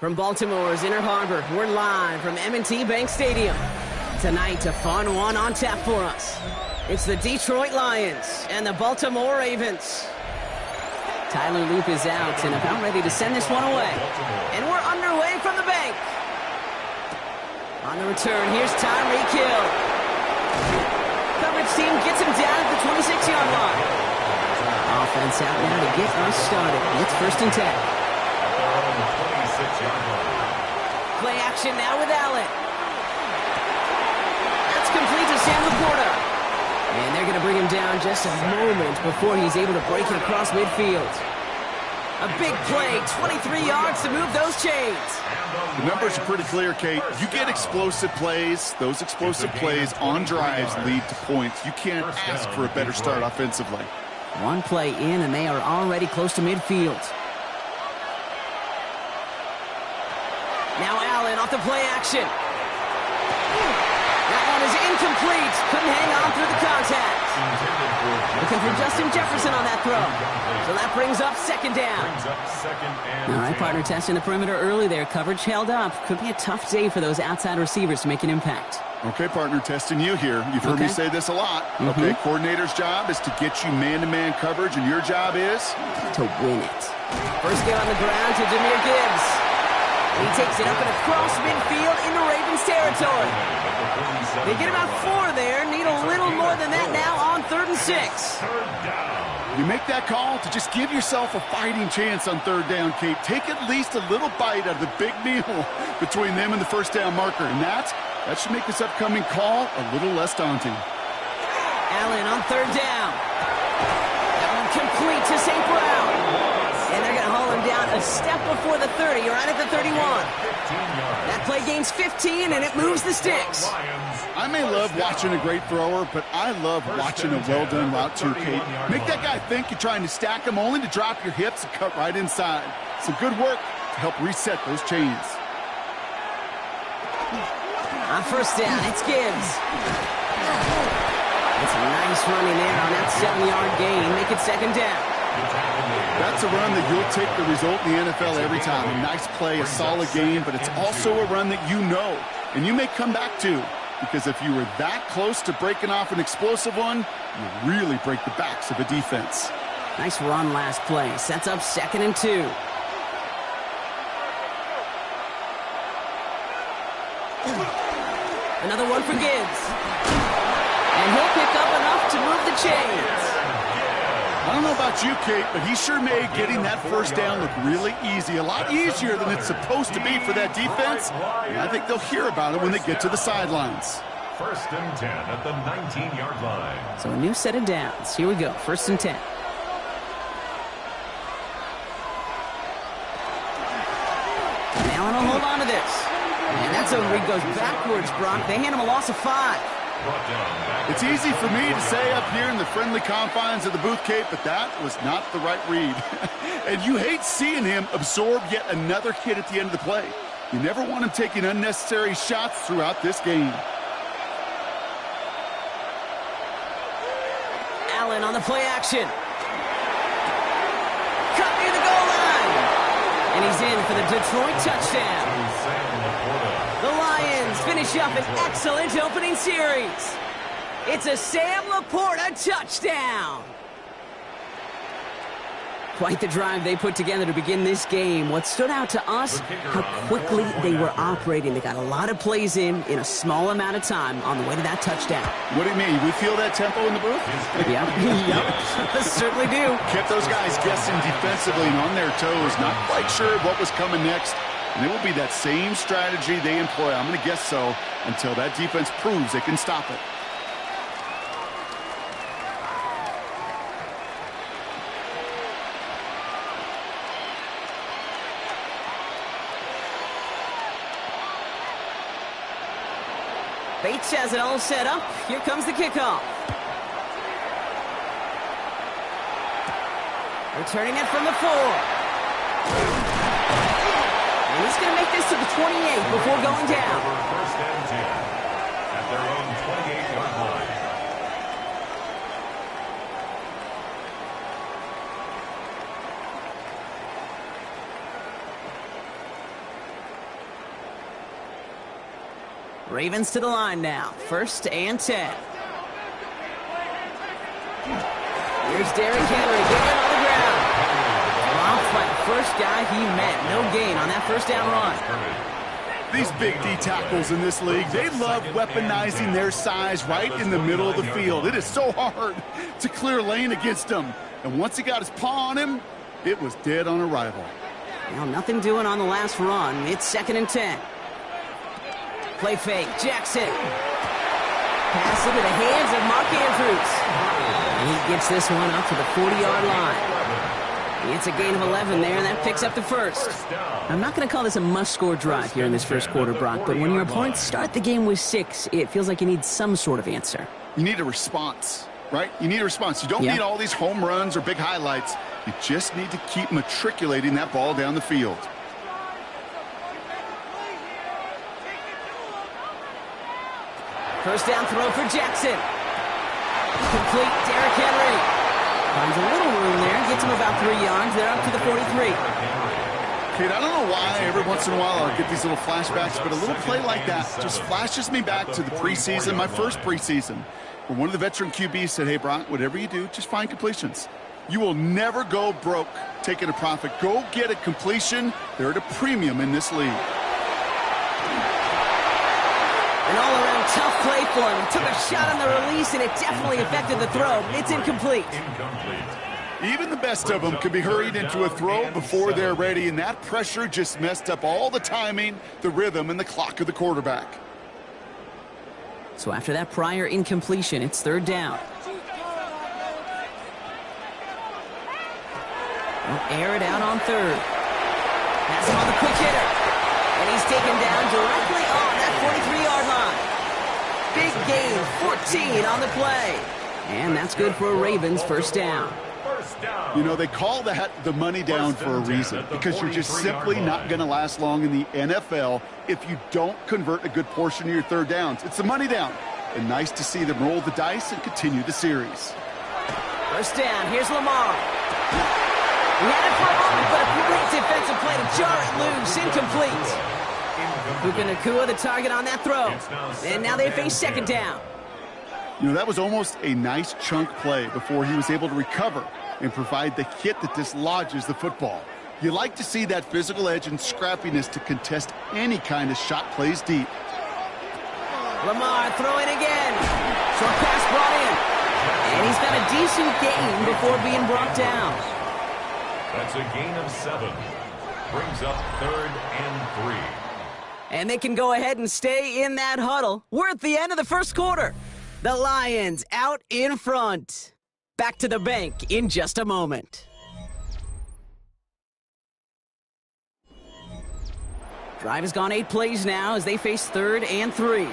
From Baltimore's Inner Harbor, we're live from M&T Bank Stadium. Tonight, a fun one on tap for us. It's the Detroit Lions and the Baltimore Ravens. Tyler Loop is out and about ready to send this one away. And we're underway from the bank. On the return, here's Tyreek Hill. Coverage team gets him down at the 26-yard line. Offense out now to get us started. It's 1st and 10. Play action now with Allen. That's complete to Sam Laporta. And they're going to bring him down just a moment before he's able to break it across midfield. A big play, 23 yards to move those chains. The numbers are pretty clear, Kate. You get explosive plays. Those explosive plays on drives lead to points. You can't ask for a better start offensively. One play in, and they are already close to midfield. Now Allen off the play action. That one is incomplete. Couldn't hang on through the contact. Looking for Justin Jefferson on that throw. So that brings up 2nd down. All right, partner, testing the perimeter early there. Coverage held up. Could be a tough day for those outside receivers to make an impact. Okay, partner, testing you here. You've heard me say this a lot. Okay, coordinator's job is to get you man-to-man coverage, and your job is? To win it. First get on the ground to Jahmyr Gibbs. He takes it up and across midfield into Ravens territory. They get about 4 there. Need a little more than that now on 3rd and 6. You make that call to just give yourself a fighting chance on 3rd down, Kate. Take at least a little bite out of the big meal between them and the 1st down marker. And that should make this upcoming call a little less daunting. Allen on 3rd down. That one complete to St. Brown. And they're going to haul him down a step before the 30, right at the 31. That play gains 15, and it moves the sticks. I may love watching a great thrower, but I love watching a well-done route too, Kate. Make that guy think you're trying to stack him only to drop your hips and cut right inside. Some good work to help reset those chains. On 1st down, it's Gibbs. It's a nice running there on that 7-yard gain. Make it 2nd down. That's a run that you'll take the result in the NFL every time. A nice play, a solid game, but it's also a run that you know and you may come back to, because if you were that close to breaking off an explosive one, you really break the backs of a defense. Nice run last play. Sets up 2nd and 2. Another one for Gibbs. And he'll pick up enough to move the chains. I don't know about you, Kate, but he sure made getting that 1st down look really easy. A lot easier than it's supposed to be for that defense. And I think they'll hear about it when they get to the sidelines. 1st and 10 at the 19-yard line. So a new set of downs. Here we go. 1st and 10. And Allen will hold on to this. And that zone read goes backwards, Brock. They hand him a loss of 5. It's easy for me to say up here in the friendly confines of the booth, Kate, but that was not the right read. And you hate seeing him absorb yet another hit at the end of the play. You never want him taking unnecessary shots throughout this game. Allen on the play action. Cut near the goal line. And he's in for the Detroit touchdown. The Lions finish up an excellent opening series. It's a Sam Laporta touchdown. Quite the drive they put together to begin this game. What stood out to us, how quickly they were operating. They got a lot of plays in a small amount of time on the way to that touchdown. What do you mean? We feel that tempo in the booth? Yep, yep, certainly do. Kept those guys guessing defensively and on their toes, not quite sure what was coming next. And it will be that same strategy they employ, I'm going to guess so, until that defense proves they can stop it. Bates has it all set up. Here comes the kickoff. Returning it from the 4. And he's going to make this to the 28 before going down. First and 10 at their own 28-yard line. Ravens to the line now. First and 10. Here's Derrick Henry getting on the ground. Dropped by the first guy he met. No gain on that first down run. These big D tackles in this league, they love weaponizing their size right in the middle of the field. It is so hard to clear lane against them. And once he got his paw on him, it was dead on arrival. Well, nothing doing on the last run. It's second and 10. Play fake. Jackson. Pass into the hands of Mark Andrews. And he gets this one up to the 40-yard line. It's a gain of 11 there, and that picks up the first. I'm not going to call this a must-score drive here in this first quarter, Brock, but when your opponents start the game with 6, it feels like you need some sort of answer. You need a response, right? You need a response. You don't need all these home runs or big highlights. You just need to keep matriculating that ball down the field. First down throw for Jackson. Complete. Derrick Henry. Finds a little room there. Gets him about 3 yards. They're up to the 43. Kate, I don't know why every once in a while I'll get these little flashbacks, but a little play like that just flashes me back to the preseason, my first preseason, where one of the veteran QBs said, hey, Brock, whatever you do, just find completions. You will never go broke taking a profit. Go get a completion. They're at a premium in this league. An all-around tough play for him. He took a shot on the release, and it definitely affected the throw. It's incomplete. Even the best of them can be hurried into a throw before they're ready, and that pressure just messed up all the timing, the rhythm, and the clock of the quarterback. So after that prior incompletion, it's third down. They'll air it out on third. Pass him on the quick hitter. And he's taken down directly on that 43-yard line. Big gain, 14 on the play. And that's good for a Ravens first down. You know, they call that the money down for a reason, because you're just simply not going to last long in the NFL if you don't convert a good portion of your third downs. It's the money down. And nice to see them roll the dice and continue the series. First down, here's Lamar. He had it for a moment, but a great defensive play to jar it loose, incomplete. Puka Nacua the target on that throw. And now they face second down. You know, that was almost a nice chunk play before he was able to recover and provide the hit that dislodges the football. You like to see that physical edge and scrappiness to contest any kind of shot plays deep. Lamar throwing again. Short pass brought in. And he's got a decent gain before being brought down. That's a gain of 7. Brings up third and 3. And they can go ahead and stay in that huddle. We're at the end of the first quarter. The Lions out in front. Back to the bank in just a moment. Drive has gone 8 plays now as they face third and 3.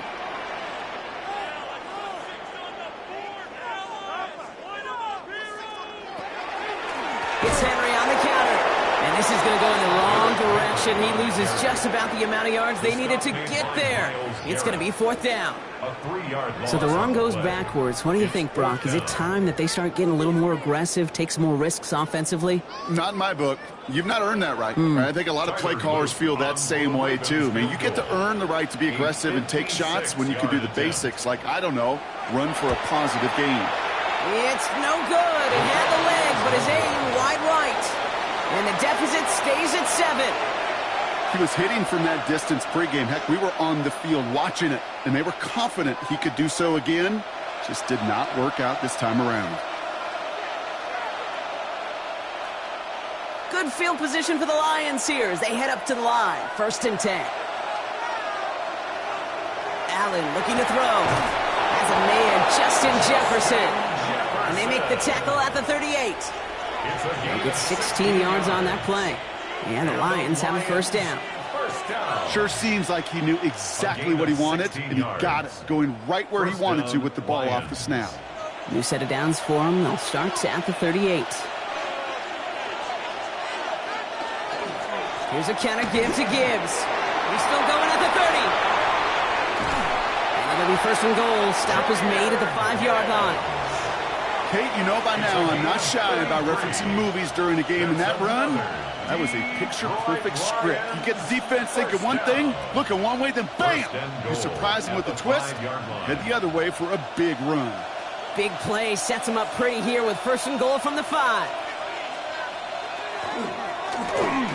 It's Henry on the counter. And This is going to go in the wrong direction. He loses just about the amount of yards they needed to get there. It's going to be 4th down. So the run goes backwards. What do you think, Brock? Is it time that they start getting a little more aggressive, take some more risks offensively? Not in my book. You've not earned that right. I think a lot of play callers feel that same way, too. I mean, you get to earn the right to be aggressive and take shots when you can do the basics, like, I don't know, run for a positive gain. It's no good. He had the legs, but his aim wide right. And the deficit stays at 7. He was hitting from that distance pregame. Heck, we were on the field watching it, and they were confident he could do so again. Just did not work out this time around. Good field position for the Lions here as they head up to the line. 1st and 10. Allen looking to throw. Has a man, Justin Jefferson. And they make the tackle at the 38. They get 16 yards on that play. And the Lions have a 1st down. Sure seems like he knew exactly what he wanted, and he got it, going right where he wanted to with the ball off the snap. New set of downs for him. They'll start at the 38. Here's a counter give to Gibbs. He's still going at the 30. And it'll be 1st and goal. Stop was made at the 5-yard line. Kate, you know by now I'm not shy about referencing movies during a game, and that run, that was a picture-perfect script. You get the defense thinking one thing, looking one way, then bam! You surprise them with a twist, head the other way for a big run. Big play sets him up pretty here with 1st and goal from the 5.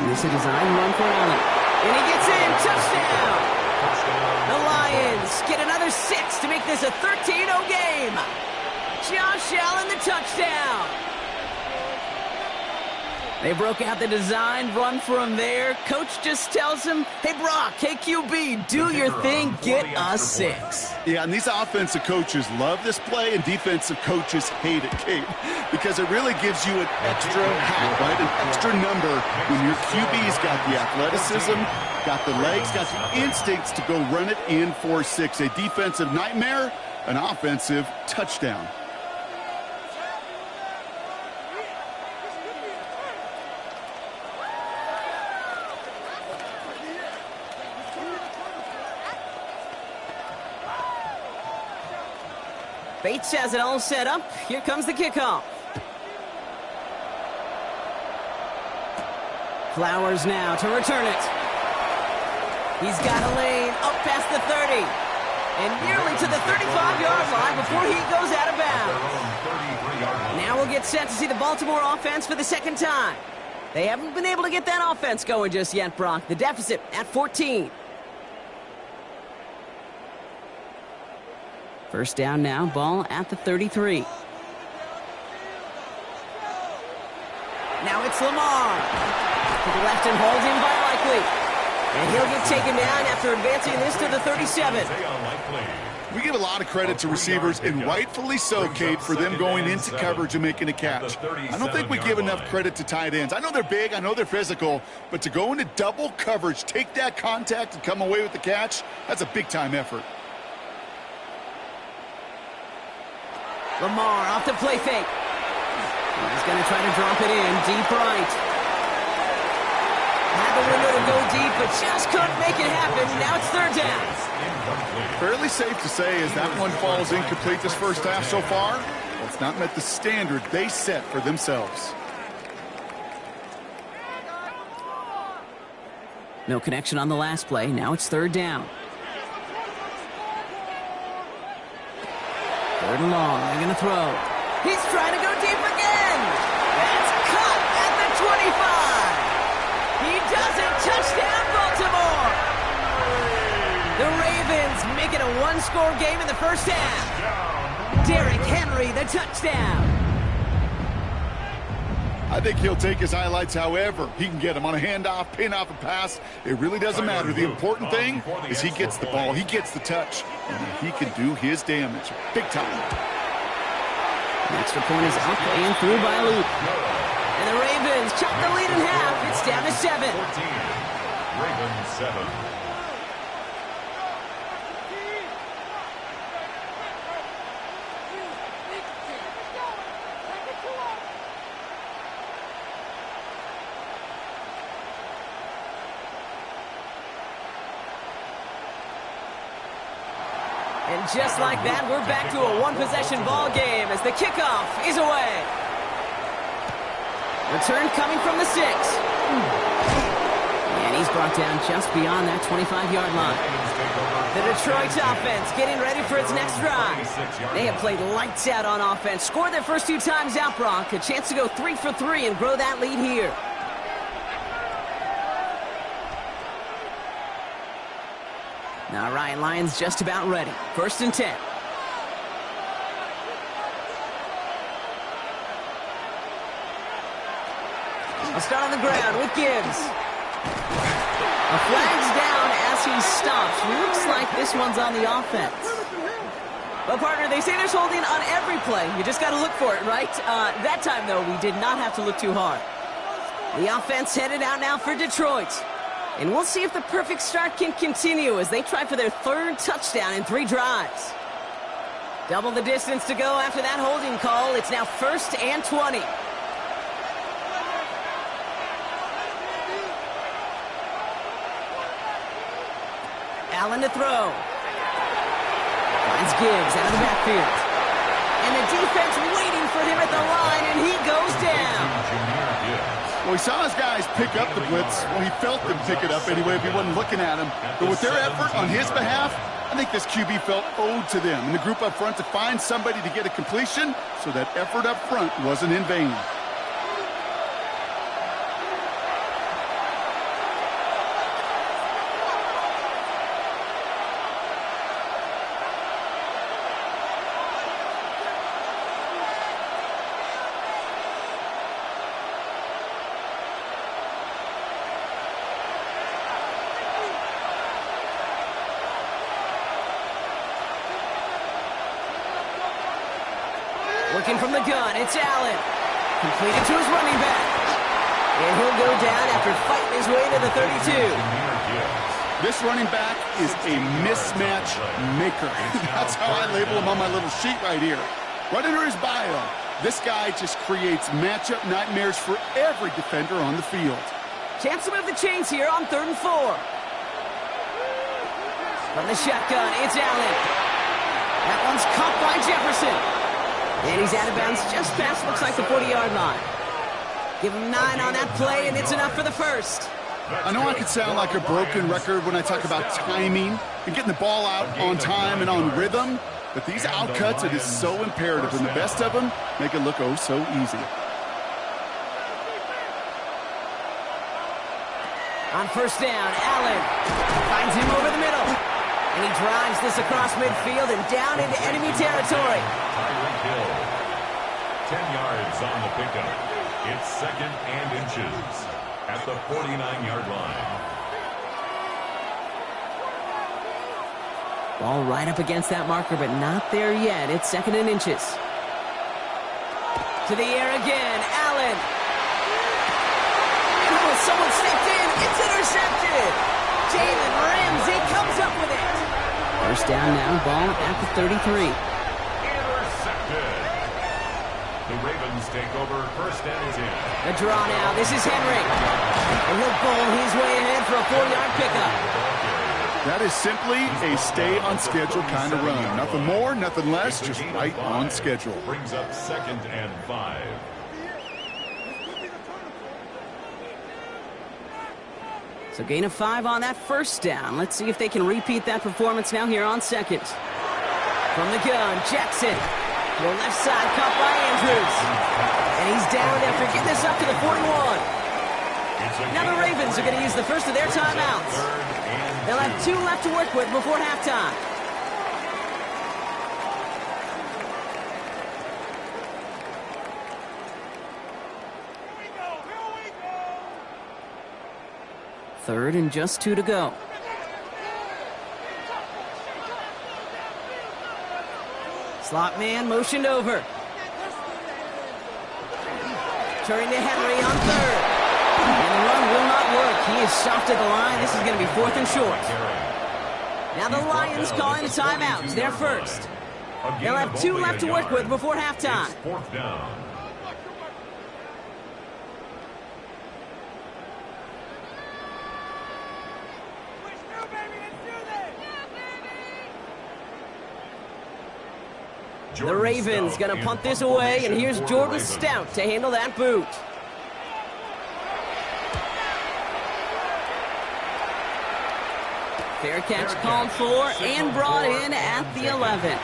This is a design run for Allen. And he gets in. Touchdown! The Lions get another 6 to make this a 13-0 game. Josh Allen, the touchdown. They broke out the design run for him there. Coach just tells him, hey, Brock, hey, QB, do your thing, get us 6. Yeah, and these offensive coaches love this play, and defensive coaches hate it, Kate, because it really gives you an extra hat, right, an extra number when your QB's got the athleticism, got the legs, got the instincts to go run it in for 6. A defensive nightmare, an offensive touchdown. Bates has it all set up. Here comes the kickoff. Flowers now to return it. He's got a lane up past the 30. And nearly to the 35-yard line before he goes out of bounds. Now we'll get set to see the Baltimore offense for the 2nd time. They haven't been able to get that offense going just yet, Brock. The deficit at 14. 1st down now, ball at the 33. Now it's Lamar. To the left and hauled in by Likely. And he'll get taken down after advancing this to the 37. We give a lot of credit to receivers, and rightfully so, Kate, for them going into coverage and making a catch. I don't think we give enough credit to tight ends. I know they're big, I know they're physical, but to go into double coverage, take that contact, and come away with the catch, that's a big-time effort. Lamar off the play fake. He's going to try to drop it in deep right. Had the window to go deep, but just couldn't make it happen. Now it's 3rd down. Fairly safe to say as that one falls incomplete this 1st half so far, well, it's not met the standard they set for themselves. No connection on the last play. Now it's 3rd down. 3rd and long. They're going to throw. He's trying to go deep again. That's caught at the 25. He does it. Touchdown, Baltimore. The Ravens make it a 1-score game in the 1st half. Derrick Henry, the touchdown. I think he'll take his highlights however he can get them on a handoff, pin off, a pass. It really doesn't matter. The important thing is he gets the ball, he gets the touch, and he can do his damage big time. The extra point is up and through by Luke. And the Ravens chop the lead in half. It's down to 7. 14. Ravens 7. And just like that, we're back to a one-possession ball game as the kickoff is away. Return coming from the 6. And he's brought down just beyond that 25-yard line. The Detroit offense getting ready for its next drive. They have played lights out on offense, scored their first 2 times out, Brock. A chance to go 3 for 3 and grow that lead here. All right, Lions just about ready. 1st and 10. I'll start on the ground with Gibbs. A flag's down as he stops. Looks like this one's on the offense. But, partner, they say there's holding on every play. You just got to look for it, right? That time, though, we did not have to look too hard. The offense headed out now for Detroit. And we'll see if the perfect start can continue as they try for their 3rd touchdown in 3 drives. Double the distance to go after that holding call. It's now 1st and 20. Allen to throw. Finds Gibbs out of the backfield. And the defense waiting for him at the line, and he goes down. Well, he saw his guys pick up the blitz. Well, he felt them pick it up anyway if he wasn't looking at him. But with their effort on his behalf, I think this QB felt owed to them and the group up front to find somebody to get a completion, so that effort up front wasn't in vain. Working from the gun, it's Allen. Completed to his running back. And he'll go down after fighting his way to the 32. This running back is a mismatch maker. That's how I label him on my little sheet right here. Right under his bio, this guy just creates matchup nightmares for every defender on the field. Chance to move the chains here on 3rd and 4. From the shotgun, it's Allen. That one's caught by Jefferson. And he's out of bounds just past, looks like, the 40-yard line. Give him 9 on that play, and it's enough for the 1st. I know I could sound like a broken record when I talk about timing and getting the ball out on time and on rhythm, but these outcuts, it is so imperative, and the best of them make it look oh so easy. On 1st down, Allen finds him over the middle. And he drives this across midfield and down into enemy territory. Tyreek Hill, 10 yards on the pickup. It's 2nd and inches at the 49-yard line. Ball right up against that marker, but not there yet. It's 2nd and inches. To the air again, Allen. Oh, someone stepped in. It's intercepted. Jalen Ramsey comes up with it. 1st down now, ball at the 33. Intercepted. The Ravens take over 1st and 10. The draw now. This is Henry. And he'll bowl his way ahead for a 4-yard pickup. That is simply a stay-on-schedule kind of run. Nothing more, nothing less, just right on schedule. Brings up 2nd and 5. So gain of 5 on that 1st down. Let's see if they can repeat that performance now here on 2nd. From the gun, Jackson. To the left side, caught by Andrews. And he's down after getting this up to the 41. Now the Ravens are going to use the first of their timeouts. They'll have 2 left to work with before halftime. Third and just 2 to go. Slot man motioned over. Turning to Henry on 3rd. And the run will not work. He is soft at the line. This is going to be 4th and short. Now the Lions calling the timeouts. They're first. They'll have 2 left to work with before halftime. 4th down. The Ravens going to punt this away, and here's Jordan Stout to handle that boot. Fair catch called for and brought in at the 11.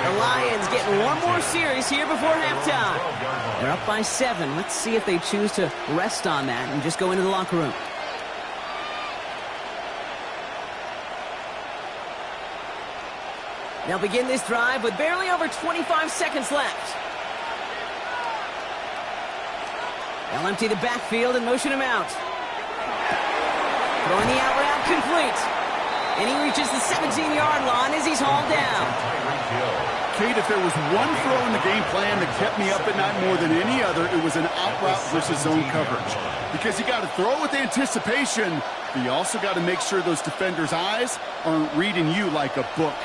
The Lions getting one more series here before halftime. They're up by 7. Let's see if they choose to rest on that and just go into the locker room. They'll begin this drive with barely over 25 seconds left. They'll empty the backfield and motion him out. Throwing the out route complete. And he reaches the 17-yard line as he's hauled down. Kate, if there was one throw in the game plan that kept me up at night more than any other, it was an out route versus zone coverage. Because you got to throw with anticipation, but you also got to make sure those defenders' eyes aren't reading you like a book.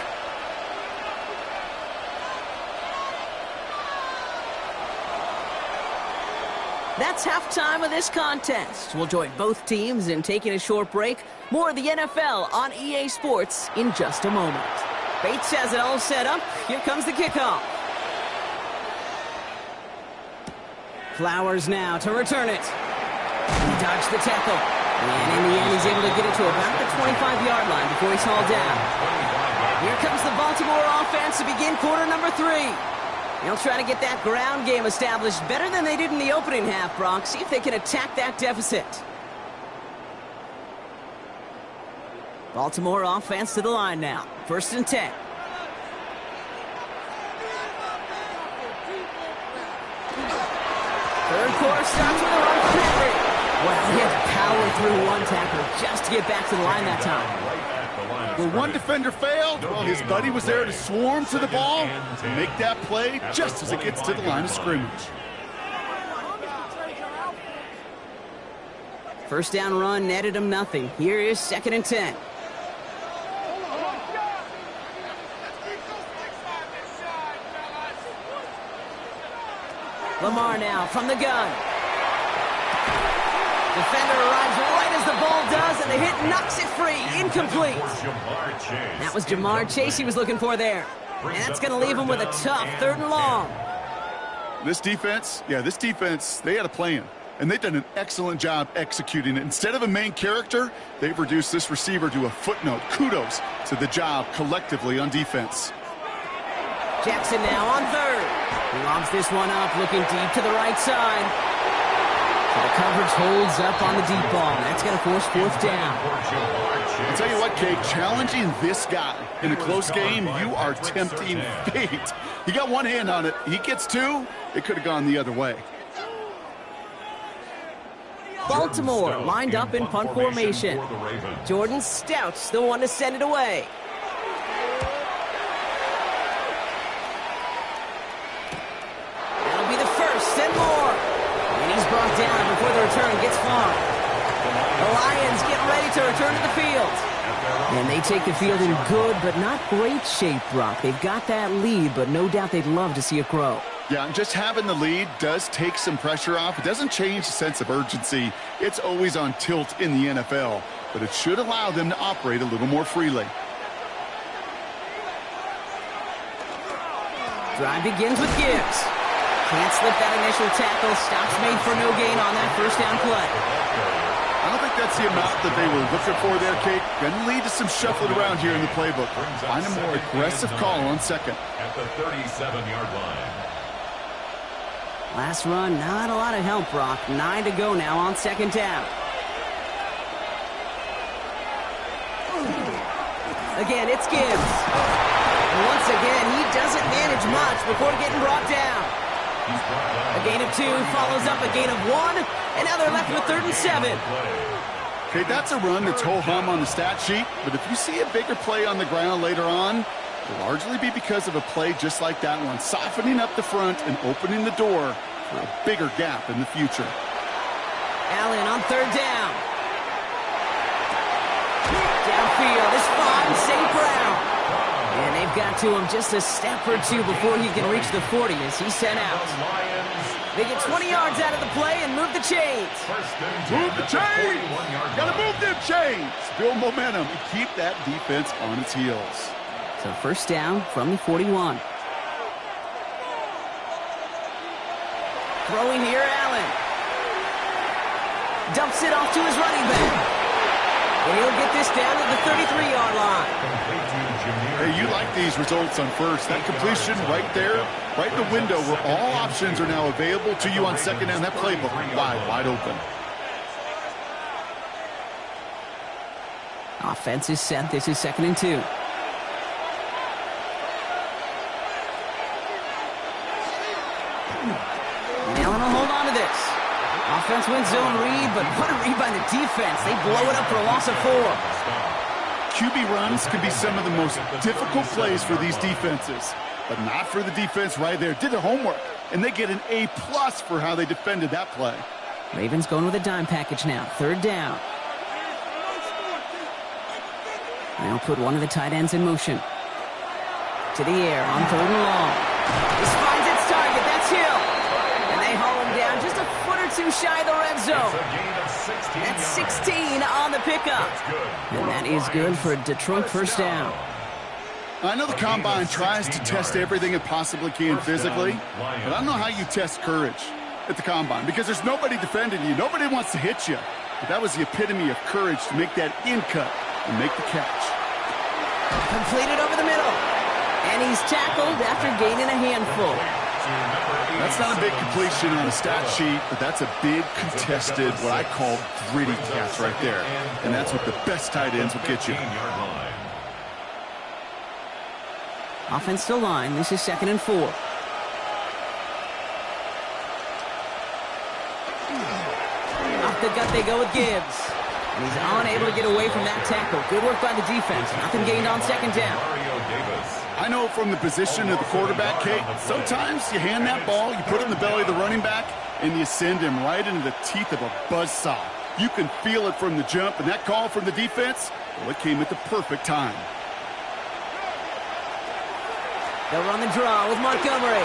That's halftime of this contest. We'll join both teams in taking a short break. More of the NFL on EA Sports in just a moment. Bates has it all set up. Here comes the kickoff. Flowers now to return it. He dodged the tackle. And in the end, he's able to get it to about the 25-yard line before he's hauled down. Here comes the Baltimore offense to begin quarter number 3. They'll try to get that ground game established better than they did in the opening half, Brock. See if they can attack that deficit. Baltimore offense to the line now. 1st and 10. Third quarter starts with a run for Henry. Well, he had to power through one tackle just to get back to the line that time. Where one defender failed, well, his buddy was there to swarm to the ball and make that play just as it gets to the line of scrimmage. First down run netted him nothing. Here is 2nd and 10. Lamar now from the gun. Defender arrives right as the ball does, and the hit knocks it free. Incomplete. That was Jamar Chase he was looking for there. And that's going to leave him with a tough 3rd and long. This defense, they had a plan. And they've done an excellent job executing it. Instead of a main character, they've reduced this receiver to a footnote. Kudos to the job collectively on defense. Jackson now on 3rd. He lobs this one up, looking deep to the right side. So the coverage holds up on the deep ball. That's going to force 4th down. I'll tell you what, Kate, challenging this guy in a close game, you are tempting fate. He got one hand on it. He gets 2. It could have gone the other way. Baltimore lined up in punt formation. Jordan Stout's the one to send it away. That'll be the first and more. And he's brought down before the return gets far. The Lions get ready to return to the field. And they take the field in good but not great shape, Brock. They've got that lead, but no doubt they'd love to see it grow. Yeah, and just having the lead does take some pressure off. It doesn't change the sense of urgency. It's always on tilt in the NFL, but it should allow them to operate a little more freely. Drive begins with Gibbs. Can't slip that initial tackle. Stops made for no gain on that first down play. I don't think that's the amount that they were looking for there, Kate. Going to lead to some shuffling around here in the playbook. Find a more aggressive call on 2nd. At the 37-yard line. Last run, not a lot of help, Brock. 9 to go now on 2nd down. Again, it's Gibbs. And once again, he doesn't manage much before getting brought down. A gain of 2 follows up a gain of 1, and now they're left with 3rd and 7. Okay, that's a run that's ho-hum on the stat sheet, but if you see a bigger play on the ground later on, it'll largely be because of a play just like that one, softening up the front and opening the door for a bigger gap in the future. Allen on 3rd down. Downfield is fine, St. Brown. And they've got to him just a step or 2 before he can reach the 40 as he's sent out. They get 20 yards out of the play and move the chains. Move the chains! Gotta move them chains! Build momentum and keep that defense on its heels. So 1st down from the 41. Throwing here, Allen. Dumps it off to his running back. And he'll get this down to the 33-yard line. Hey, you like these results on first. That completion right there, right in the window where all options are now available to you on second down. That playbook wide open. Offense is set. This is 2nd and 2. Allen will hold on to this. Offense wins zone read, but what a read by the defense. They blow it up for a loss of 4. QB runs can be some of the most difficult plays for these defenses, but not for the defense right there. Did their homework, and they get an A+ for how they defended that play. Ravens going with a dime package now. 3rd down. They'll put one of the tight ends in motion. To the air on 3rd and long. This finds its target. That's Hill. And they haul him down just a foot or two shy of the red zone. That's 16 on the pickup. And that is good for a Detroit 1st down. I know the Combine tries to test everything it possibly can physically, but I don't know how you test courage at the Combine because there's nobody defending you. Nobody wants to hit you. But that was the epitome of courage to make that in-cut and make the catch. Completed over the middle. And he's tackled after gaining a handful. That's not a big completion on a stat sheet, but that's a big contested, what I call gritty catch right there. And that's what the best tight ends will get you. Offense to line. This is 2nd and 4. Off the gut they go with Gibbs. And he's unable to get away from that tackle. Good work by the defense. Nothing gained on 2nd down. I know from the position of the quarterback, Kate, sometimes you hand that ball, you put it in the belly of the running back, and you send him right into the teeth of a buzzsaw. You can feel it from the jump, and that call from the defense, well, it came at the perfect time. They'll run the draw with Montgomery.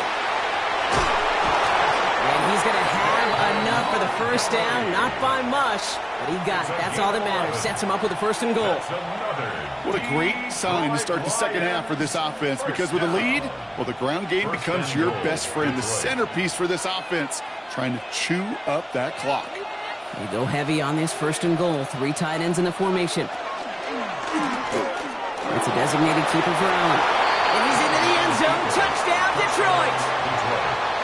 And he's going to have enough for the 1st down. Not by much, but he got it. That's all that matters. Sets him up with a 1st and goal. What a great sign to start the second half for this offense, because with a lead, well, the ground game becomes your best friend, the centerpiece for this offense, trying to chew up that clock. They go heavy on this 1st and goal. 3 tight ends in the formation. It's a designated keeper for Allen. And he's into the end zone. Touchdown, Detroit!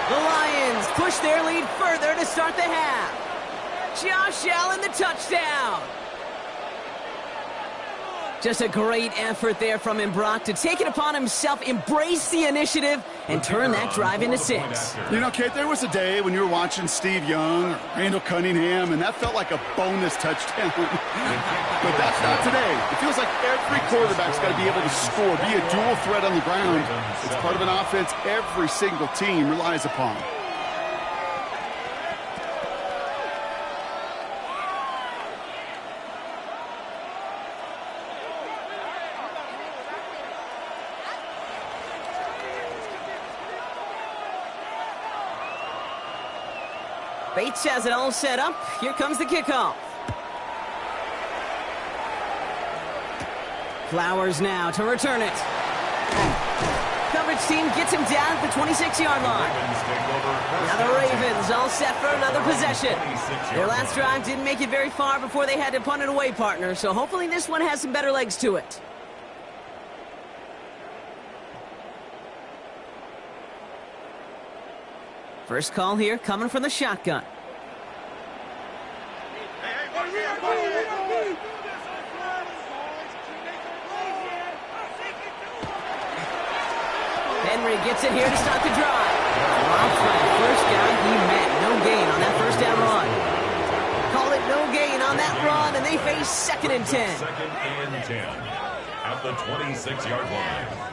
The Lions push their lead further to start the half. Josh Allen, the touchdown. Just a great effort there from him, Brock, to take it upon himself, embrace the initiative, and turn that drive into 6. You know, Kate, there was a day when you were watching Steve Young or Randall Cunningham, and that felt like a bonus touchdown. But that's not today. It feels like every quarterback's got to be able to score, be a dual threat on the ground. It's part of an offense every single team relies upon. Bates has it all set up. Here comes the kickoff. Flowers now to return it. Coverage team gets him down at the 26-yard line. Now the Ravens all set for another possession. Their last drive didn't make it very far before they had to punt it away, partner, so hopefully this one has some better legs to it. First call here coming from the shotgun. Henry gets it here to start the drive. Off for the 1st down, he met. No gain on that 1st down run. Call it no gain on that run, and they face 2nd and 10. 2nd and 10 at the 26-yard line.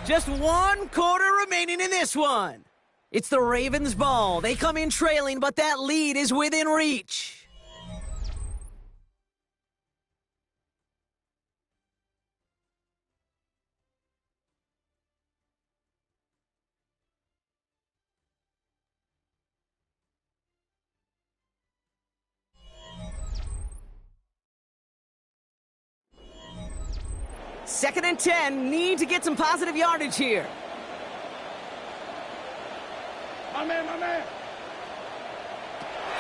Just 1 quarter remaining in this one. It's the Ravens' ball. They come in trailing, but that lead is within reach. 2nd and 10. Need to get some positive yardage here. My man.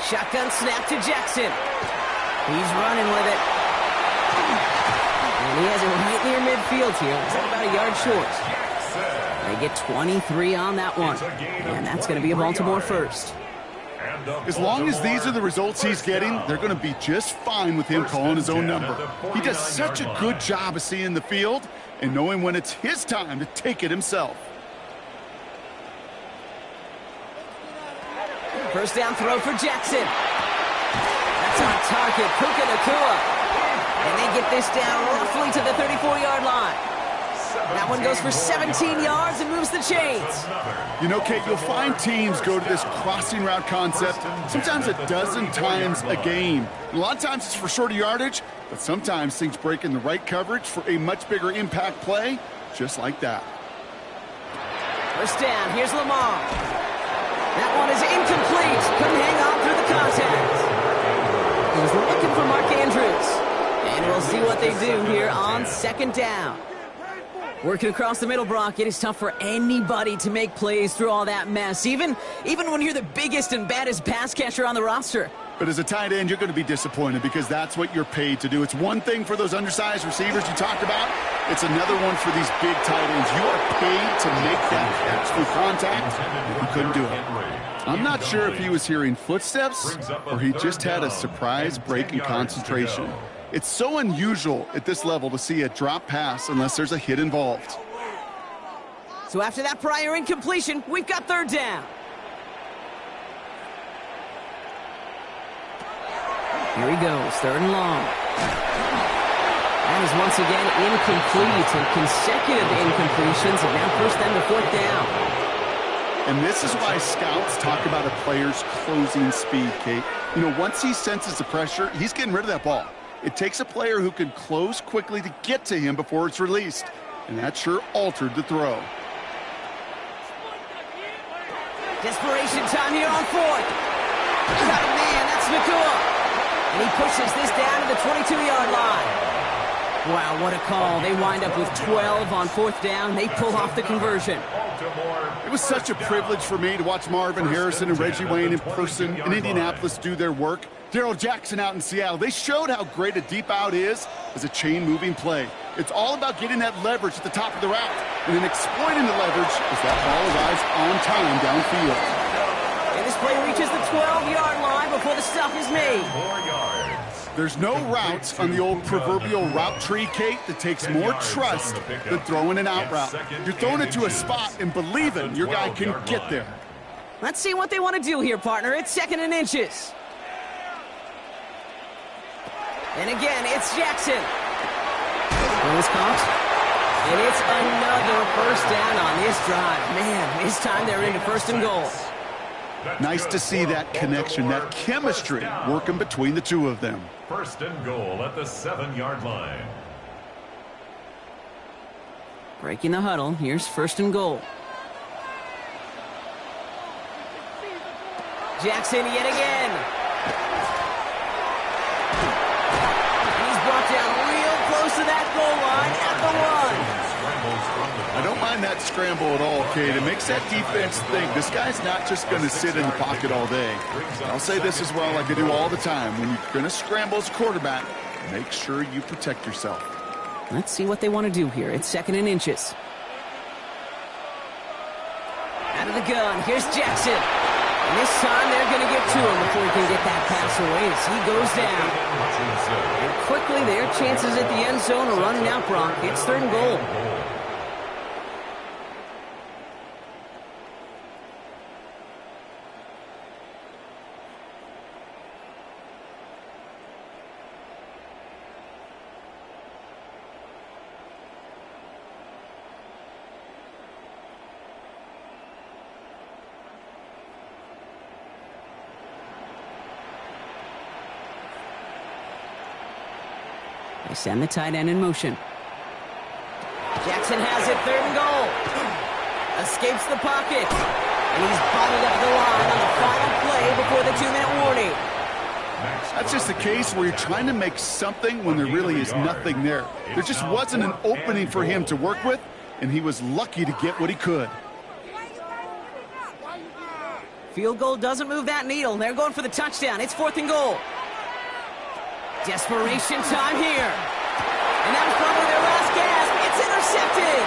Shotgun snap to Jackson. He's running with it. And he has it right near midfield here. It's about a yard short. They get 23 on that one. And that's going to be a Baltimore first. As long as these are the results he's getting, they're going to be just fine with him calling his own number. He does such a good job of seeing the field and knowing when it's his time to take it himself. First down throw for Jackson. That's on target, Puka Nacua. And they get this down roughly to the 34-yard line. That one goes for 17 yards and moves the chains. You know, Kate, you'll find teams go to this crossing route concept sometimes a dozen times a game. A lot of times it's for shorter yardage, but sometimes things break in the right coverage for a much bigger impact play, just like that. First down, here's Lamar. That one is incomplete. Couldn't hang on through the contact. He was looking for Mark Andrews. And we'll see what they do here on 2nd down. Working across the middle, Brock, it is tough for anybody to make plays through all that mess, even when you're the biggest and baddest pass catcher on the roster. But as a tight end, you're going to be disappointed because that's what you're paid to do. It's one thing for those undersized receivers you talked about. It's another one for these big tight ends. You are paid to make that catch through contact. You couldn't do it. I'm not sure if he was hearing footsteps or he just had a surprise break in concentration. It's so unusual at this level to see a drop pass unless there's a hit involved. So after that prior incompletion, we've got 3rd down. Here he goes, 3rd and long. That is once again incomplete, and consecutive incompletions, and now push them to 4th down. And this is why scouts talk about a player's closing speed, Kate. You know, once he senses the pressure, he's getting rid of that ball. It takes a player who can close quickly to get to him before it's released. And that sure altered the throw. Desperation time here on 4th. Got a man, that's Nacua. And he pushes this down to the 22-yard line. Wow, what a call. They wind up with 12 on 4th down. They pull off the conversion. It was such a privilege for me to watch Marvin Harrison and Reggie Wayne in person in Indianapolis do their work. Darrell Jackson out in Seattle. They showed how great a deep out is as a chain-moving play. It's all about getting that leverage at the top of the route and then exploiting the leverage as that ball arrives on time downfield. And this play reaches the 12-yard line before the stop is made. 4 yards. There's no route on the old proverbial route tree, Kate, that takes more trust than throwing an out route. You're throwing it to a spot and believing your guy can get there. Let's see what they want to do here, partner. It's 2nd and inches. And again, it's Jackson. And it's caught. And it's another first down on this drive. Man, this time they're into 1st and goal. Nice to see that connection, that chemistry working between the two of them. 1st and goal at the 7-yard line. Breaking the huddle. Here's 1st and goal. Jackson yet again. He's brought down real close to that goal line at the run. I don't mind that scramble at all, Kate. It makes that defense think this guy's not just going to sit in the pocket all day. I'll say this as well, like I do all the time. When you're going to scramble as a quarterback, make sure you protect yourself. Let's see what they want to do here. It's 2nd and inches. Out of the gun, here's Jackson. And this time they're going to get to him before he can get that pass away as he goes down. And quickly their chances at the end zone are running out, Brock. It's 3rd and goal. They send the tight end in motion. Jackson has it, 3rd and goal. Escapes the pocket. And he's bottled up the line on the final play before the 2-minute warning. That's just a case where you're trying to make something when there really is nothing there. There just wasn't an opening for him to work with, and he was lucky to get what he could. Field goal doesn't move that needle. They're going for the touchdown. It's 4th and goal. Desperation time here. And that was probably their last gasp. It's intercepted.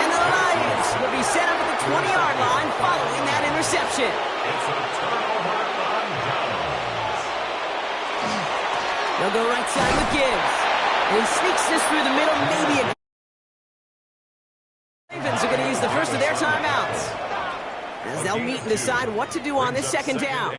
And the Lions will be set up at the 20-yard line following that interception. It's a turnover on downs. They'll go right side with Gibbs. And he sneaks this through the middle, maybe a... Ravens are going to use the first of their timeouts, as they'll meet and decide what to do on this second down.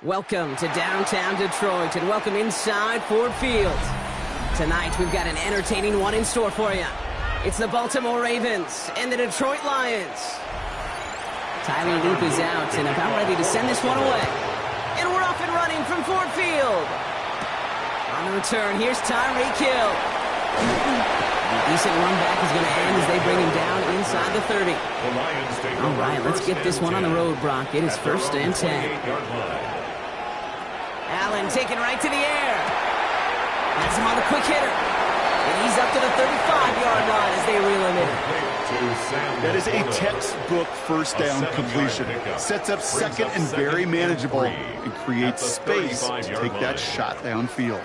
Welcome to downtown Detroit and welcome inside Ford Field. Tonight we've got an entertaining one in store for you. It's the Baltimore Ravens and the Detroit Lions. Tyler Loop is out and about ready to send this one away. And we're off and running from Ford Field. On the return, here's Tyreek Hill. The decent run back is going to end as they bring him down inside the 30. All right, let's get this one on the road, Brock. It is 1st and 10. Allen taken right to the air. Has him on the quick hitter. And he's up to the 35-yard line as they reel him in. That is a textbook first down completion. Sets up second and very manageable and creates space to take that shot downfield.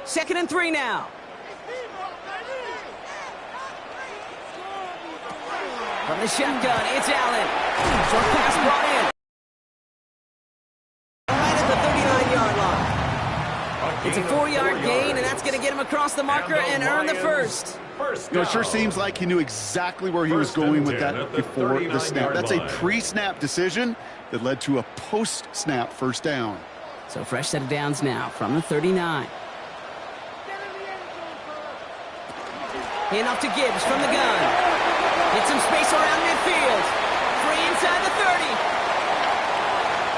2nd and 3 now. From the shotgun, it's Allen. Short pass brought in. Right at the 39-yard line. It's a 4-yard gain, and that's going to get him across the marker and earn the first. You know, it sure seems like he knew exactly where he was going with that before the snap. That's a pre-snap decision that led to a post-snap first down. So fresh set of downs now from the 39. In off to Gibbs from the gun. Get some space around midfield. Free inside the 30.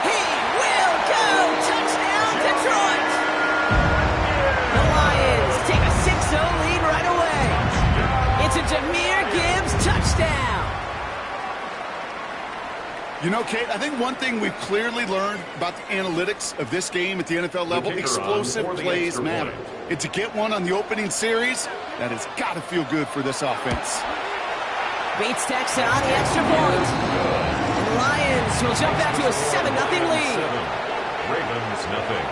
He will go! Touchdown, Detroit! The Lions take a 6-0 lead right away. It's a Jahmyr Gibbs touchdown. You know, Kate, I think one thing we've clearly learned about the analytics of this game at the NFL level, explosive plays matter. And to get one on the opening series, that has got to feel good for this offense. Bates tacks on the extra point. And the Lions will jump out to a 7-0 lead. Ravens nothing.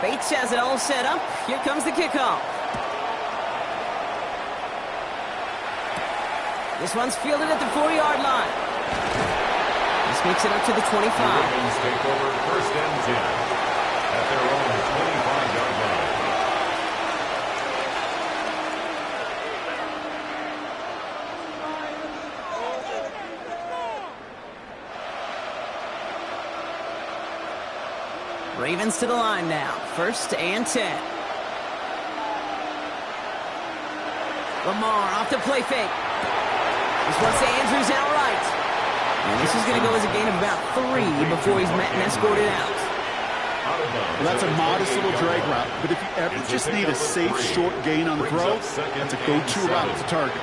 Bates has it all set up. Here comes the kickoff. This one's fielded at the 4-yard line. This makes it up to the 25. The Ravens take over 1st and 10 at their own 25-yard line. Ravens to the line now. 1st and 10. Lamar off the play fake. This one's to Andrews outright. And this is going to go as a gain of about 3 before he's met and escorted out. Well, that's a modest little drag route, but if you ever just need a safe, short gain on the throw, that's a go-to route to target.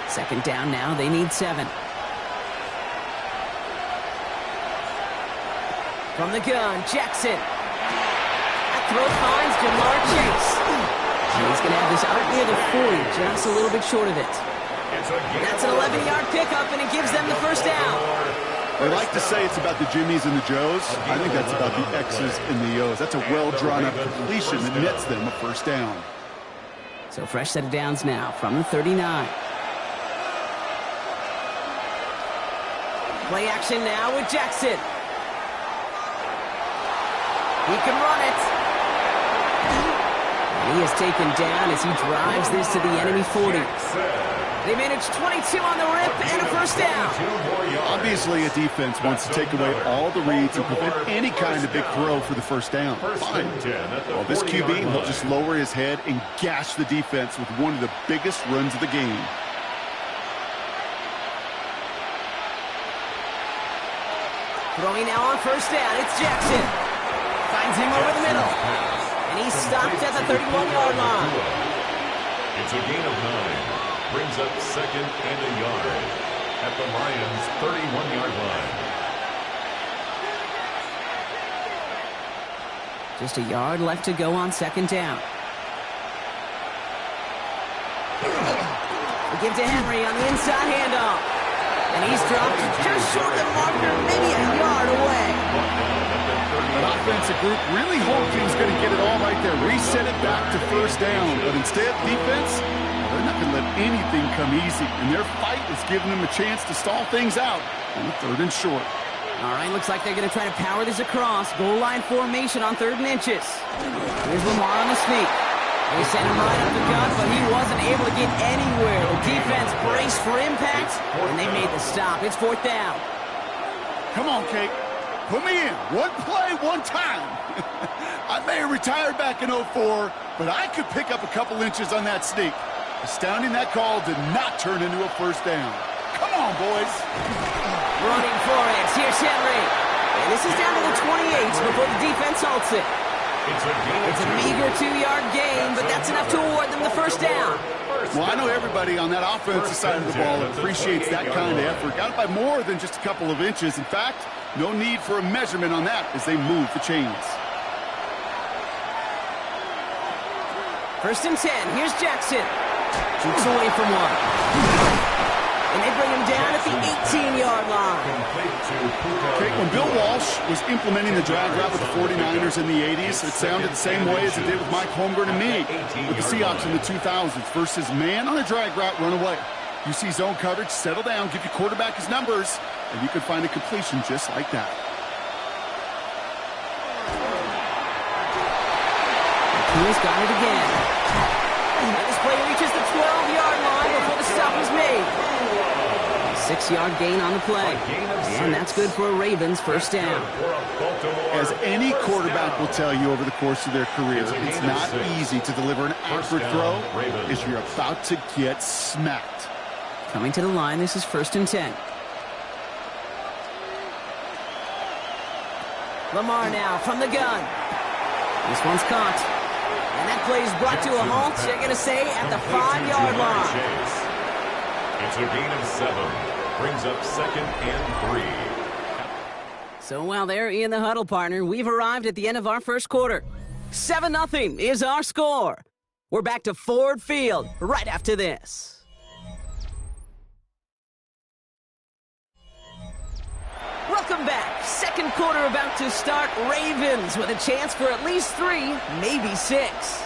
2nd down now. They need 7. From the gun, Jackson. That throw finds Jamar Chase. And he's going to have this out near the 40, just a little bit short of it. That's an 11-yard pickup, and it gives them the 1st down. They like to say it's about the Jimmies and the Joes. I think that's about the X's and the O's. That's a well-drawn-up completion that nets them a 1st down. So fresh set of downs now from the 39. Play action now with Jackson. He can run it. And he is taken down as he drives this to the enemy 40. They managed 22 on the rip and a 1st down. Obviously, a defense wants to take away all the reads and prevent any kind of big throw for the 1st down. Fine. Well, this QB will just lower his head and gash the defense with one of the biggest runs of the game. Throwing now on 1st down, it's Jackson. Finds him over the middle. And he's stopped at the 31-yard line. It's a gain of 9. Brings up 2nd and a yard at the Lions' 31-yard line. Just a yard left to go on 2nd down. We give to Henry on the inside handoff. And he's dropped just short of the marker, maybe a yard away. An offensive group really hoped he was going to get it all right there, reset it back to 1st down. But instead, defense, they're not going to let anything come easy. And their fight is giving them a chance to stall things out on the 3rd and short. All right, looks like they're going to try to power this across. Goal line formation on 3rd and inches. Here's Lamar on the sneak. They sent him right up the gut, but he wasn't able to get anywhere. The defense braced for impact, and they made the stop. It's 4th down. Come on, Kate. Put me in. One play, one time. I may have retired back in 04, but I could pick up a couple inches on that sneak. Astounding that call did not turn into a 1st down. Come on, boys. Running for it. Here's Henry. And this is down to the 28 before the defense halts it. It's a meager 2-yard gain, but that's enough to award them the 1st down. Well, I know everybody on that offensive side of the ball appreciates that kind of effort. Got it by more than just a couple of inches. In fact, no need for a measurement on that as they move the chains. 1st and 10. Here's Jackson. Shoots away from one. And they bring him down at the 18-yard line. Okay, when Bill Walsh was implementing the drag route with the 49ers in the 80s, it sounded the same way as it did with Mike Holmgren and me with the Seahawks in the 2000s. Versus man on a drag route, run away. You see zone coverage, settle down, give your quarterback his numbers, and you can find a completion just like that. He's got it again. And this play reaches the 12-yard line before the stop is made. 6-yard gain on the play. And that's good for a Ravens 1st down. As any quarterback will tell you over the course of their career, it's not easy to deliver an accurate throw as you're about to get smacked. Coming to the line, this is 1st and 10. Lamar now from the gun. This one's caught. And that play is brought to a halt, they're going to say, at the 5-yard line. It's a gain of 7. Brings up 2nd and 3. So while they're in the huddle, partner, we've arrived at the end of our 1st quarter. 7-0 is our score. We're back to Ford Field right after this. Welcome back. 2nd quarter about to start. Ravens with a chance for at least 3, maybe 6.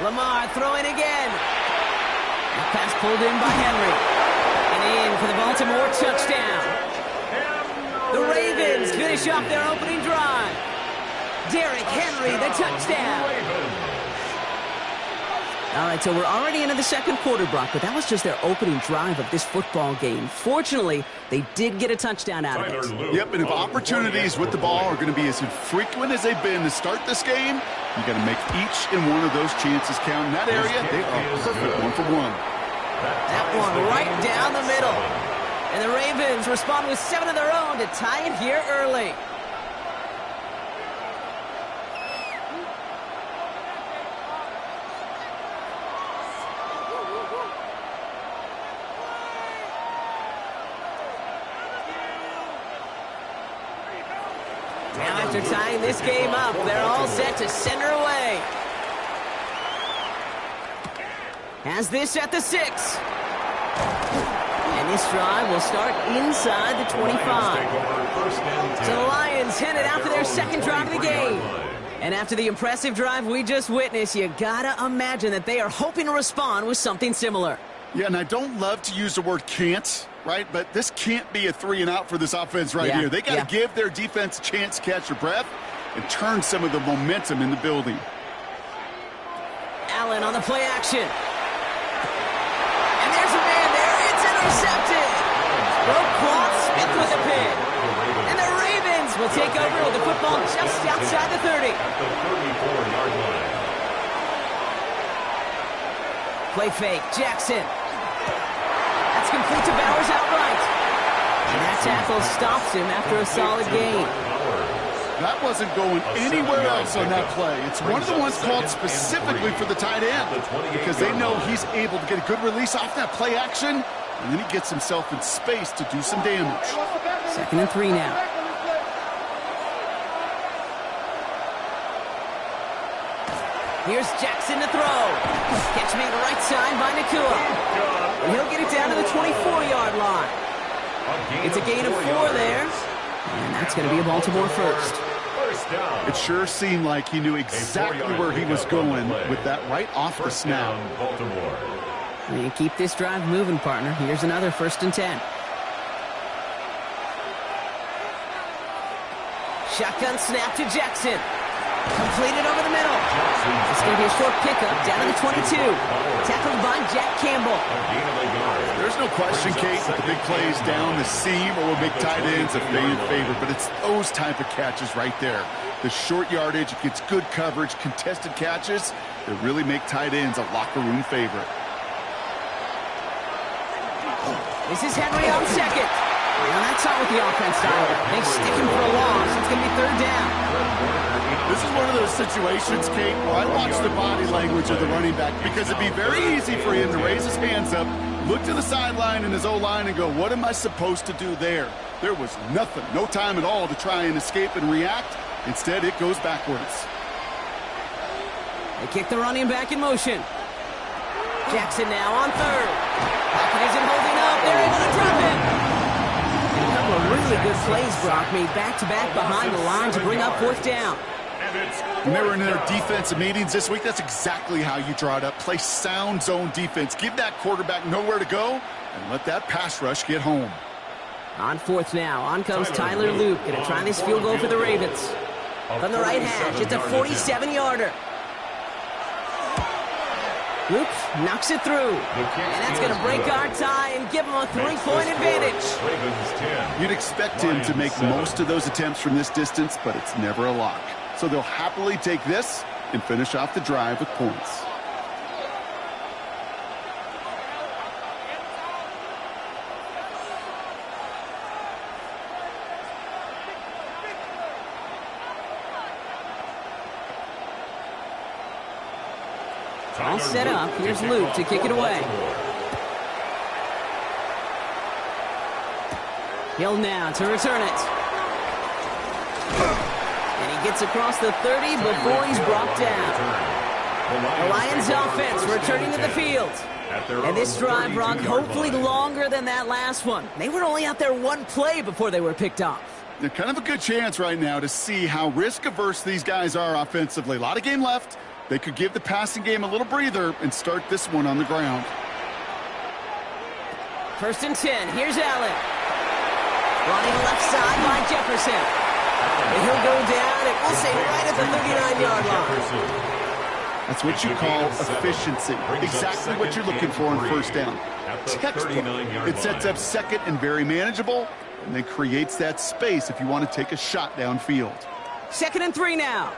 Lamar throwing again. The pass pulled in by Henry. And in for the Baltimore touchdown. The Ravens finish off their opening drive. Derrick Henry, the touchdown. All right, so we're already into the second quarter, Brock, but that was just their opening drive of this football game. Fortunately, they did get a touchdown out of it. Yep, and if opportunities with the ball are going to be as infrequent as they've been to start this game, you got to make each and one of those chances count. In that area, they are perfect 1-for-1. That one right down the middle. And the Ravens respond with 7 of their own to tie it here early. Now after tying this game up, they're all set to send her away. Has this at the 6. And this drive will start inside the 25. So the Lions headed out for their second drive of the game. And after the impressive drive we just witnessed, you gotta imagine that they are hoping to respond with something similar. Yeah, and I don't love to use the word can't, right? But this can't be a 3-and-out for this offense right here. They got to give their defense a chance to catch their breath and turn some of the momentum in the building. Allen on the play action. And there's a man there. It's intercepted. Roquan Smith with the pick. And the Ravens will take over with the football just outside the 30. At the 34-yard line. Play fake. Jackson. That's complete to Bowers outright. And that tackle stops him after a solid gain. That wasn't going anywhere else on that play. It's one of the ones called specifically for the tight end because they know he's able to get a good release off that play action, and then he gets himself in space to do some damage. 2nd and 3 now. Here's Jackson to throw. Catch made right side by Nacua. And he'll get it down to the 24-yard line. It's a gain of 4 there. And that's going to be a Baltimore first. It sure seemed like he knew exactly where he was going with that right off the snap. You keep this drive moving, partner. Here's another 1st and 10. Shotgun snap to Jackson. Completed over the middle. It's going to be a short pickup down to the 22. Tackled by Jack Campbell. There's no question, Kate, that the big plays down the seam or will make tight ends a fan favorite, but it's those type of catches right there. The short yardage, it gets good coverage, contested catches that really make tight ends a locker room favorite. This is Henry on 2nd. Now that's not what the offense started. They stick him for a loss. It's going to be 3rd down. This is one of those situations, Kate, where I watch the body language of the running back because it'd be very easy for him to raise his hands up, look to the sideline in his O-line and go, what am I supposed to do there? There was nothing, no time at all to try and escape and react. Instead, it goes backwards. They kick the running back in motion. Jackson now on 3rd. Pocket isn't holding up. They're able to drop it. And a couple of really good plays, Brock, made back-to-back behind the line to bring up 4th down. When they were in their defensive meetings this week, that's exactly how you draw it up. Play sound zone defense. Give that quarterback nowhere to go and let that pass rush get home. On 4th now. On comes Tyler Luke. Going to try this field goal for the Ravens. From the right hash, it's a 47-yarder. Luke knocks it through. And that's going to break our tie and give him a 3-point advantage. You'd expect him to make most of those attempts from this distance, but it's never a lock. So they'll happily take this and finish off the drive with points. All set up. Here's Luke to kick it away. Hill now to return it. And he gets across the 30 before he's brought down. The Lions offense returning to the field. And this drive, Brock, hopefully longer than that last one. They were only out there 1 play before they were picked off. They're kind of a good chance right now to see how risk-averse these guys are offensively. A lot of game left. They could give the passing game a little breather and start this one on the ground. 1st and 10. Here's Allen. Running left side by Jefferson. And he'll go down, and we'll say right at the 39-yard line. That's what you call efficiency. Exactly what you're looking for on first down. Textbook. It sets up second and very manageable, and then creates that space if you want to take a shot downfield. 2nd and 3 now.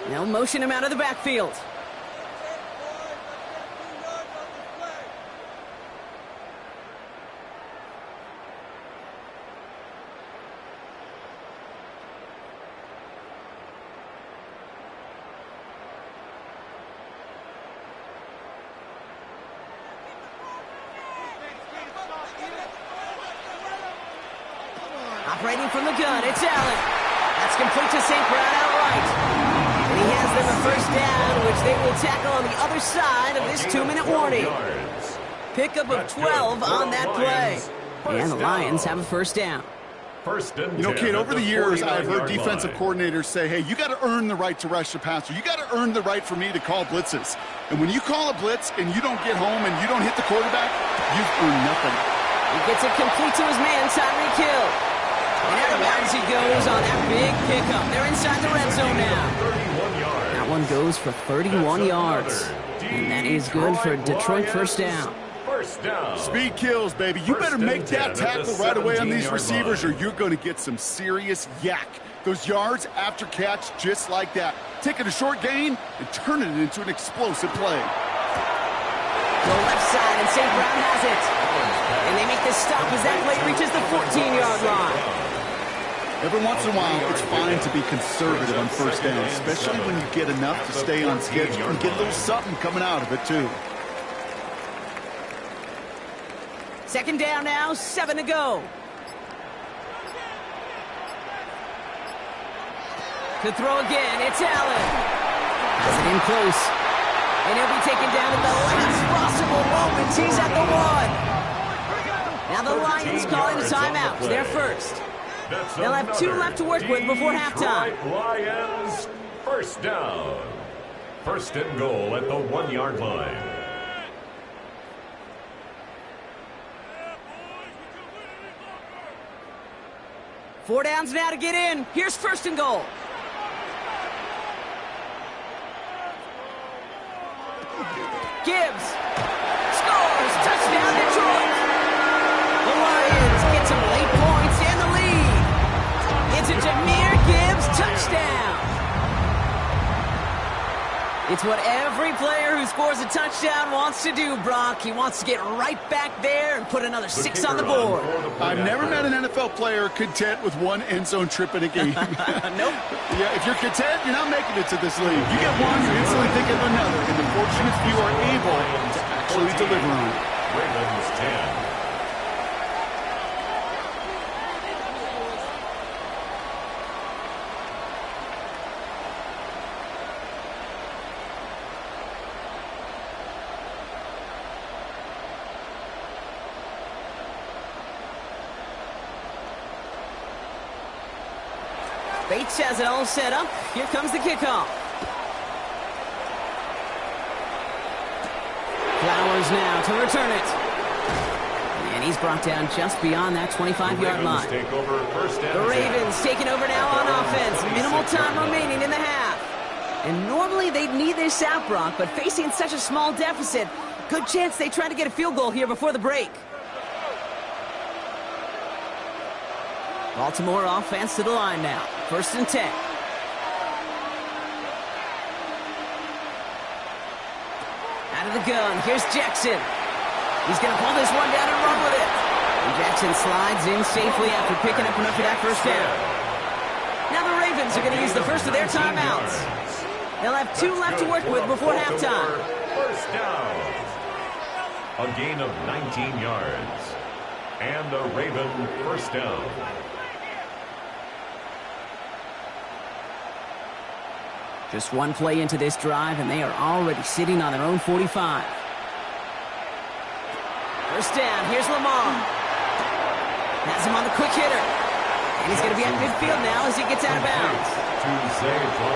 They'll motion him out of the backfield. Operating from the gun, it's Allen. That's complete to St. Brown outright. And he has them a first down, which they will tackle on the other side of this 2-minute warning. Pickup of 12 on that play. And the Lions have a first down. You know, Kate, over the years, I've heard defensive coordinators say, hey, you got to earn the right to rush the passer. You got to earn the right for me to call blitzes. And when you call a blitz and you don't get home and you don't hit the quarterback, you've earned nothing. He gets it complete to his man, Tyreek Hill. And out of bounds he goes on that big pickup. They're inside the red zone now. That one goes for 31 yards. And that is good for Detroit first down. Speed kills, baby. You better make that tackle right away on these receivers or you're going to get some serious yak. Those yards after catch just like that. Taking a short gain and turning it into an explosive play. Go left side, and St. Brown has it. And they make the stop as that play reaches the 14-yard line. Every once in a while, it's fine to be conservative on first down, especially when you get enough to stay on schedule and get a little something coming out of it, too. 2nd down now, 7 to go. To throw again, it's Allen. Has it in close. And he'll be taken down at the last possible moment. He's at the 1. Now the Lions calling a timeout. They're first. They'll have 2 left to work with before halftime. Lions first down. 1st and goal at the 1-yard line. Four downs now to get in. Here's 1st and goal. Gibbs scores. Touchdown, Detroit. The Lions get some late points and the lead. It's a Jahmyr Gibbs touchdown. It's what every player who scores a touchdown wants to do, Brock. He wants to get right back there and put another 6 on the board. I've never met an NFL player content with 1 end zone trip in a game. Nope. Yeah, if you're content, you're not making it to this league. You get one, you're instantly thinking of another. And the fortunate few are able to actually deliver on it. Ravens 10. Bates has it all set up. Here comes the kickoff. Flowers now to return it. And he's brought down just beyond that 25-yard line. The Ravens taking over now on offense. Minimal time remaining in the half. And normally they'd need this out, Brock, but facing such a small deficit, good chance they try to get a field goal here before the break. Baltimore offense to the line now. 1st and 10. Out of the gun. Here's Jackson. He's going to pull this one down and run with it. And Jackson slides in safely after picking up enough for that first down. Now the Ravens are going to use the first of their timeouts. They'll have 2 left to work with before halftime. First down. A gain of 19 yards. And a Raven first down. Just 1 play into this drive, and they are already sitting on their own 45. First down, here's Lamar. Has him on the quick hitter. And he's going to be at midfield now as he gets out of bounds.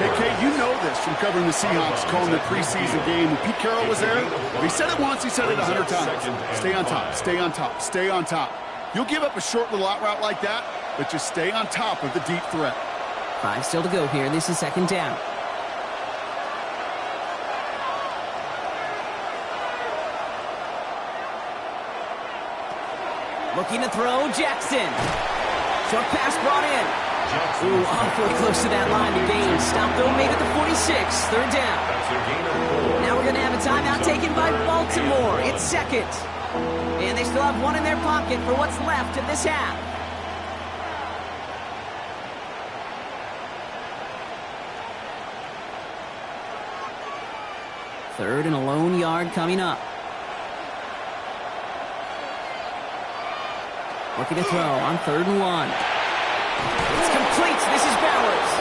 Hey, Kate, you know this from covering the Seahawks, calling the preseason game. When Pete Carroll was there, he said it once, he said it 100 times. Stay on top, stay on top, stay on top. You'll give up a short little out route like that, but just stay on top of the deep threat. 5 still to go here. This is second down. Looking to throw, Jackson. Short pass brought in. Ooh, awfully close to that line to gain. Stop though, made it to 46. Third down. Now we're going to have a timeout taken by Baltimore. It's second. And they still have one in their pocket for what's left of this half. Third and a lone yard coming up. Looking to throw on 3rd and 1. It's complete. This is Bowers.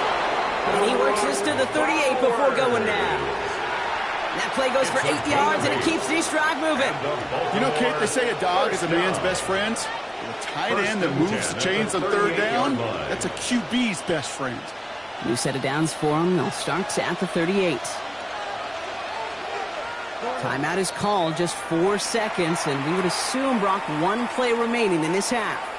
And he works this to the 38 before going down. That play goes for 8 yards, and it keeps this drive moving. You know, Kate, they say a dog is a man's best friend. The tight end that moves the chains on 3rd down, that's a QB's best friend. New set of downs for him. They'll start at the 38. Timeout is called, just 4 seconds, and we would assume, Brock, 1 play remaining in this half.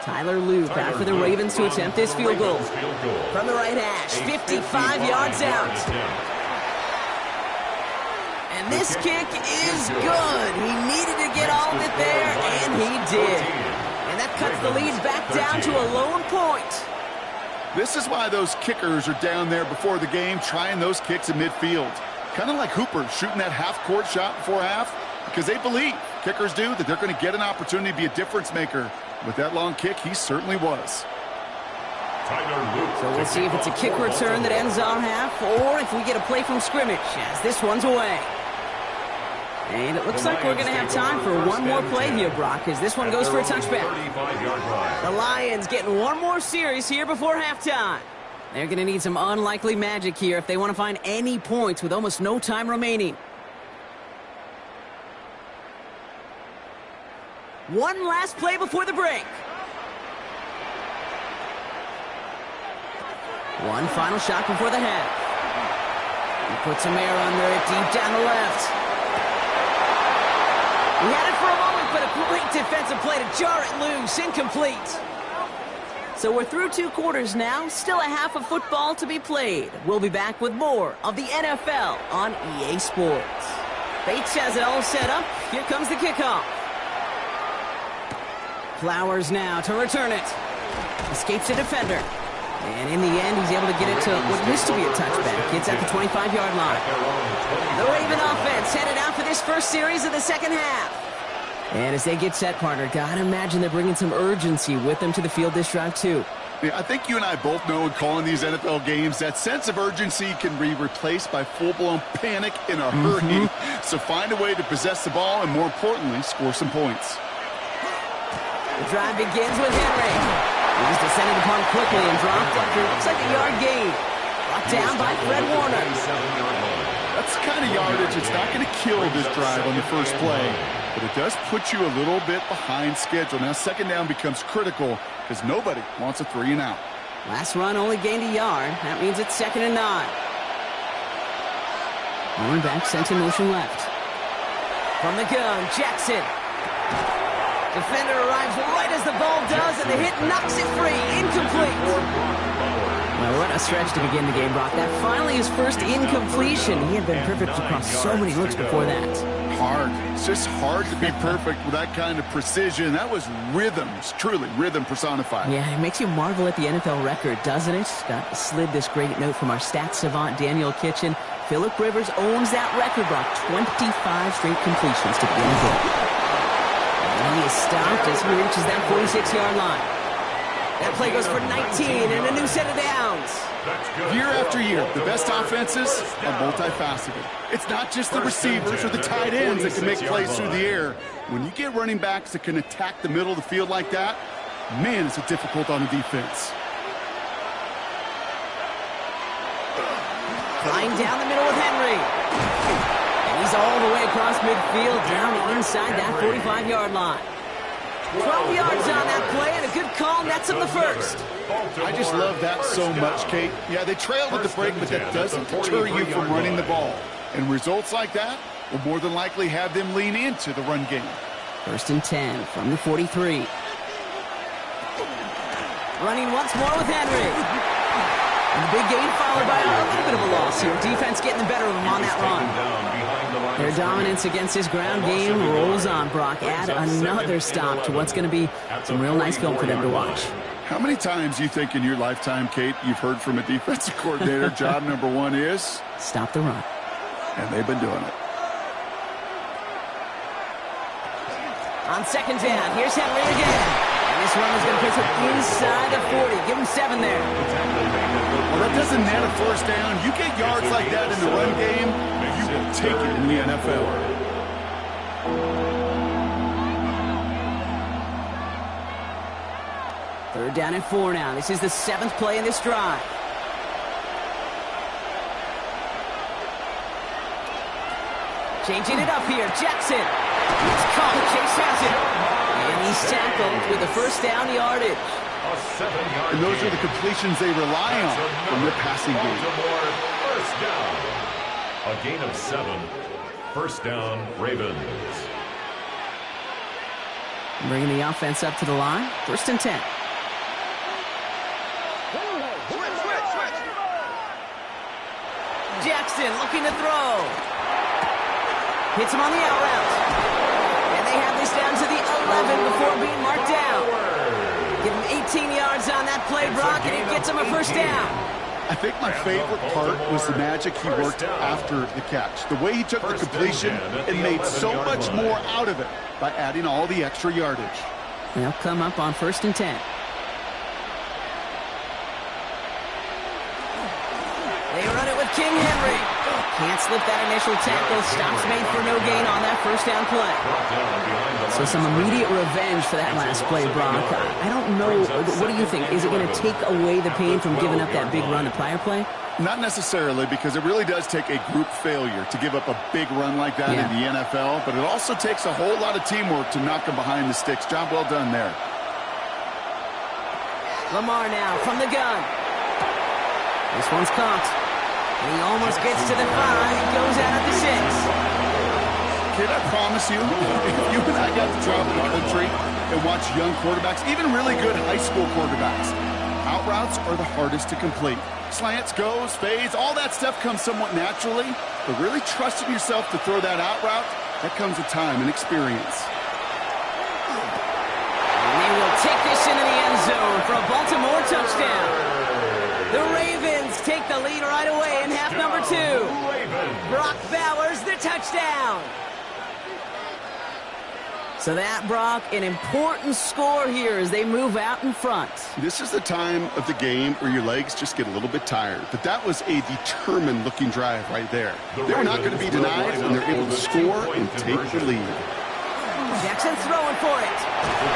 Tyler Lue back for the Ravens to attempt this field goal. From the right hash, 55 yards out. And this kick is good. He needed to get all of it there, and he did. And that cuts the lead back down to a lone point. This is why those kickers are down there before the game trying those kicks in midfield. Kind of like Hooper shooting that half-court shot before half, because they believe, kickers do, that they're going to get an opportunity to be a difference maker. With that long kick, he certainly was. So we'll see if it's a kick return that ends our half, or if we get a play from scrimmage, as this one's away. And it looks like we're going to have time for one more play here, Brock, as this one goes for a touchback. The Lions getting one more series here before halftime. They're going to need some unlikely magic here if they want to find any points with almost no time remaining. One last play before the break. One final shot before the half. He puts some air under it deep down the left. He had it for a moment, but a great defensive play to jar it loose. Incomplete. So we're through 2 quarters now. Still a half of football to be played. We'll be back with more of the NFL on EA Sports. Bates has it all set up. Here comes the kickoff. Flowers now to return it. Escapes a defender. And in the end, he's able to get it to what used to be a touchback. It's at the 25-yard line. The Raven offense headed out for this first series of the second half. And as they get set, partner, gotta imagine they're bringing some urgency with them to the field this drive, too. Yeah, I think you and I both know in calling these NFL games that sense of urgency can be replaced by full-blown panic in a hurry. So find a way to possess the ball and, more importantly, score some points. The drive begins with Henry. He's descended upon quickly and dropped after it looks like a yard gain. Brought down by Fred Warner. That's the kind of yardage it's not going to kill this drive on the first play, but it does put you a little bit behind schedule. Now second down becomes critical because nobody wants a 3 and out. Last run only gained a yard. That means it's 2nd and 9. Going back, sent in motion left. From the gun, Jackson. Defender arrives right as the ball does, and the hit knocks it free. Incomplete. Well, what a stretch to begin the game, Brock. That finally his first incompletion. He had been perfect across so many looks before that. Hard. It's just hard to be perfect with that kind of precision. That was rhythm. It's truly rhythm personified. Yeah, it makes you marvel at the NFL record, doesn't it? Got slid this great note from our stats savant, Daniel Kitchen. Phillip Rivers owns that record, Brock. 25 straight completions to begin the game. And he is stopped as he reaches that 46-yard line. That play goes for 19 and a new set of downs. Year after year, the best offenses are multifaceted. It's not just the receivers or the tight ends that can make plays through the air. When you get running backs that can attack the middle of the field like that, man, is it difficult on the defense. Flying down the middle with Henry. He's all the way across midfield, down inside that 45-yard line. 12 yards on that play, and a good call nets him the first. I just love that so much, Kate. Yeah, they trailed at the break, but that doesn't deter you from running the ball. And results like that will more than likely have them lean into the run game. 1st and 10 from the 43. Running once more with Henry. And the big gain followed by a little bit of a loss here. Defense getting the better of them on that run. Their dominance against this ground game rolls on, Brock. Add another stop to what's going to be some real nice film for them to watch. How many times do you think in your lifetime, Kate, you've heard from a defensive coordinator, job number one is? Stop the run. And they've been doing it. On 2nd down, here's Henry again. And this run is going to put him inside the 40. Give him 7 there. Well, that doesn't net a 1st down. You get yards like that in the run game, you will take it in the NFL. Third down and 4 now. This is the 7th play in this drive. Changing it up here. Jackson. It's caught. Chase has it. And he's tackled with the 1st down yardage. And those are the completions they rely on from their passing game. 1st down. A gain of 7. 1st down, Ravens. Bringing the offense up to the line. 1st and 10. Jackson looking to throw. Hits him on the out route. And they have this down to the 11 before being marked down. Give him 18 yards on that play, Brock, and it gets him a 1st down. I think my favorite part was the magic he worked after the catch. The way he took the completion and made so much more out of it by adding all the extra yardage. They'll come up on 1st and 10. They run it with King Henry. Can't slip that initial tackle. Stops made for no gain on that 1st down play. So some immediate revenge for that last play, Brock. I don't know. What do you think? Is it going to take away the pain from giving up that big run the prior play? Not necessarily, because it really does take a group failure to give up a big run like that in the NFL, but it also takes a whole lot of teamwork to knock them behind the sticks. Job well done there. Lamar now from the gun. This one's caught. And he almost gets to the 5. He goes out at the 6. Kid, I promise you, if you and I got to travel the country and watch young quarterbacks, even really good high school quarterbacks, out routes are the hardest to complete. Slants, goes, fades, all that stuff comes somewhat naturally, but really trusting yourself to throw that out route, that comes with time and experience. And they will take this into the end zone for a Baltimore touchdown. The Ravens take the lead right away in half number 2. Brock Bowers, the touchdown. So that, Brock, an important score here as they move out in front. This is the time of the game where your legs just get a little bit tired, but that was a determined-looking drive right there. They were not going to be denied, and they're able to score and take the lead. Jackson throwing for it.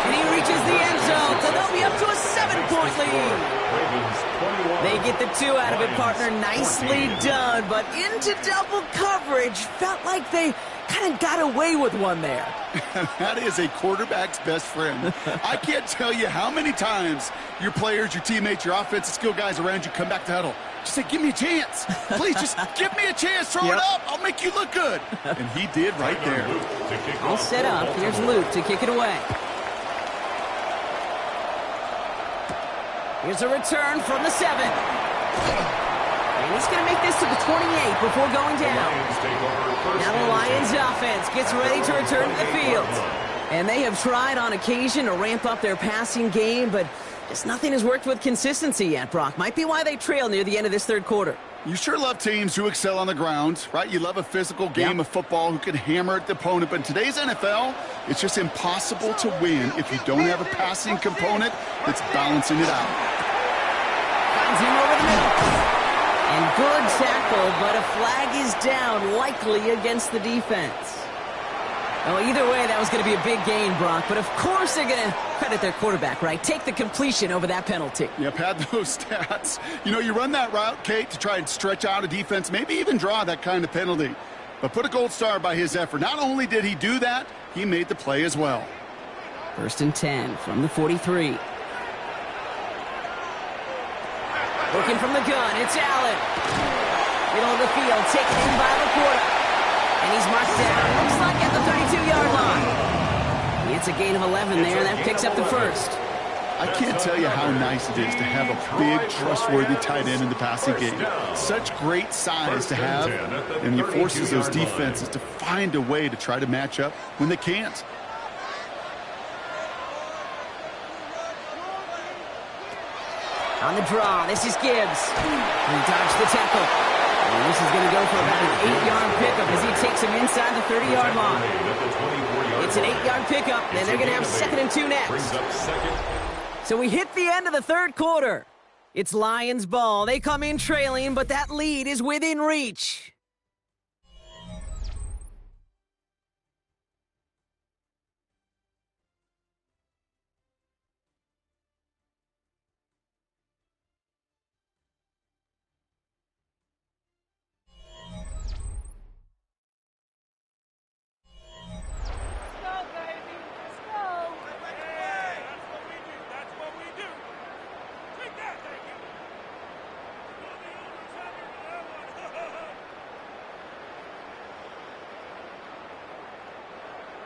And he reaches the end zone, so they'll be up to a 7-point lead. They get the 2 out of it, partner. Nicely done, but into double coverage. Felt like they kind of got away with one there. That is a quarterback's best friend. I can't tell you how many times your players, your teammates, your offensive skill guys around you come back to huddle. Just say, give me a chance. Please, just give me a chance. Throw it up. I'll make you look good. And he did right there. All set up. Here's Luke to kick it away. Here's a return from the 7. And he's going to make this to the 28 before going down. Now the Lions offense gets ready to return to the field. And they have tried on occasion to ramp up their passing game, but just nothing has worked with consistency yet, Brock. Might be why they trail near the end of this 3rd quarter. You sure love teams who excel on the ground, right? You love a physical game of football who can hammer at the opponent. But in today's NFL, it's just impossible to win if you don't have a passing component that's balancing it out. Finds him over the middle. And good tackle, but a flag is down, likely against the defense. Well, either way, that was going to be a big gain, Brock. But of course they're going to credit their quarterback, right? Take the completion over that penalty. Yep, had those stats. You know, you run that route, Kate, to try and stretch out a defense, maybe even draw that kind of penalty. But put a gold star by his effort. Not only did he do that, he made the play as well. First and 10 from the 43. Looking from the gun, it's Allen. Middle of the field, taken in by LaPorta. And he's marked down, looks like at the 32-yard line. He gets a gain of 11 there, that picks up the first. I can't tell you how nice it is to have a big, trustworthy tight end in the passing game. Such great size to have, and he forces those defenses to find a way to try to match up when they can't. On the draw, this is Gibbs. He dodged the tackle. And this is going to go for about an 8-yard pickup as he takes him inside the 30-yard line. It's an 8-yard pickup, and they're going to have 2nd and 2 next. So we hit the end of the third quarter. It's Lions ball. They come in trailing, but that lead is within reach.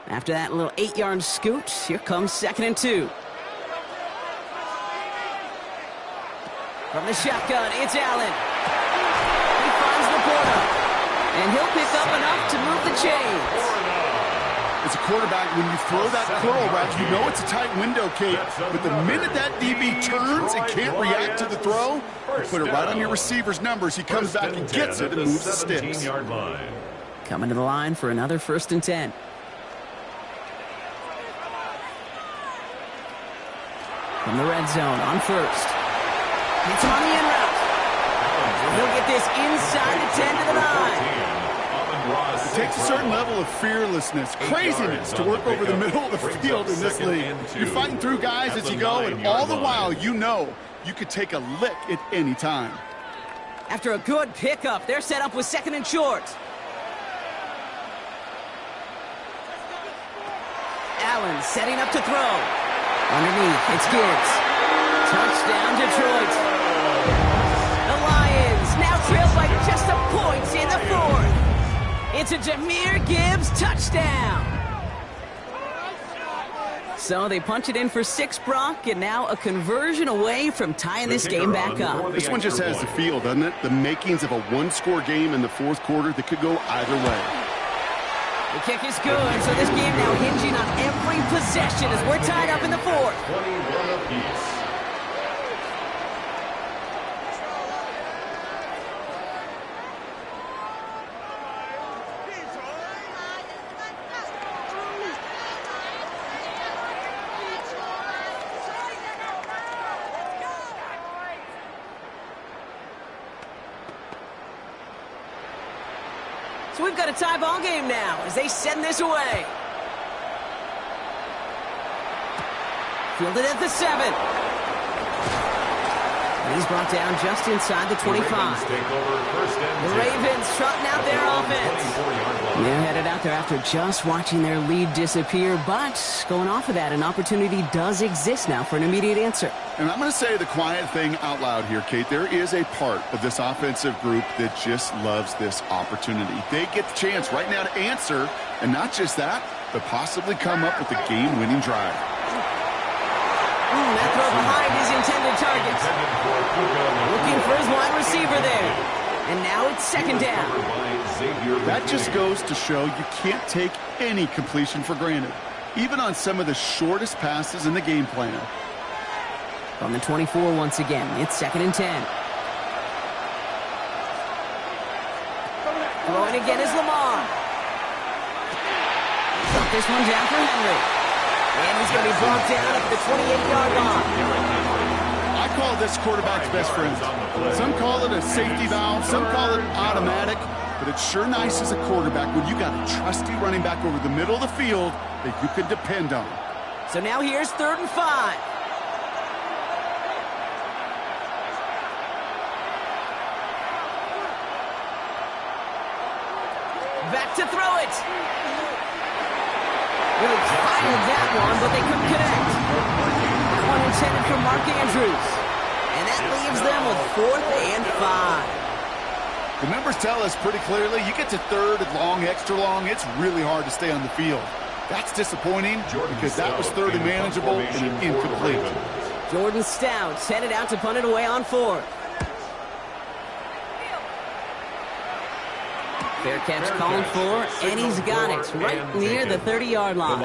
After that little 8-yard scoot, here comes 2nd and 2. From the shotgun, it's Allen. He finds LaPorta, and he'll pick up enough to move the chains. As a quarterback, when you throw that curl route, you know it's a tight window, Kate. But the minute that DB turns and can't react to the throw, you put it right on your receiver's numbers. He comes back and gets it and moves the sticks. Coming to the line for another 1st and 10. From the red zone on first. It's on the in route. He'll get this inside the 10 to the 9. It takes a certain level of fearlessness, craziness to work over the middle of the field in this league. You're fighting through guys as you go, and all the while you know you could take a lick at any time. After a good pickup, they're set up with 2nd and short. Allen setting up to throw. Underneath, it's Gibbs. Touchdown, Detroit. The Lions now trail by just a point in the 4th. It's a Jahmyr Gibbs touchdown. So they punch it in for 6, Brock, and now a conversion away from tying this game back up. This one just has the feel, doesn't it? The makings of a one-score game in the 4th quarter that could go either way. The kick is good, so this game now hinging on every possession as we're tied up in the 4th. 21 apiece. So we've got a tie ball game now as they send this away. Fielded at the 7. And he's brought down just inside the 25. The Ravens trotting out their offense. They're headed out there after just watching their lead disappear, but going off of that, an opportunity does exist now for an immediate answer. And I'm going to say the quiet thing out loud here, Kate. There is a part of this offensive group that just loves this opportunity. They get the chance right now to answer, and not just that, but possibly come up with a game-winning drive. That throw behind his intended target. Looking for his wide receiver there. And now it's 2nd down. That just goes to show you can't take any completion for granted, even on some of the shortest passes in the game plan. From the 24 once again, it's 2nd and 10. Throwing again is Lamar. Got this one down for Henry. And he's going to be brought down at the 28-yard line. I call this quarterback's best friend. Some call it a safety valve, some call it automatic, but it's sure nice as a quarterback when you got a trusty running back over the middle of the field that you can depend on. So now here's 3rd and 5. Back to throw it. Really fired that one, but they couldn't connect. That one intended for Mark Andrews. And that leaves them with 4th and 5. The numbers tell us pretty clearly, you get to 3rd and long, extra long, it's really hard to stay on the field. That's disappointing because that was 3rd and manageable and an incomplete. Jordan Stout's headed out to punt it away on 4th. Fair catch called for, and he's got it right near the 30-yard line.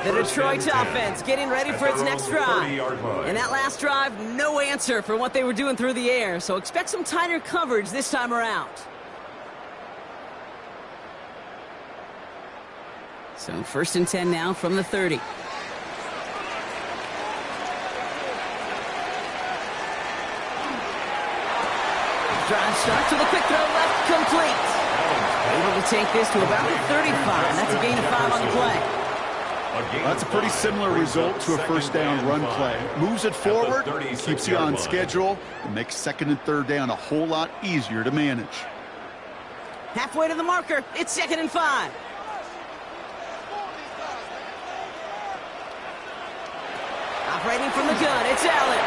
The Detroit offense getting ready for its next drive. And that last drive, no answer for what they were doing through the air, so expect some tighter coverage this time around. So 1st and 10 now from the 30. Drive starts with a quick throw left, complete. Able to take this to about the 35. That's a gain of 5 on the play. Well, that's a pretty similar result to a 1st down run play. Moves it forward, keeps you on schedule, and makes 2nd and 3rd down a whole lot easier to manage. Halfway to the marker, it's 2nd and 5. Operating from the gun, it's Allen.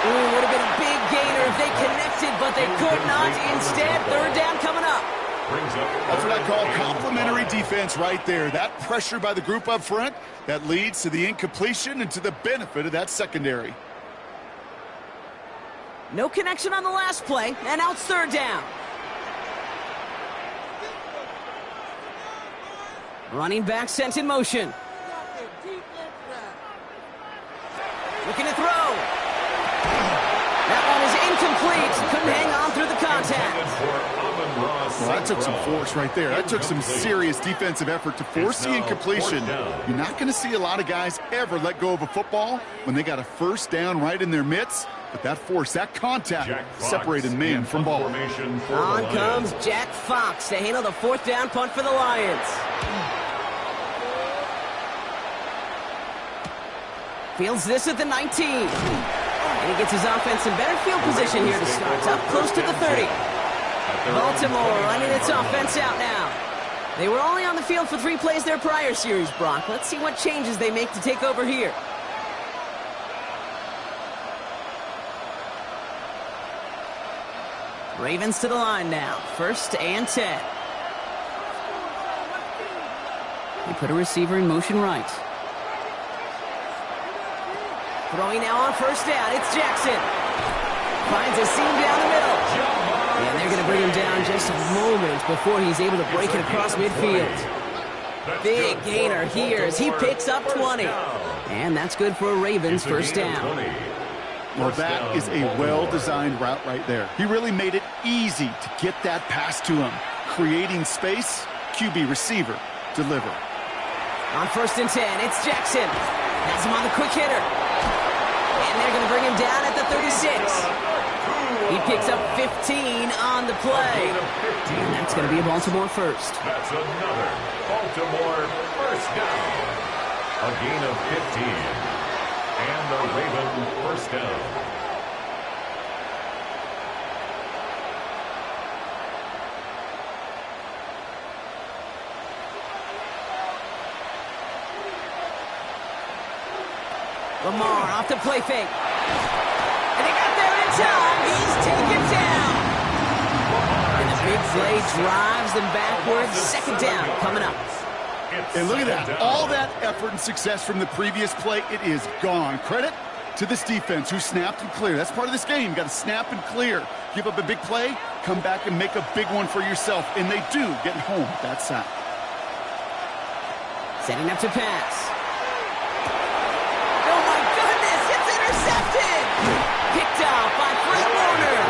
Ooh, would have been a big gainer if they connected, but they could not. Instead, 3rd down coming up. That's what I call complimentary defense right there. That pressure by the group up front, that leads to the incompletion and to the benefit of that secondary. No connection on the last play, and now it's 3rd down. Running back sent in motion. Looking to throw. That one is incomplete. Couldn't hang on through the contact. Well, that took some force right there. That took some serious defensive effort to force the incompletion. You're not going to see a lot of guys ever let go of a football when they got a 1st down right in their midst. But that force, that contact, separated man from ball. On comes Jack Fox to handle the 4th down punt for the Lions. Fields this at the 19. And he gets his offense in better field position here to start. Up close to the 30. Baltimore running its offense out now. They were only on the field for 3 plays their prior series, Brock. Let's see what changes they make to take over here. Ravens to the line now. 1st and 10. They put a receiver in motion right. Throwing now on 1st down. It's Jackson. Finds a seam down the middle. And they're going to bring him down just a moment before he's able to break it across midfield. Big gainer here as he picks up 20. And that's good for a Ravens 1st down. Well, that is a well-designed route right there. He really made it easy to get that pass to him. Creating space, QB receiver, deliver. On 1st and 10, it's Jackson. Has him on the quick hitter. And they're going to bring him down at the 36. He picks up 15 on the play. And that's going to be a Baltimore 1st. That's another Baltimore 1st down. A gain of 15. And the Raven 1st down. Lamar off the play fake. And they got there in time. He's taken down. And the big play drives them backwards. 2nd down coming up. And look at that. All that effort and success from the previous play, it is gone. Credit to this defense who snapped and cleared. That's part of this game. You got to snap and clear. Give up a big play, come back and make a big one for yourself. And they do, getting home with that sack. Setting up to pass. Oh my goodness, it's intercepted! Picked off by Fred Warner.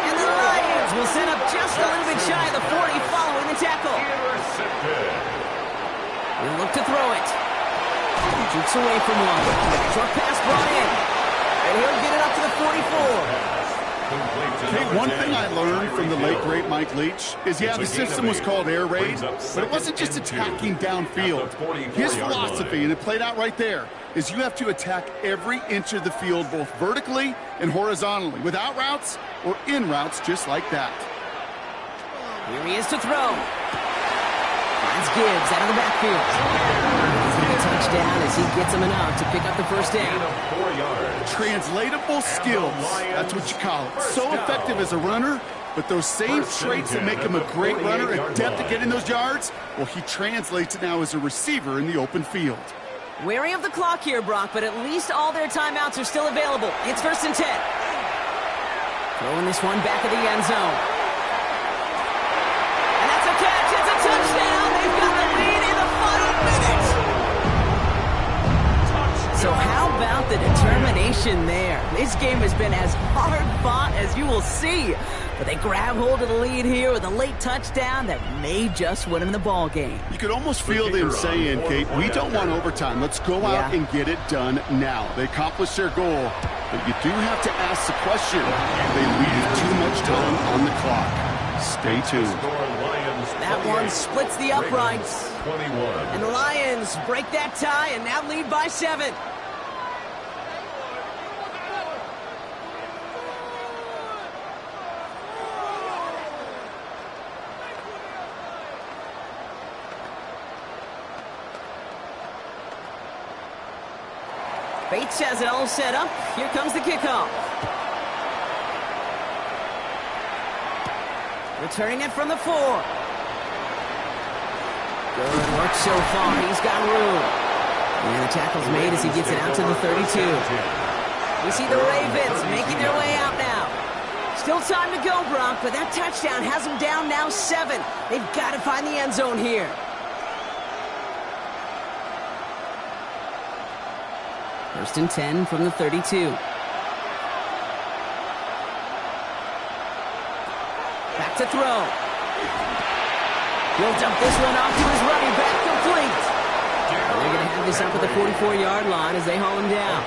And the Lions will set up just a little bit shy of the 40 following the tackle. He'll look to throw it. Jukes away from one. Short pass brought in. And he'll get it up to the 44. Hey, one thing I learned from the late, great Mike Leach is, yeah, the system was called air raid, but it wasn't just attacking downfield. His philosophy, and it played out right there, is you have to attack every inch of the field, both vertically and horizontally, without routes or in routes just like that. Here he is to throw. Finds Gibbs out of the backfield. He's going to touchdown as he gets him enough to pick up the first down. 4 yards. Translatable skills, that's what you call it. So effective as a runner, but those same traits that make him a great runner, adept at getting those yards, well, he translates it now as a receiver in the open field. Wary of the clock here, Brock, but at least all their timeouts are still available. It's 1st and 10. Throwing this one back of the end zone. And that's a catch. It's a touchdown. They've got the lead in the final minute. So how about the determination there? This game has been as hard fought as you will see. But they grab hold of the lead here with a late touchdown that may just win them the ball game. You could almost feel them saying, Kate, we don't want overtime. Let's go out and get it done now. They accomplished their goal, but you do have to ask the question. They leave too much time on the clock. Stay tuned. That one splits the uprights. 21. And the Lions break that tie and now lead by 7. Bates has it all set up. Here comes the kickoff. Returning it from the 4. Good work so far. He's got room. And the tackle's made as he gets it out to the 32. We see the Ravens making their way out now. Still time to go, Brock, but that touchdown has them down now 7. They've got to find the end zone here. First and 10 from the 32. Back to throw. He'll dump this one off to his running back, complete. And they're going to have this up at the 44-yard line as they haul him down.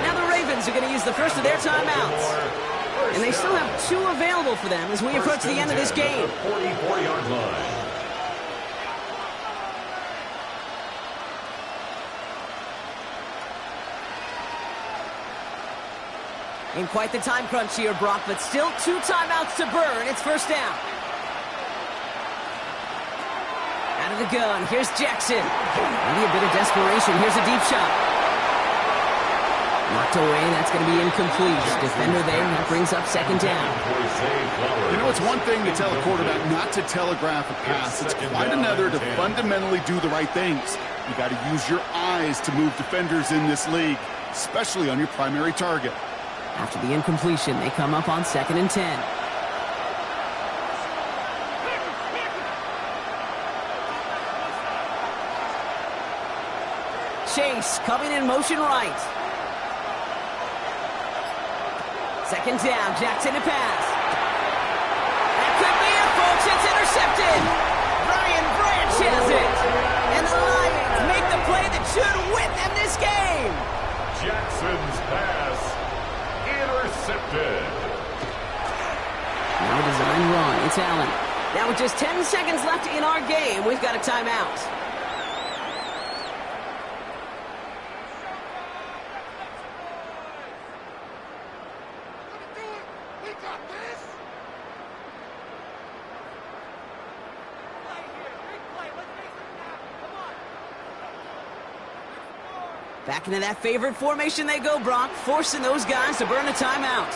Now the Ravens are going to use the first of their timeouts. And they still have 2 available for them as we approach the end of this game. 44-yard line. In quite the time crunch here, Brock, but still 2 timeouts to burn. It's first down. Out of the gun, here's Jackson. Maybe a bit of desperation. Here's a deep shot. Knocked away, that's going to be incomplete. Defender there, that brings up second down. You know, it's one thing to tell a quarterback not to telegraph a pass. It's quite another to fundamentally do the right things. You got to use your eyes to move defenders in this league, especially on your primary target. After the incompletion, they come up on 2nd and 10. Chase coming in motion right. Second down, Jackson to pass. That could be it, folks. It's intercepted. Brian Branch has it. And the Lions make the play that should win them this game. Jackson's pass intercepted. Now a design run. It's Allen. Now with just 10 seconds left in our game, we've got a timeout. Back into that favorite formation they go, Brock, forcing those guys to burn a timeout.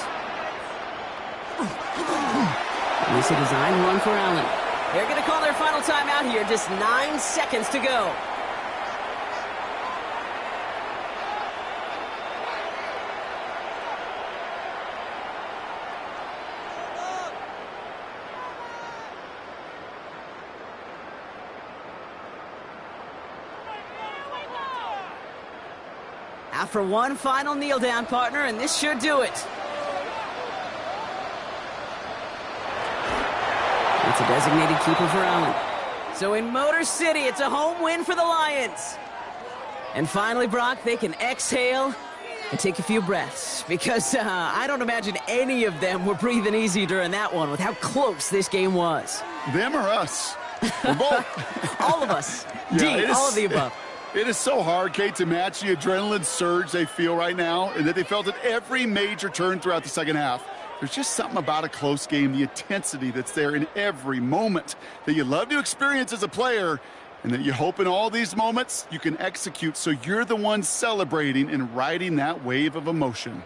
And this is a design run for Allen. They're going to call their final timeout here. Just 9 seconds to go. Out for one final kneel down, partner, and this should do it. It's a designated keeper for Allen. So in Motor City, it's a home win for the Lions. And finally, Brock, they can exhale and take a few breaths, because I don't imagine any of them were breathing easy during that one with how close this game was. Them or us? We're both. All of us. Yeah, all of the above. It is so hard, Kate, to match the adrenaline surge they feel right now, and that they felt at every major turn throughout the second half. There's just something about a close game, the intensity that's there in every moment that you love to experience as a player, and that you hope in all these moments you can execute so you're the one celebrating and riding that wave of emotion.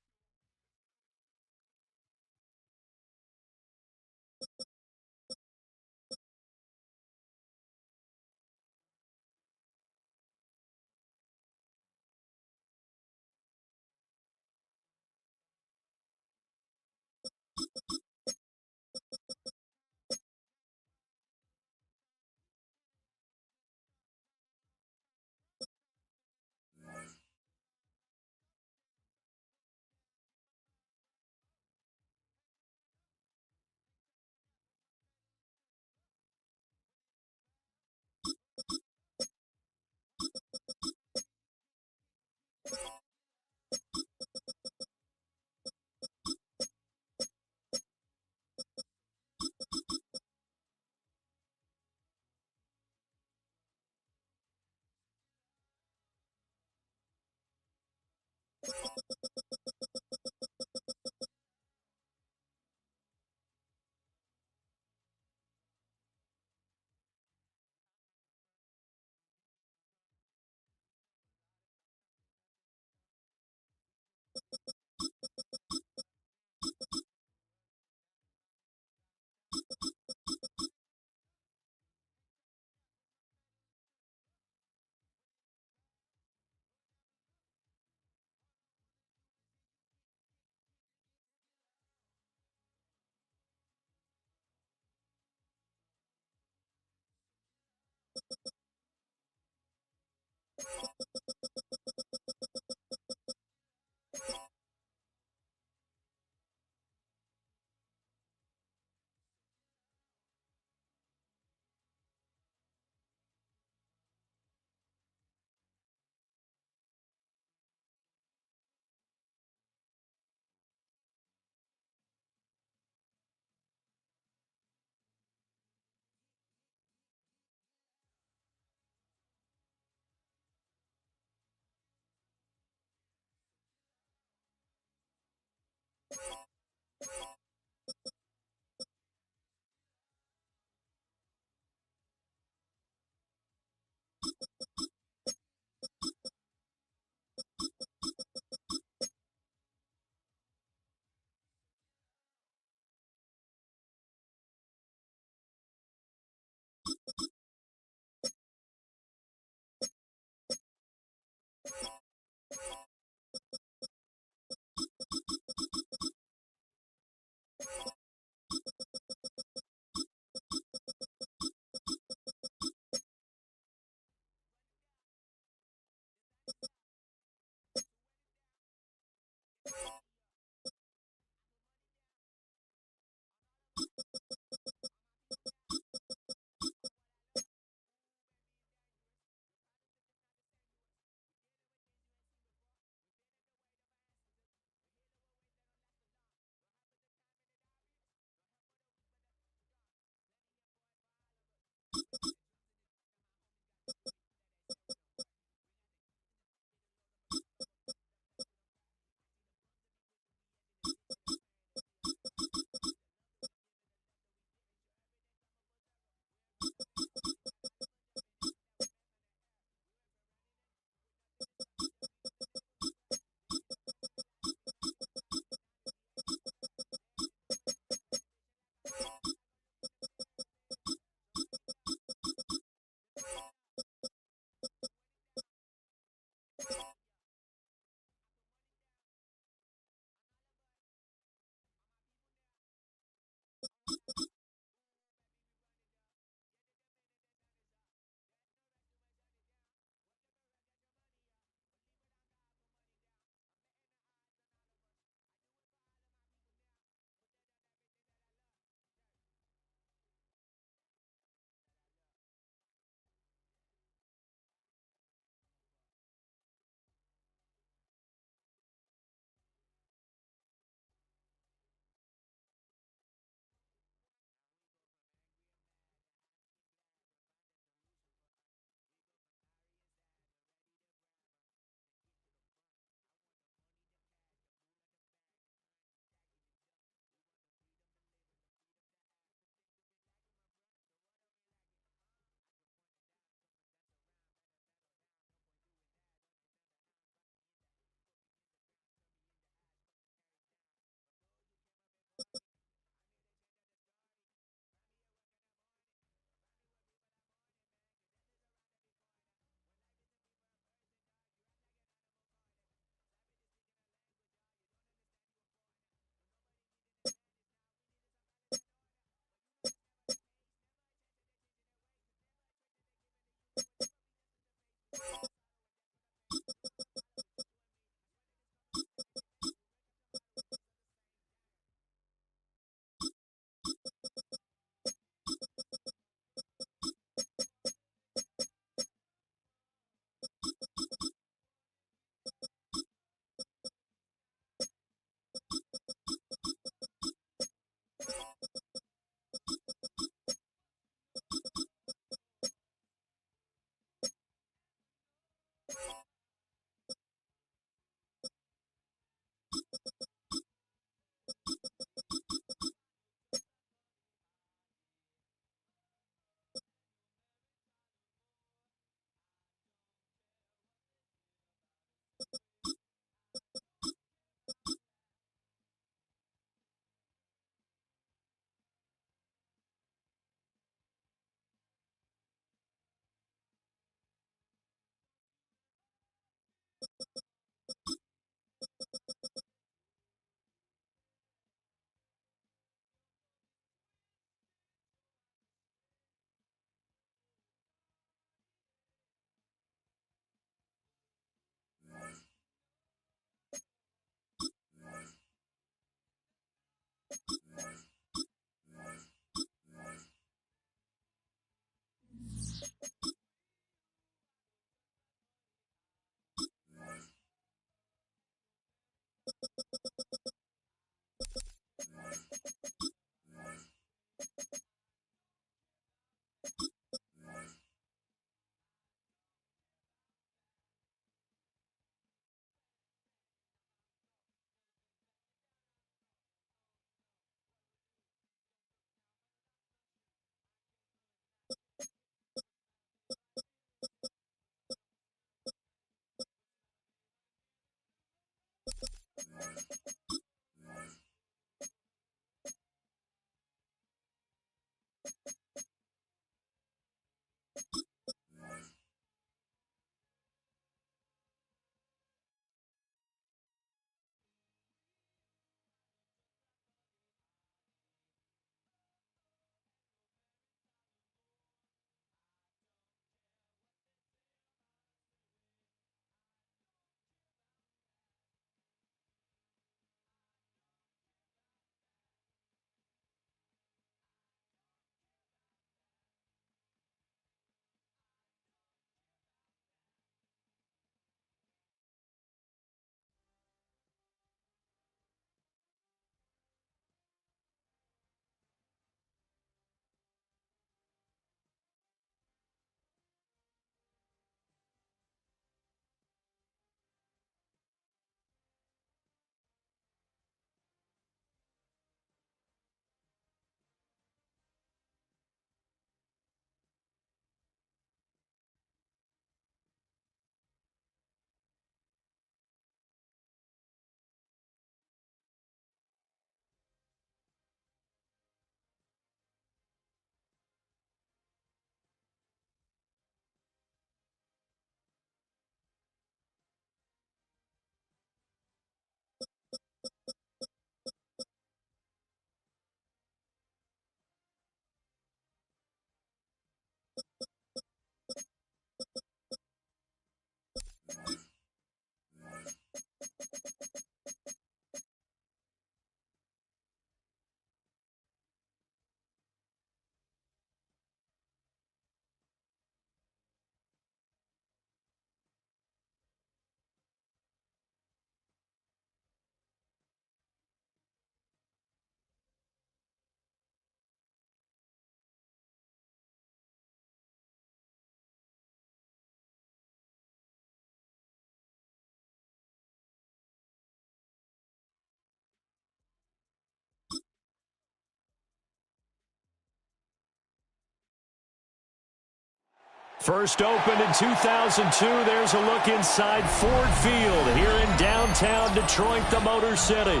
First opened in 2002. There's a look inside Ford Field here in downtown Detroit, the Motor City.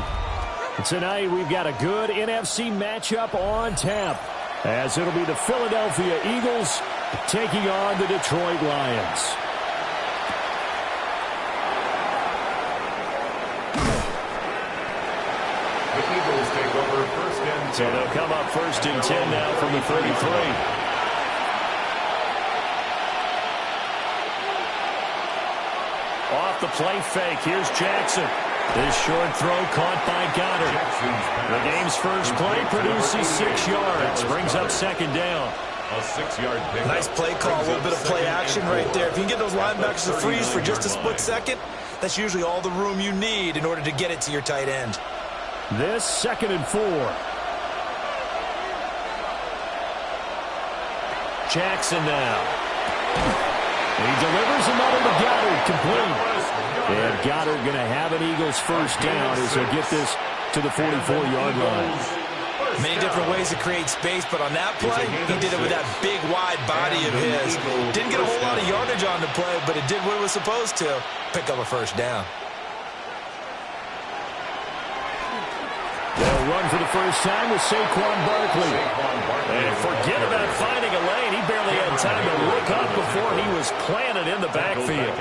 Tonight, we've got a good NFC matchup on tap, as it'll be the Philadelphia Eagles taking on the Detroit Lions. The Eagles take over first and 10. So they'll come up first and 10 now from the 33. Off the play fake, here's Jackson. This short throw caught by Goddard. The game's first play produces 6 yards, brings up second down. A 6-yard pickup. Nice play call, a little bit of play action right there. If you can get those linebackers to freeze for just a split second, that's usually all the room you need in order to get it to your tight end. This 2nd and 4. Jackson now. He delivers another to Goddard, complete. And Goddard going to have an Eagles first down as they get this to the 44-yard line. Many different ways to create space, but on that play, he did it with that big, wide body of his. Didn't get a whole lot of yardage on the play, but it did what it was supposed to, pick up a first down. They'll run for the first time with Saquon Barkley. And forget about finding a lane. He barely had time to look up before he was planted in the backfield.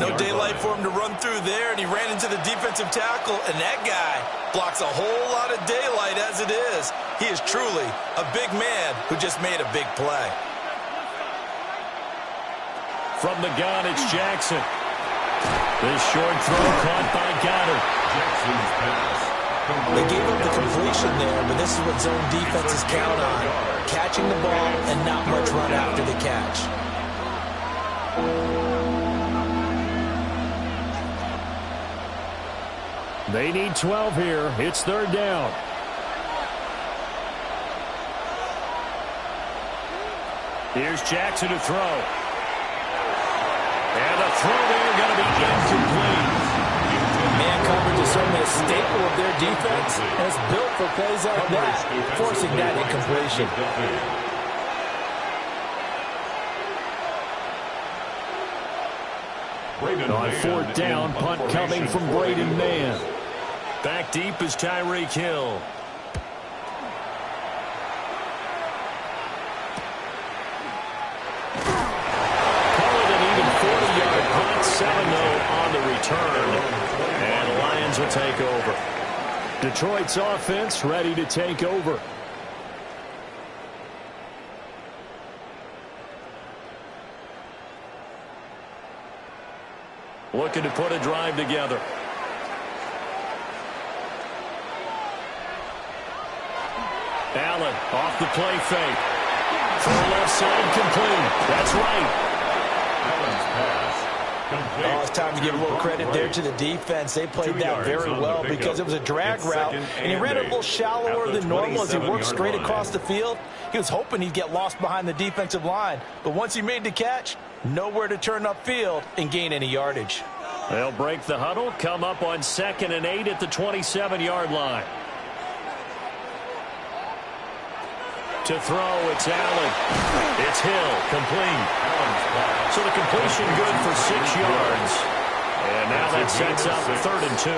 No daylight for him to run through there, and he ran into the defensive tackle, and that guy blocks a whole lot of daylight as it is. He is truly a big man who just made a big play. From the gun, it's Jackson. This short throw caught by Goddard. Jackson's pass. They gave up the completion there, but this is what zone defenses count on. Catching the ball and not much run after the catch. They need 12 here. It's third down. Here's Jackson to throw. And the throw there going to be incomplete. Man coverage is certainly a staple of their defense, and it's built for plays like that, forcing that incompletion. On fourth down, punt coming from Braden Mann. Back deep is Tyreek Hill. Call it an even 40-yard punt, 7-0 on the return. And the Lions will take over. Detroit's offense ready to take over. Looking to put a drive together. Allen off the play fake. Throw left side complete. That's right. Allen's pass. Oh, it's time to give a little credit there to the defense. They played that very well because it was a drag route, and he ran it a little shallower than normal as he worked straight across the field. He was hoping he'd get lost behind the defensive line, but once he made the catch, nowhere to turn upfield and gain any yardage. They'll break the huddle, come up on 2nd and 8 at the 27-yard line. To throw, it's Allen. It's Hill, complete. So the completion good for 6 yards. And now that sets up 3rd and 2.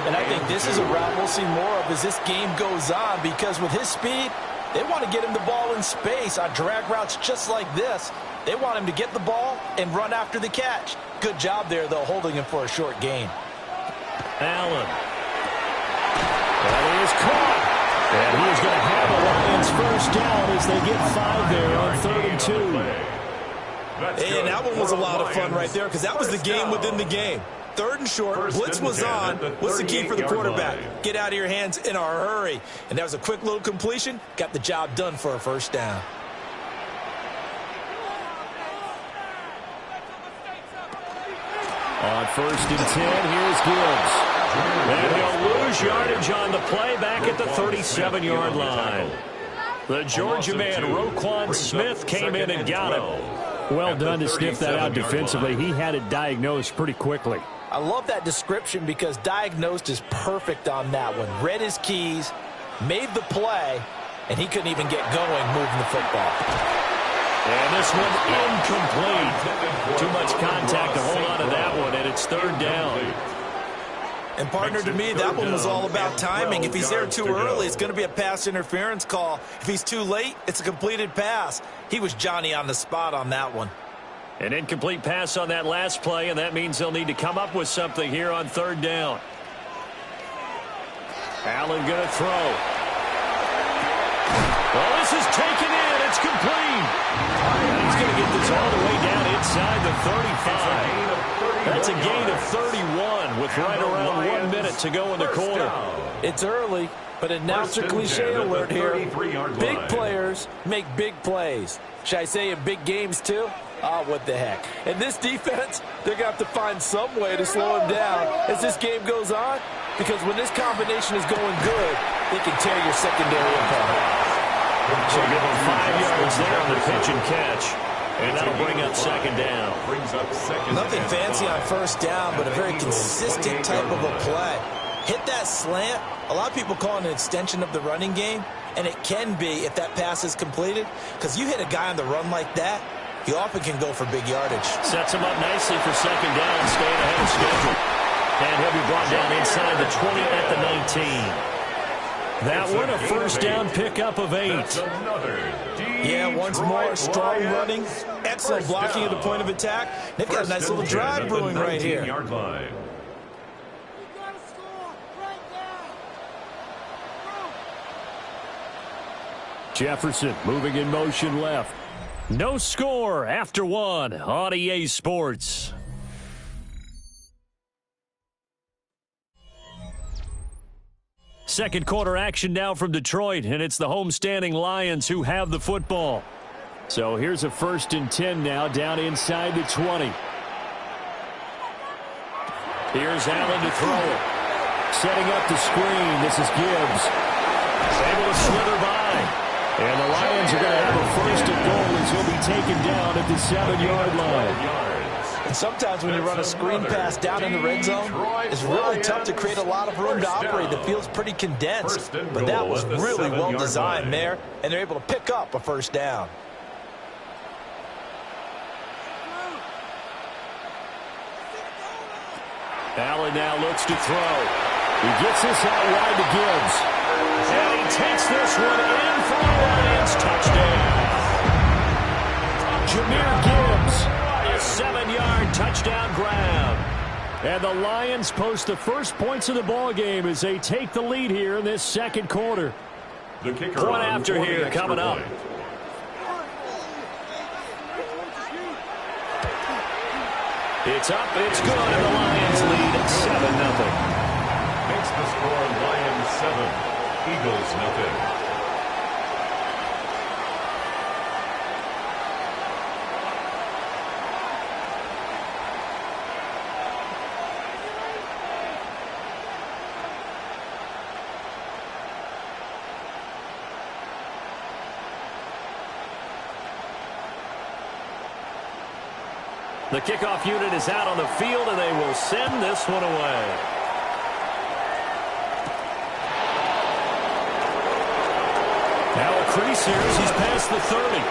And I think this is a route we'll see more of as this game goes on, because with his speed, they want to get him the ball in space on drag routes just like this. They want him to get the ball and run after the catch. Good job there, though, holding him for a short gain. Allen. That is caught. And he is going to have a Lions first down as they get 5 there on 3rd and 2. And that one was a lot of fun right there, because that was the game within the game. 3rd and short, blitz was on. What's the key for the quarterback? Get out of your hands in a hurry. And that was a quick little completion. Got the job done for a first down. On 1st and 10, here's Gibbs. And he'll lose yardage on the play back at the 37-yard line. The Georgia man, Roquan Smith, came in and got him. Well done to sniff that out defensively. He had it diagnosed pretty quickly. I love that description because diagnosed is perfect on that one. Read his keys, made the play, and he couldn't even get going moving the football. And this one incomplete. Too much contact to hold on to that one, and it's 3rd down. And, partner, to me, that one was all about timing. If he's there too early, it's going to be a pass interference call. If he's too late, it's a completed pass. He was Johnny on the spot on that one. An incomplete pass on that last play, and that means they'll need to come up with something here on 3rd down. Allen going to throw. Well, this is taken in. It's complete. And he's going to get this all the way down inside the 35. That's a gain of 31 with right around 1 minute to go in the quarter. It's early, but announcer cliche alert here. Big players make big plays. Should I say in big games too? Oh, what the heck. And this defense, they're going to have to find some way to slow him down as this game goes on, because when this combination is going good, they can tear your secondary apart. So give him 5 yards there on the pitch and catch. And that'll bring up 2nd down. Nothing fancy on 1st down, but a very consistent type of a play. Hit that slant. A lot of people call it an extension of the running game, and it can be if that pass is completed, because you hit a guy on the run like that, he often can go for big yardage. Sets him up nicely for 2nd down, staying ahead of schedule. And he'll be brought down inside the 20 at the 19. That one a first down pickup of 8. Yeah, once more, strong running, excellent blocking at the point of attack. They've got a nice little drive brewing right here. Jefferson moving in motion left. No score after 1 on EA Sports. Second quarter action now from Detroit, and it's the homestanding Lions who have the football. So here's a 1st and 10 now down inside the 20. Here's Allen to throw it. Setting up the screen. This is Gibbs. Able to slither by. And the Lions are going to have a 1st and goal as he'll be taken down at the 7-yard line. And sometimes when you run a screen pass down in the red zone, it's really tough to create a lot of room to operate. The field's pretty condensed, but that was really well designed there, and they're able to pick up a 1st down. Allen now looks to throw. He gets this out wide to Gibbs. And he takes this one in for the Lions touchdown. Jahmyr Gibbs, a 7-yard touchdown grab. And the Lions post the first points of the ball game as they take the lead here in this second quarter. The kicker Point after here coming up. It's up, it's good, and the Lions lead 7-0. Makes the score Lions 7, Eagles nothing. The kickoff unit is out on the field, and they will send this one away. Now a crease here as he's past the 30.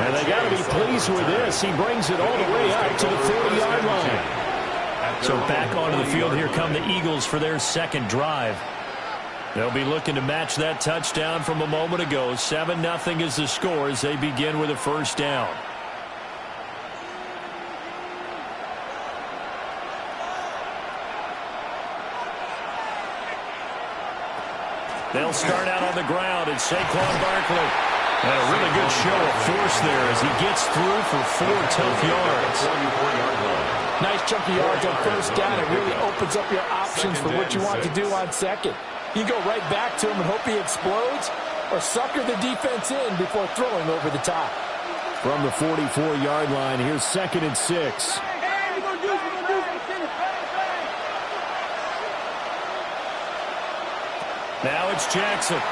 And they got to be pleased with this. He brings it all the way up to the 40-yard line. So back onto the field here come the Eagles for their second drive. They'll be looking to match that touchdown from a moment ago. 7-0 is the score as they begin with a 1st down. They'll start out on the ground, and Saquon Barkley. And a really good show of force there as he gets through for 4 tough yards. Nice chunky yards on 1st down. It really opens up your options for what you want to do on 2nd. You go right back to him and hope he explodes, or sucker the defense in before throwing over the top. From the 44-yard line, here's 2nd and 6. Now it's Jackson.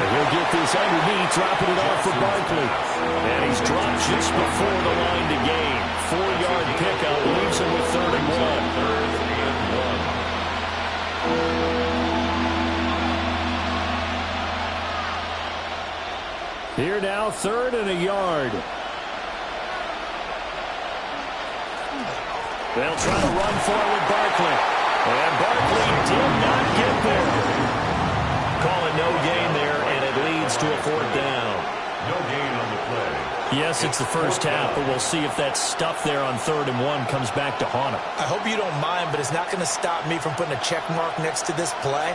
And he'll get this underneath, dropping it off for Barkley. And he's dropped just before the line to gain. 4-yard pickup leaves him with 3rd and 1. Here now, 3rd and a yard. They'll try to run forward Barkley. And Barkley did not get there. Calling no gain there, and it leads to a 4th down. No gain on the play. Yes, it's the first half, but we'll see if that stuff there on 3rd and 1 comes back to haunt him. I hope you don't mind, but it's not going to stop me from putting a check mark next to this play.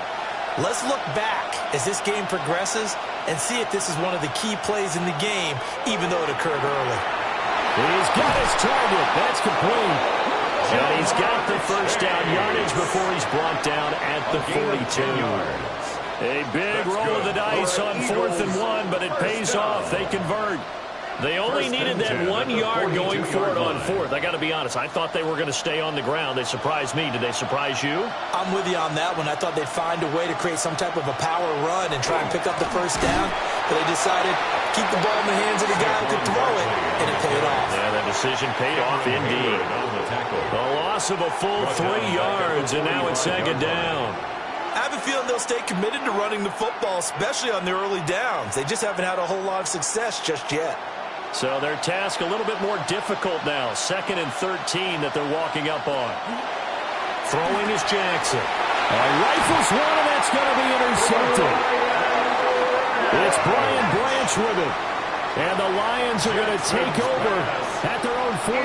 Let's look back as this game progresses and see if this is one of the key plays in the game, even though it occurred early. He's got his target. That's complete. And he's got the 1st down yardage before he's brought down at the 42. A big roll of the dice on 4th and 1, but it pays off. They convert. They only needed that 1 yard going for it on 4th. I got to be honest. I thought they were going to stay on the ground. They surprised me. Did they surprise you? I'm with you on that one. I thought they'd find a way to create some type of a power run and try and pick up the 1st down. But they decided keep the ball in the hands of the guy who could throw it, and it paid off. Yeah, that decision paid off indeed. A loss of a full 3 yards, and now it's 2nd down. I have a feeling they'll stay committed to running the football, especially on the early downs. They just haven't had a whole lot of success just yet. So their task a little bit more difficult now. 2nd and 13 that they're walking up on. Throwing is Jackson. And rifles one, and that's going to be intercepted. It's Brian Branch with it. And the Lions are going to take over at their own 41.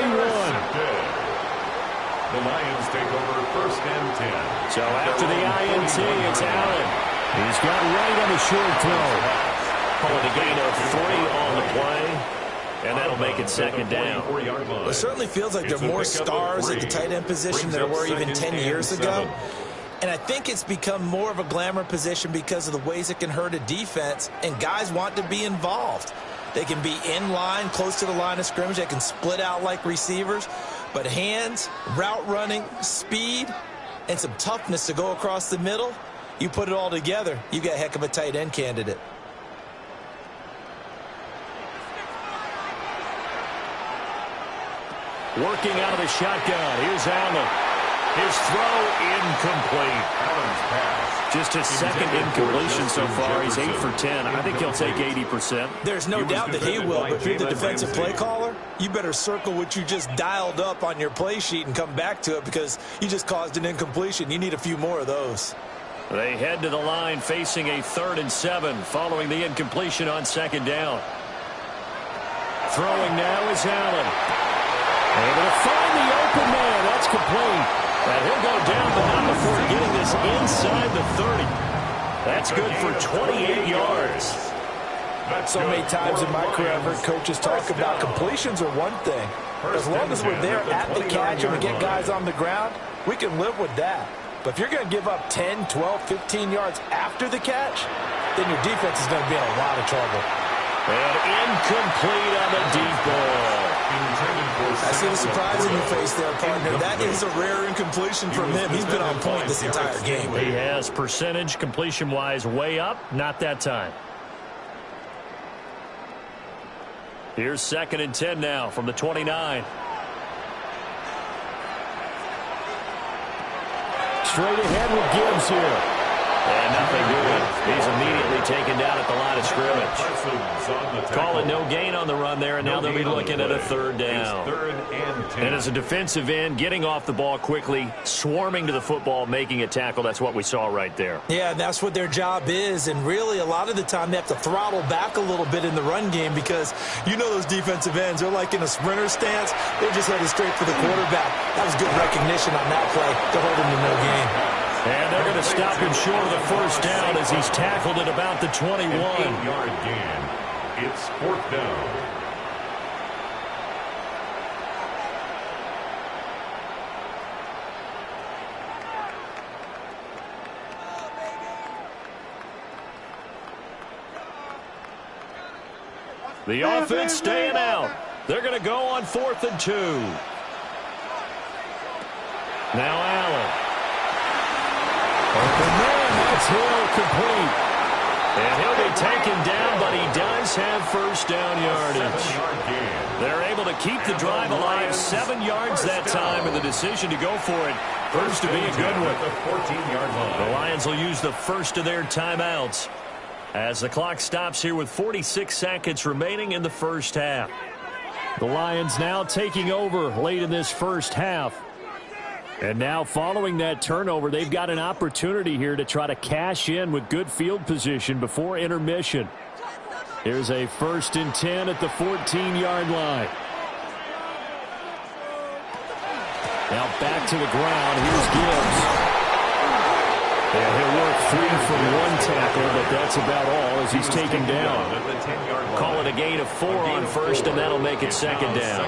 The Lions take over 1st and 10. So after the INT, it's Allen. He's got right on the short throw. Calling a gain of 3 on the play. And that'll make it 2nd down. It certainly feels like there are more stars at the tight end position than there were even 10 years ago. And I think it's become more of a glamour position because of the ways it can hurt a defense, and guys want to be involved. They can be in line, close to the line of scrimmage. They can split out like receivers. But hands, route running, speed, and some toughness to go across the middle, you put it all together, you got a heck of a tight end candidate. Working out of the shotgun. Here's Allen. His throw incomplete. Allen's pass. Just his 2nd incompletion so far. He's 8 for 10. I think he'll take 80%. There's no doubt that he will, but if you're the defensive play caller, you better circle what you just dialed up on your play sheet and come back to it because you just caused an incompletion. You need a few more of those. They head to the line facing a 3rd and 7 following the incompletion on 2nd down. Throwing now is Allen. Able to find the open man. That's complete. And he'll go down, but not before getting this inside the 30. That's good for 28 yards. So many times in my career, I've heard coaches talk about completions are one thing. As long as we're there at the catch and we get guys on the ground, we can live with that. But if you're going to give up 10, 12, 15 yards after the catch, then your defense is going to be in a lot of trouble. And incomplete on the deep ball. I see the surprise in your face there, partner. That is a rare incompletion from him. He's been on point this entire game. He has percentage completion-wise way up. Not that time. Here's 2nd and 10 now from the 29. Straight ahead with Gibbs here. And nothing doing. He's immediately taken down at the line of scrimmage. Calling no gain on the run there, and now they'll be looking at a 3rd down. And as a defensive end, getting off the ball quickly, swarming to the football, making a tackle, that's what we saw right there. Yeah, that's what their job is, and really a lot of the time they have to throttle back a little bit in the run game because you know those defensive ends, they're like in a sprinter stance. They're just headed straight for the quarterback. That was good recognition on that play to hold him to no gain. And they're going to stop him short of the 1st down as he's tackled at about the 21. An 8-yard gain. It's 4th down. The offense staying out. They're going to go on 4th and 2. Now Allen. Open man, that's Hill complete. And he'll be taken down, but he does have 1st down yardage. They're able to keep the drive alive. 7 yards that time, and the decision to go for it proves to be a good one. The 14-yard line. The Lions will use the first of their timeouts as the clock stops here with 46 seconds remaining in the 1st half. The Lions now taking over late in this 1st half. And now following that turnover, they've got an opportunity here to try to cash in with good field position before intermission. Here's a 1st and 10 at the 14-yard line. Now back to the ground. Here's Gibbs. And he'll work 3 from 1 tackle, but that's about all as he's taken down. Call it a gain of 4 on 1st, and that'll make it 2nd down.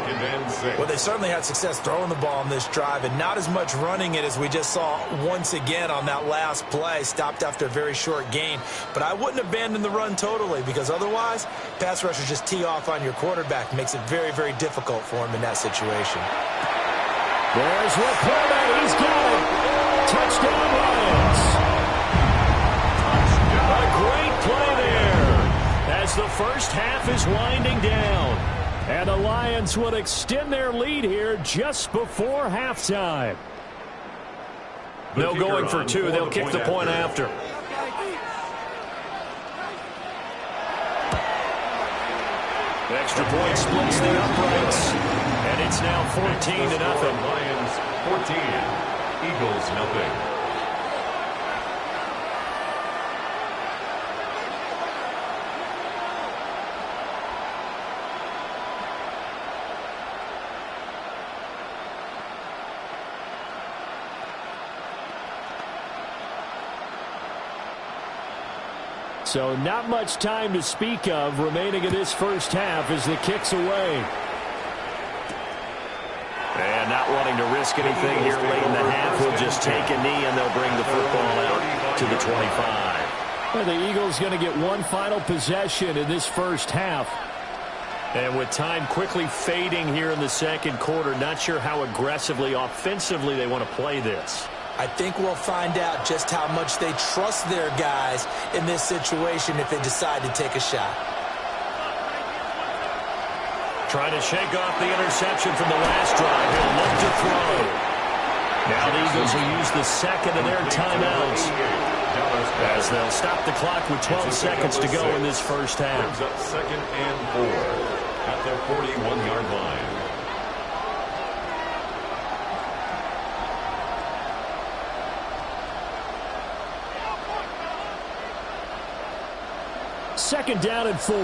Well, they certainly had success throwing the ball on this drive, and not as much running it as we just saw once again on that last play. Stopped after a very short gain. But I wouldn't abandon the run totally, because otherwise, pass rushers just tee off on your quarterback. Makes it very, very difficult for him in that situation. There's LaPorta. He's got it. Touchdown, Lions. A great play there as the 1st half is winding down. And the Lions would extend their lead here just before halftime. No going for 2. They'll kick the point after. The extra point splits the uprights. And it's now 14-0. Lions 14, Eagles nothing. So not much time to speak of remaining in this first half as the kick's away. And not wanting to risk anything here late in the half, he'll just take a knee and they'll bring the football out to the 25. Well, the Eagles going to get one final possession in this first half. And with time quickly fading here in the second quarter, not sure how aggressively, offensively they want to play this. I think we'll find out just how much they trust their guys in this situation if they decide to take a shot. Trying to shake off the interception from the last drive. He'll look to throw. Now the Eagles will use the second of their timeouts as they'll stop the clock with 12 seconds to go in this first half. Brings up 2nd and 4 at their 41-yard line. Second down and 4.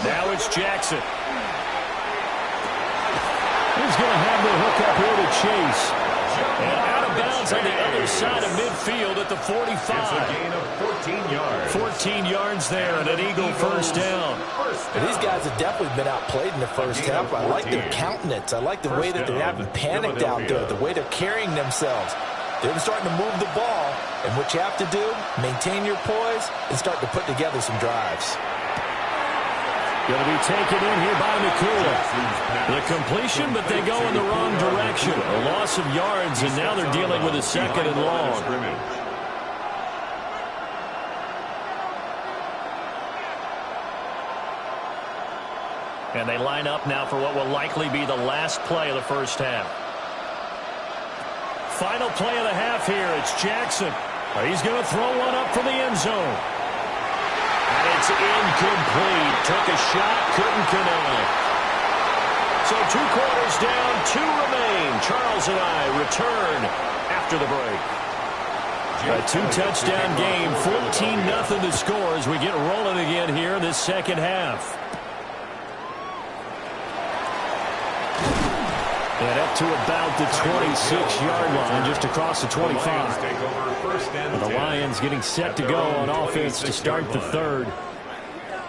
Now it's Jackson. He's going to have the hook up here to Chase. And out of bounds on the other side of midfield at the 45. It's a gain of 14 yards. 14 yards there and an Eagle first down. These guys have definitely been outplayed in the first half. I like their countenance. I like the way that they're having panicked out there, the way they're carrying themselves. They're starting to move the ball, and what you have to do, maintain your poise and start to put together some drives. Going to be taken in here by Nakula. The completion, but they go in the wrong direction. A loss of yards, and now they're dealing with a second and long. And they line up now for what will likely be the last play of the first half. Final play of the half here. It's Jackson. He's going to throw one up for the end zone. And it's incomplete. Took a shot, couldn't connect. So 2 quarters down, 2 remain. Charles and I return after the break. A 2-touchdown game, 14-0 the score as we get rolling again here in this second half. And up to about the 26-yard line, just across the 25. The Lions getting set to go on offense to start the third.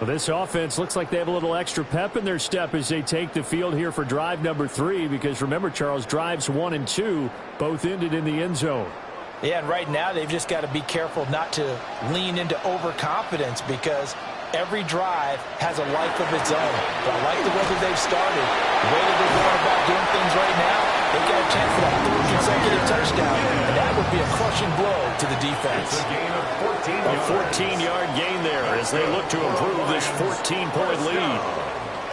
Well, this offense looks like they have a little extra pep in their step as they take the field here for drive number 3. Because remember, Charles, drives 1 and 2 both ended in the end zone. Yeah, and right now they've just got to be careful not to lean into overconfidence because every drive has a life of its own. But I like the way that they've started. The way that they're going about doing things right now, they've got a chance for that 3rd consecutive touchdown, and that would be a crushing blow to the defense. A 14-yard gain there as they look to improve this 14-point lead.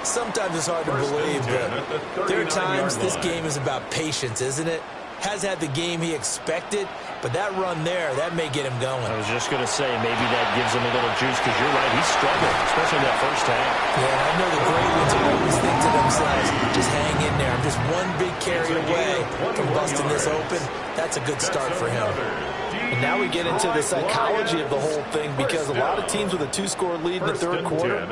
Sometimes it's hard to believe, but there are times this game is about patience, isn't it? Has had the game he expected, but that run there, that may get him going. I was just going to say, maybe that gives him a little juice, because you're right, he's struggling, especially that first half. Yeah, I know the great ones always think to themselves, just hang in there. I'm just one big carry away from busting this open. That's a good start for him. And now we get into the psychology of the whole thing, because a lot of teams with a 2-score lead in the 3rd quarter,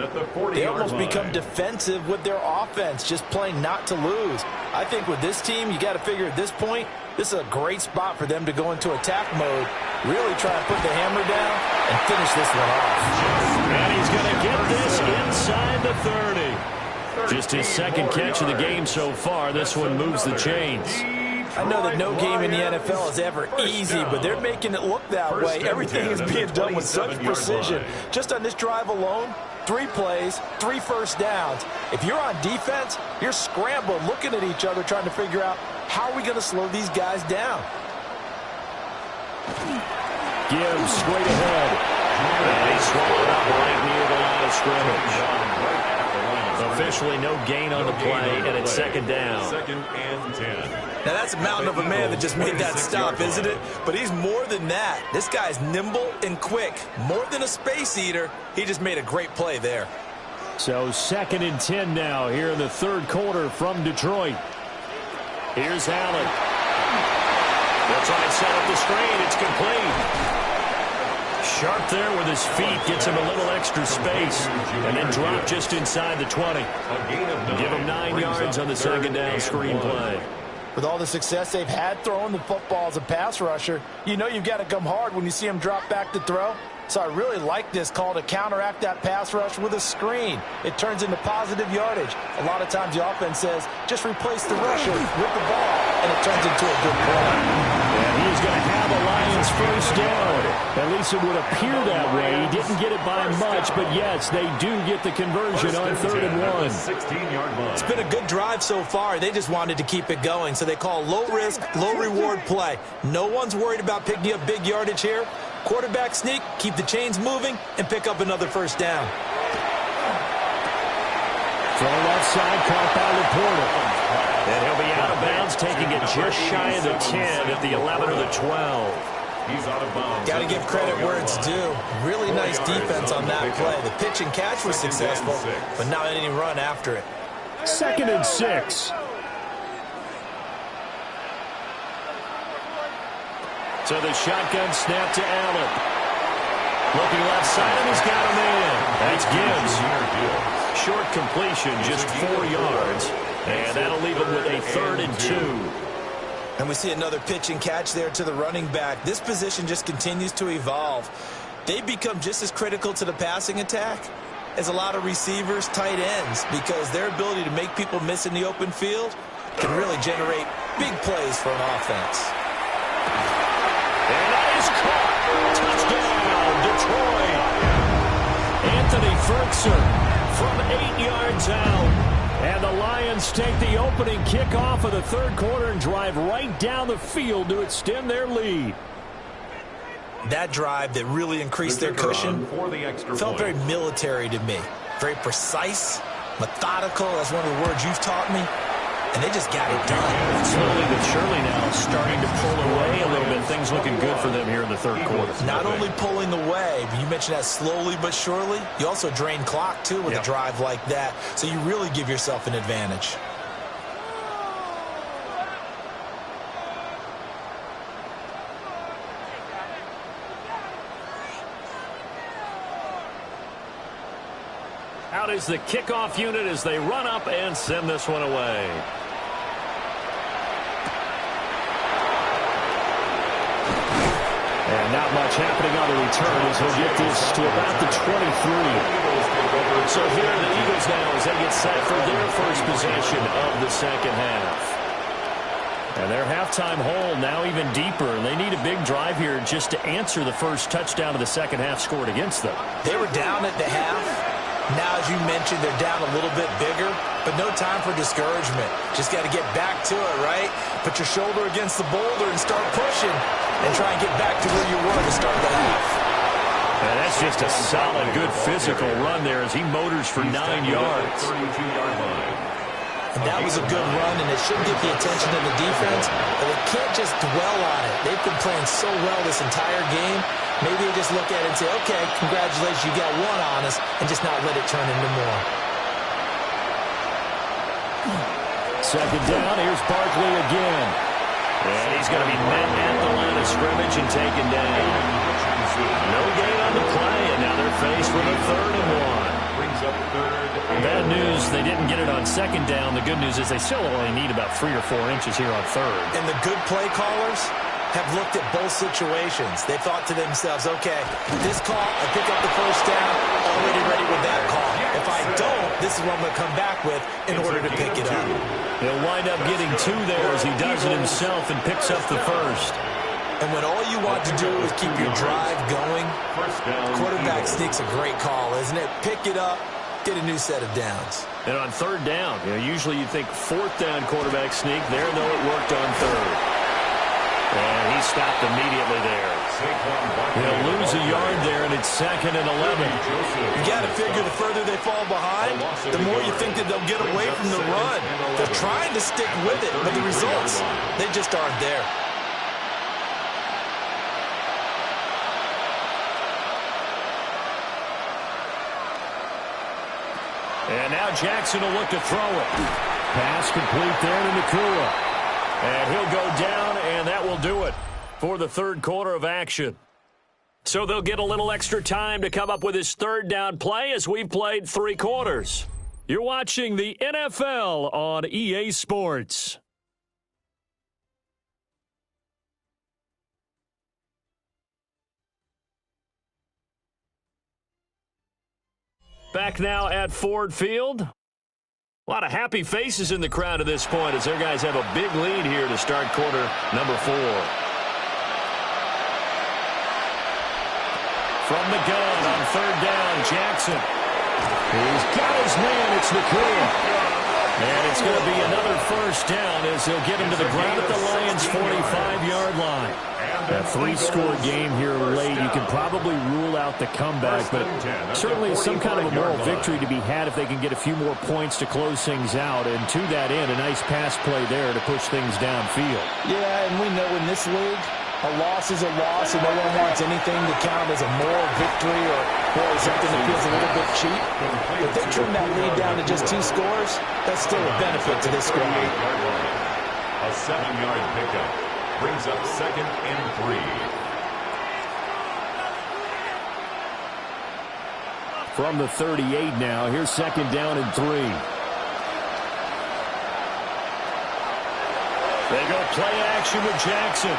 they almost become defensive with their offense, just playing not to lose. I think with this team, you got to figure at this point, this is a great spot for them to go into attack mode, really try to put the hammer down and finish this one off. And he's going to get this inside the 30. Just his 2nd catch of the game so far. This one moves the chains. I know that no game in the NFL is ever easy, but they're making it look that way. Everything is being done with such precision. Just on this drive alone, 3 plays, 3 first downs. If you're on defense, you're scrambled, looking at each other, trying to figure out how are we going to slow these guys down. Gibbs straight ahead. And he's swallowed up right near the line of scrimmage. Officially no gain on the play, and it's 2nd down. 2nd and 10. Now that's a mountain of a man that just made that stop, isn't it? But he's more than that. This guy's nimble and quick. More than a space eater, he just made a great play there. So 2nd and 10 now here in the 3rd quarter from Detroit. Here's Allen. They'll try and set up the screen. It's complete. Sharp there with his feet, gets him a little extra space, and then drop just inside the 20. Give him 9 yards on the 2nd down screen play. With all the success they've had throwing the football as a pass rusher, you know you've got to come hard when you see him drop back to throw. So I really like this call to counteract that pass rush with a screen. It turns into positive yardage. A lot of times the offense says, just replace the rusher with the ball, and it turns into a good play. And he's going to have a Lions first down. At least it would appear that way. He didn't get it by much, but yes, they do get the conversion on 3rd and 1. 16-yard line. It's been a good drive so far. They just wanted to keep it going, so they call low-risk, low-reward play. No one's worried about picking up big yardage here. Quarterback sneak, keep the chains moving, and pick up another first down. Throw left side, caught by Laporta. And he'll be out of bounds, taking it just shy of the 10 at the 11 or the 12. He's out of bounds. Got to give credit where it's due. Really nice defense on that play. The pitch and catch was successful, but not any run after it. 2nd and 6. So the shotgun snap to Allen. Looking left side, and he's got him in. That's Gibbs. Short completion, just 4 yards. And that'll leave him with a 3rd and 2. And we see another pitch and catch there to the running back. This position just continues to evolve. They become just as critical to the passing attack as a lot of receivers, tight ends, because their ability to make people miss in the open field can really generate big plays for an offense. And that is caught. Touchdown, Detroit. Anthony Ferguson from 8 yards out. And the Lions take the opening kickoff of the 3rd quarter and drive right down the field to extend their lead. That drive that really increased their cushion felt very military to me. Very precise, methodical. That's one of the words you've taught me. And they just got it done. Slowly but surely now starting to pull away a little bit. Things looking good for them here in the 3rd quarter. Not only pulling away, but you mentioned that slowly but surely. You also drain clock, too, with a drive like that. So you really give yourself an advantage. Out is the kickoff unit as they run up and send this one away. And not much happening on the return as he'll get this to about the 23. So here are the Eagles now as they get set for their first possession of the 2nd half. And their halftime hole now even deeper, and they need a big drive here just to answer the first touchdown of the 2nd half scored against them. They were down at the half. Now, as you mentioned, they're down a little bit bigger, but no time for discouragement. Just got to get back to it, right? Put your shoulder against the boulder and start pushing and try and get back to where you were to start the half. And that's just a solid, good physical run there as he motors for 9 yards. And that was a good run, and it should get the attention of the defense, but they can't just dwell on it. They've been playing so well this entire game. Maybe they just look at it and say, okay, congratulations, you got one on us, and just not let it turn into more. 2nd down, here's Barkley again. And he's going to be met at the line of scrimmage and taken down. No gain on the play, and now they're faced with a 3rd and 1. Brings up 3rd. Bad news, they didn't get it on 2nd down. The good news is they still only need about 3 or 4 inches here on 3rd. And the good play callers have looked at both situations. They thought to themselves, okay, this call, I pick up the first down, already ready with that call. If I don't, this is what I'm going to come back with in order to pick it up. He'll wind up getting 2 there as he does it himself and picks up the first. And when all you want to do is keep your drive going, quarterback sneak's a great call, isn't it? Pick it up, get a new set of downs. And on 3rd down, usually you think 4th down quarterback sneak. There, though, it worked on 3rd. And he stopped immediately there. He'll lose a yard there, and it's 2nd and 11. You got to figure the further they fall behind, the more you think that they'll get away from the run. They're trying to stick with it, but the results, they just aren't there. And now Jackson will look to throw it. Pass complete there to Nakua. And he'll go down, and that will do it for the 3rd quarter of action. So they'll get a little extra time to come up with his 3rd down play as we've played 3 quarters. You're watching the NFL on EA Sports. Back now at Ford Field. A lot of happy faces in the crowd at this point as their guys have a big lead here to start quarter number 4. From the gun on 3rd down, Jackson. He's got his man. It's Nacua. And it's going to be another first down as they'll get him to the ground at the Lions' 45-yard line. A 3-score game here late. You can probably rule out the comeback, but certainly some kind of a moral victory to be had if they can get a few more points to close things out. And to that end, a nice pass play there to push things downfield. Yeah, and we know in this league, a loss is a loss, and no one wants anything to count as a moral victory or something that feels a little bit cheap. If they trim that lead down to just 2 scores, that's still a benefit to this squad. A 7-yard pickup brings up 2nd and 3. From the 38 now, here's 2nd down and 3. They go play action with Jackson.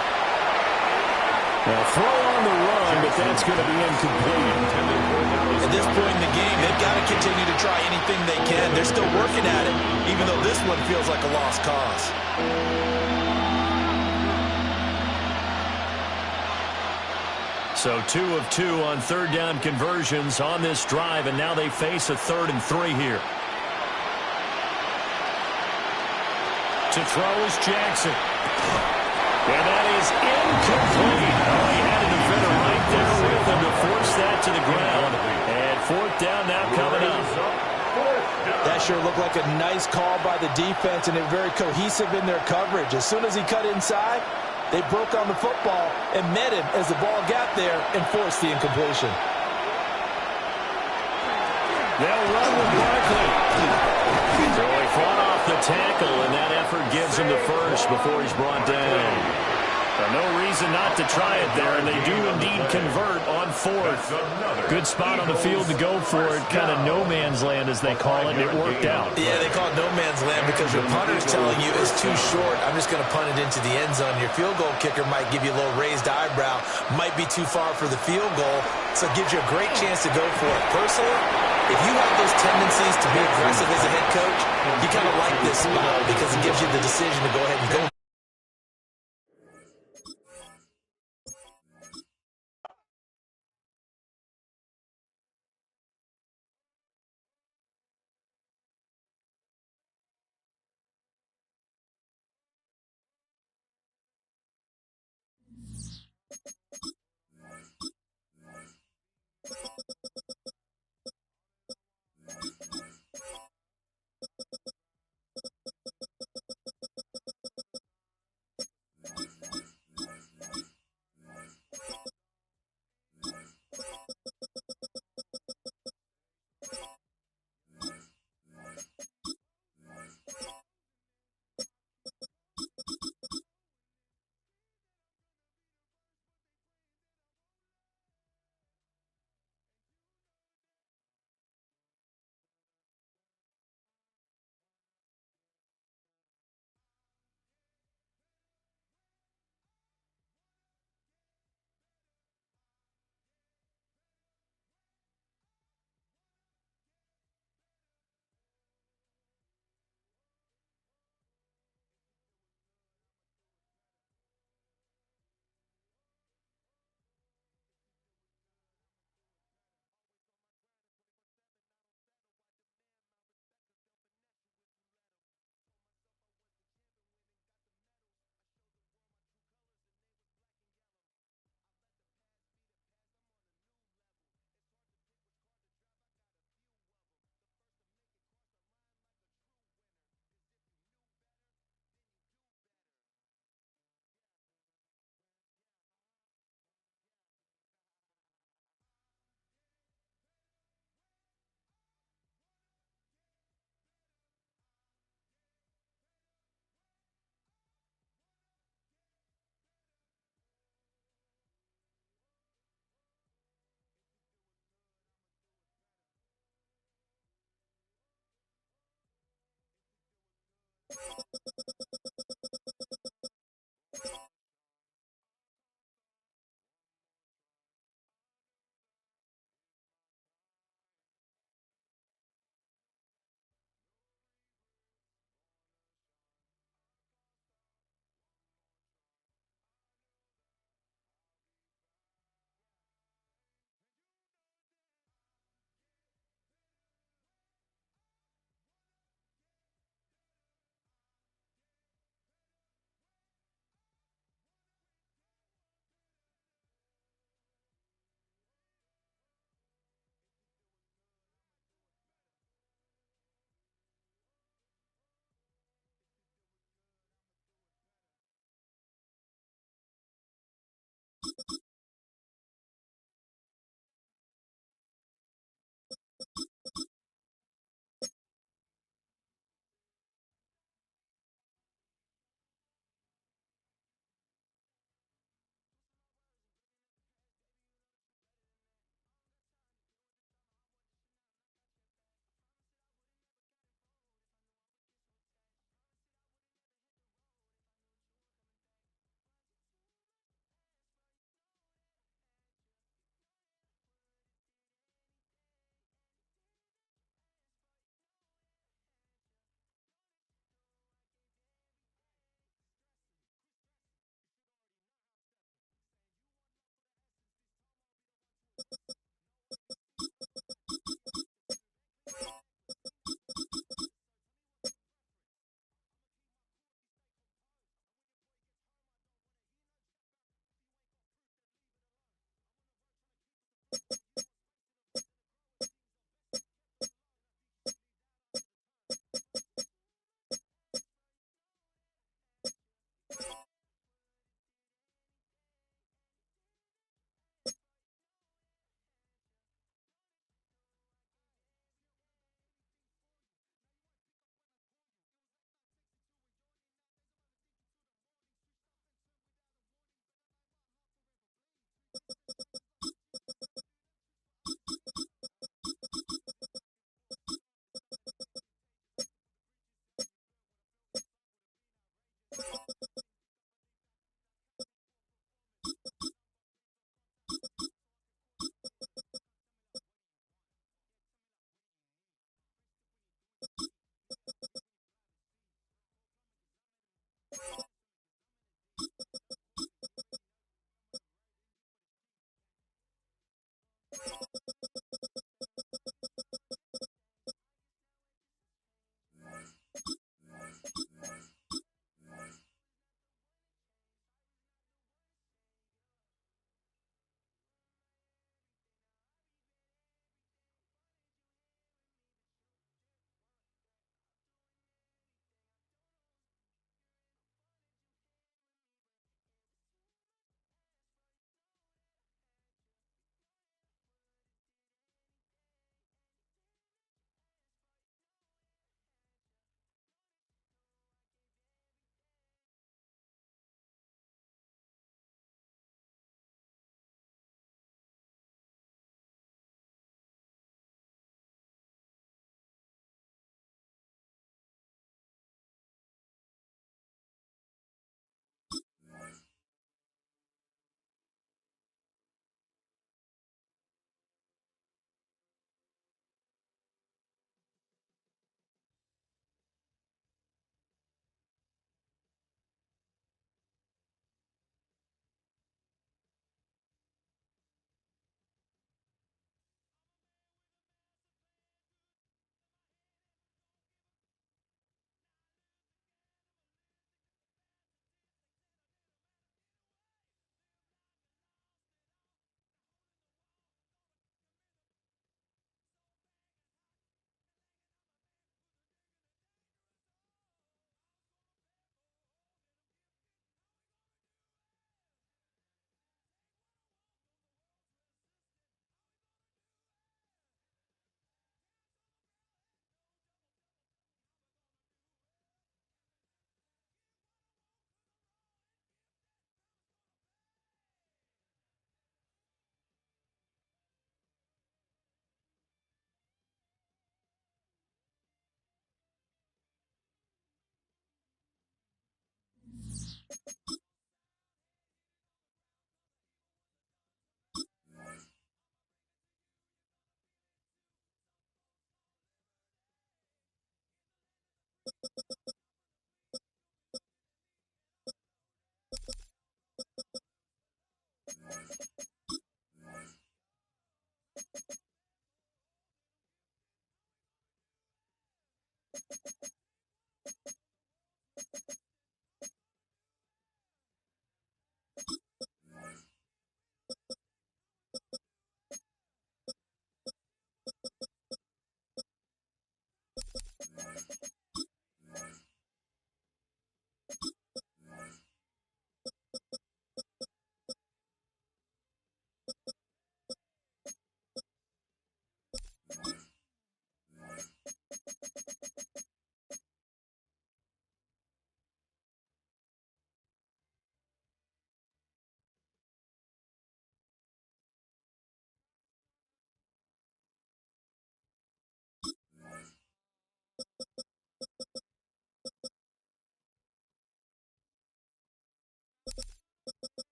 They'll throw on the run, but that's going to be incomplete. At this point in the game, they've got to continue to try anything they can. They're still working at it, even though this one feels like a lost cause. So 2 of 2 on 3rd down conversions on this drive, and now they face a 3rd and 3 here. To throw is Jackson. And that is incomplete. Oh, he had a defender right there with him to force that to the ground. And 4th down now coming up. That sure looked like a nice call by the defense, and they're very cohesive in their coverage. As soon as he cut inside, they broke on the football and met him as the ball got there and forced the incompletion. They'll run with Barkley. So he fought off the tackle, and that effort gives him the first before he's brought down. So no reason not to try it there, and they do indeed convert on 4th. Good spot on the field to go for it, kind of no man's land as they call it, and it worked out. Yeah, they call it no man's land because your punter's telling you it's too short. I'm just going to punt it into the end zone. Your field goal kicker might give you a little raised eyebrow, might be too far for the field goal, so it gives you a great chance to go for it. Personally, if you have those tendencies to be aggressive as a head coach, you kind of like this spot because it gives you the decision to go ahead and go.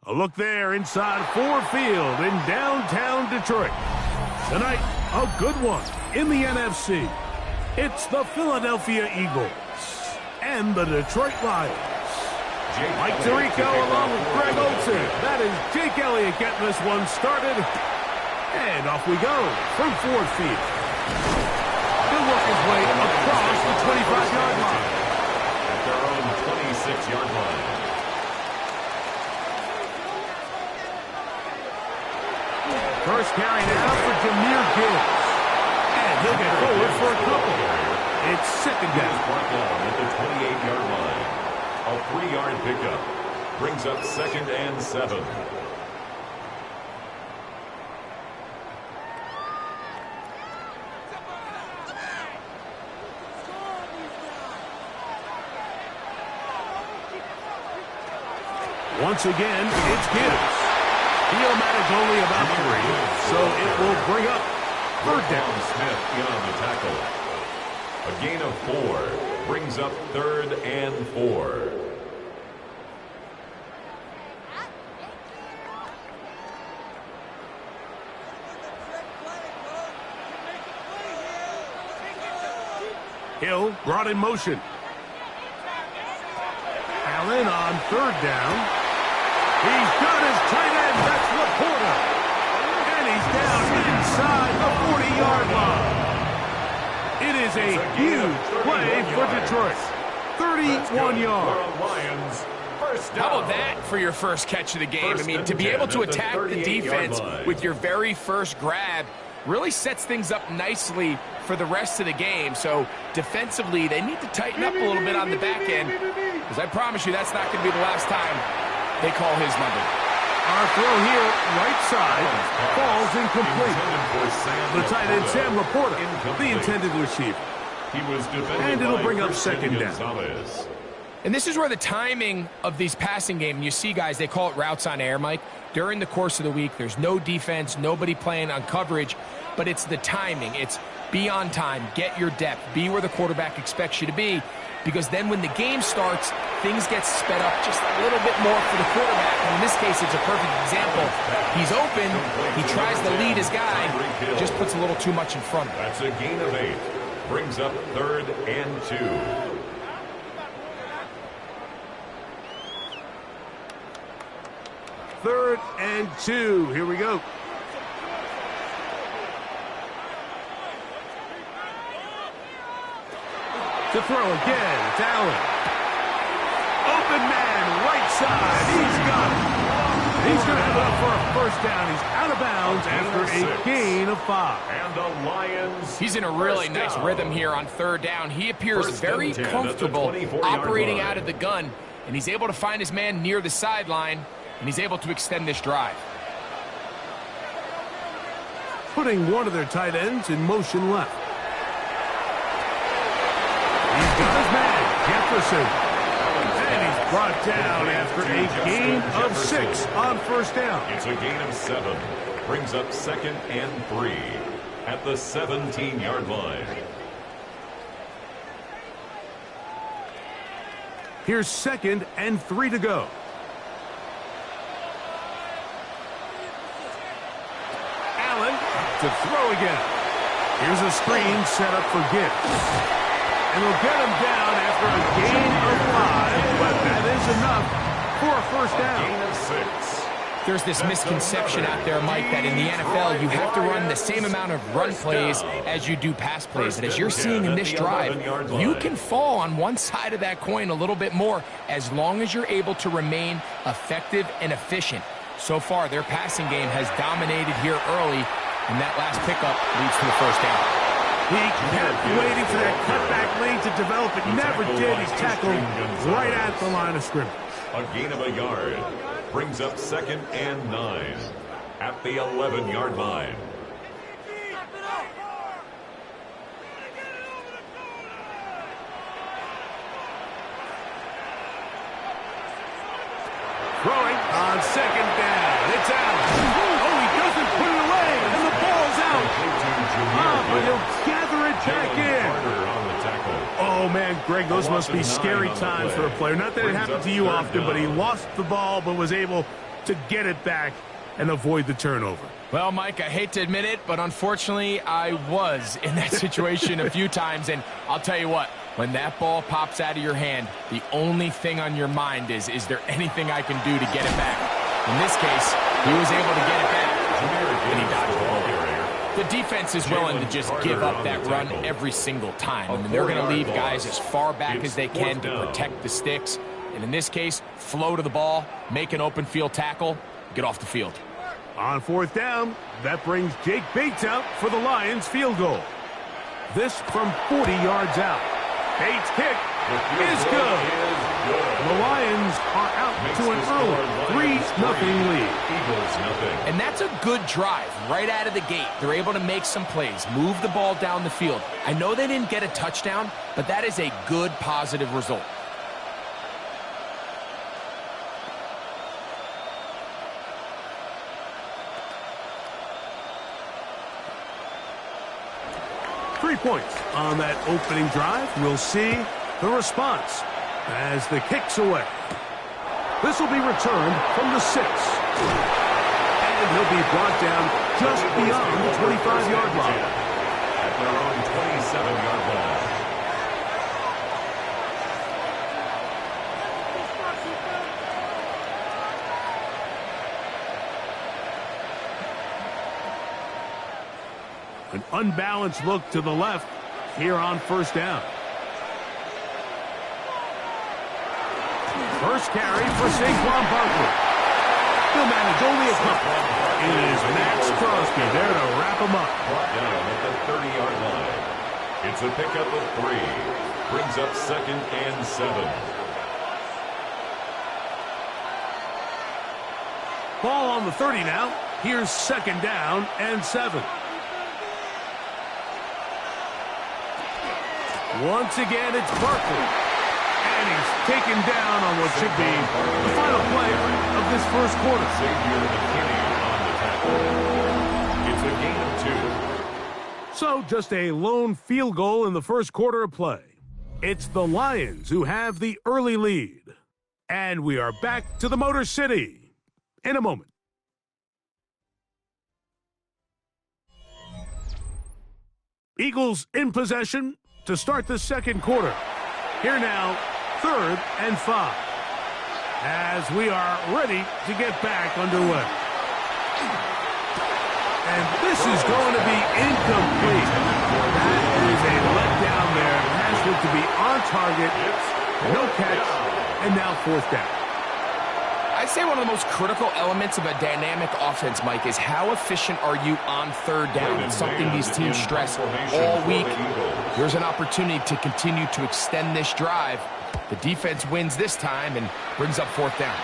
A look there inside Ford Field in downtown Detroit. Tonight, a good one in the NFC. It's the Philadelphia Eagles and the Detroit Lions. Mike Tirico along with Greg Olsen. That is Jake Elliott getting this one started. And off we go from Ford Field. He'll work his way across the 25-yard line. At their own 26-yard line. First carry now for Jahmyr Gibbs. And he'll get forward for a couple. It's second down. Brought down at the 28-yard line. A 3-yard pickup. Brings up 2nd and 7. Once again, it's Gibbs. He'll manage only about 3, so it will bring up third down. Smith in on the tackle. A gain of 4 brings up 3rd and 4. Hill brought in motion. Allen on third down. He's got his tight end. That's Laporta. And he's down inside the 40-yard line. It is a huge play for Detroit. 31 yards. How about that for your first catch of the game? I mean, to be able to attack the defense with your very first grab really sets things up nicely for the rest of the game. So defensively, they need to tighten up a little bit on the back end, because I promise you that's not going to be the last time they call his number. Our throw here, right side, falls incomplete. The tight end, Sam Laporta, the intended receiver. And it'll bring up second down. And this is where the timing of these passing game, you see guys, they call it routes on air, Mike. During the course of the week, there's no defense, nobody playing on coverage, but it's the timing. It's be on time, get your depth, be where the quarterback expects you to be, because then when the game starts, things get sped up just a little bit more for the quarterback. And in this case, it's a perfect example. He's open, he tries to lead his guy, just puts a little too much in front of him. That's a gain of 8. Brings up 3rd and 2. Third and 2. Here we go. To throw again, it's Allen. Open man, right side. He's got it. He's going to have it up for a first down. He's out of bounds after a gain of 5. And the Lions. He's in a really nice rhythm here on third down. He appears very comfortable operating out of the gun, and he's able to find his man near the sideline, and he's able to extend this drive. Putting one of their tight ends in motion left. He's got his man, Jefferson. And he's brought down after a gain of 6 on first down. It's a gain of 7. Brings up 2nd and 3 at the 17-yard line. Here's 2nd and 3 to go. Allen to throw again. Here's a screen set up for Gibbs. And we'll get him down after a gain of 5, but that is enough for a first down. Gain of 6. There's this misconception out there, Mike, that in the NFL you have to run the same amount of run plays as you do pass plays. And as you're seeing in this drive, you can fall on one side of that coin a little bit more as long as you're able to remain effective and efficient. So far, their passing game has dominated here early, and that last pickup leads to the first down. He kept waiting for that cutback lane to develop. It never did. He's tackled right at the line of scrimmage. A gain of a yard. Brings up 2nd and 9 at the 11-yard line. Throwing on second down. It's Allen. Oh, he doesn't put it away, and the ball's out. But he'll gather it back in. Oh, man, Greg, those must be scary times for a player. Not that it happened to you often, but he lost the ball but was able to get it back and avoid the turnover. Well, Mike, I hate to admit it, but unfortunately, I was in that situation a few times, and I'll tell you what, when that ball pops out of your hand, the only thing on your mind is there anything I can do to get it back? In this case, he was able to get it back, and he dodged the ball. The defense is willing to just give up that run every single time. I mean, they're going to leave guys as far back as they can to protect the sticks. And in this case, flow to the ball, make an open field tackle, get off the field. On fourth down, that brings Jake Bates out for the Lions field goal. This from 40 yards out. Bates' kick is good. The Lions are out to an early 3-0 lead. And that's a good drive right out of the gate. They're able to make some plays, move the ball down the field. I know they didn't get a touchdown, but that is a good, positive result. Points on that opening drive. We'll see the response as the kick's away. This will be returned from the 6. And he'll be brought down just beyond the 25-yard line. At their own 27-yard line. An unbalanced look to the left here on first down. First carry for Saquon Barkley. He'll manage only a couple. It is Max Crosby there to wrap him up. Brought down at the 30-yard line. It's a pickup of 3. Brings up 2nd and 7. Ball on the 30 now. Here's 2nd down and 7. Once again, it's Barkley. And he's taken down on what should be the final play of this first quarter. Xavier McKinney on the tackle. It's a gain of 2. So just a lone field goal in the first quarter of play. It's the Lions who have the early lead. And we are back to the Motor City in a moment. Eagles in possession to start the second quarter. Here now, 3rd and 5. As we are ready to get back underway. And this is going to be incomplete. That is a letdown there. Pass looked to be on target. No catch. And now 4th down. I'd say one of the most critical elements of a dynamic offense, Mike, is how efficient are you on 3rd down? It's something these teams stress all week. Here's an opportunity to continue to extend this drive. The defense wins this time and brings up 4th down.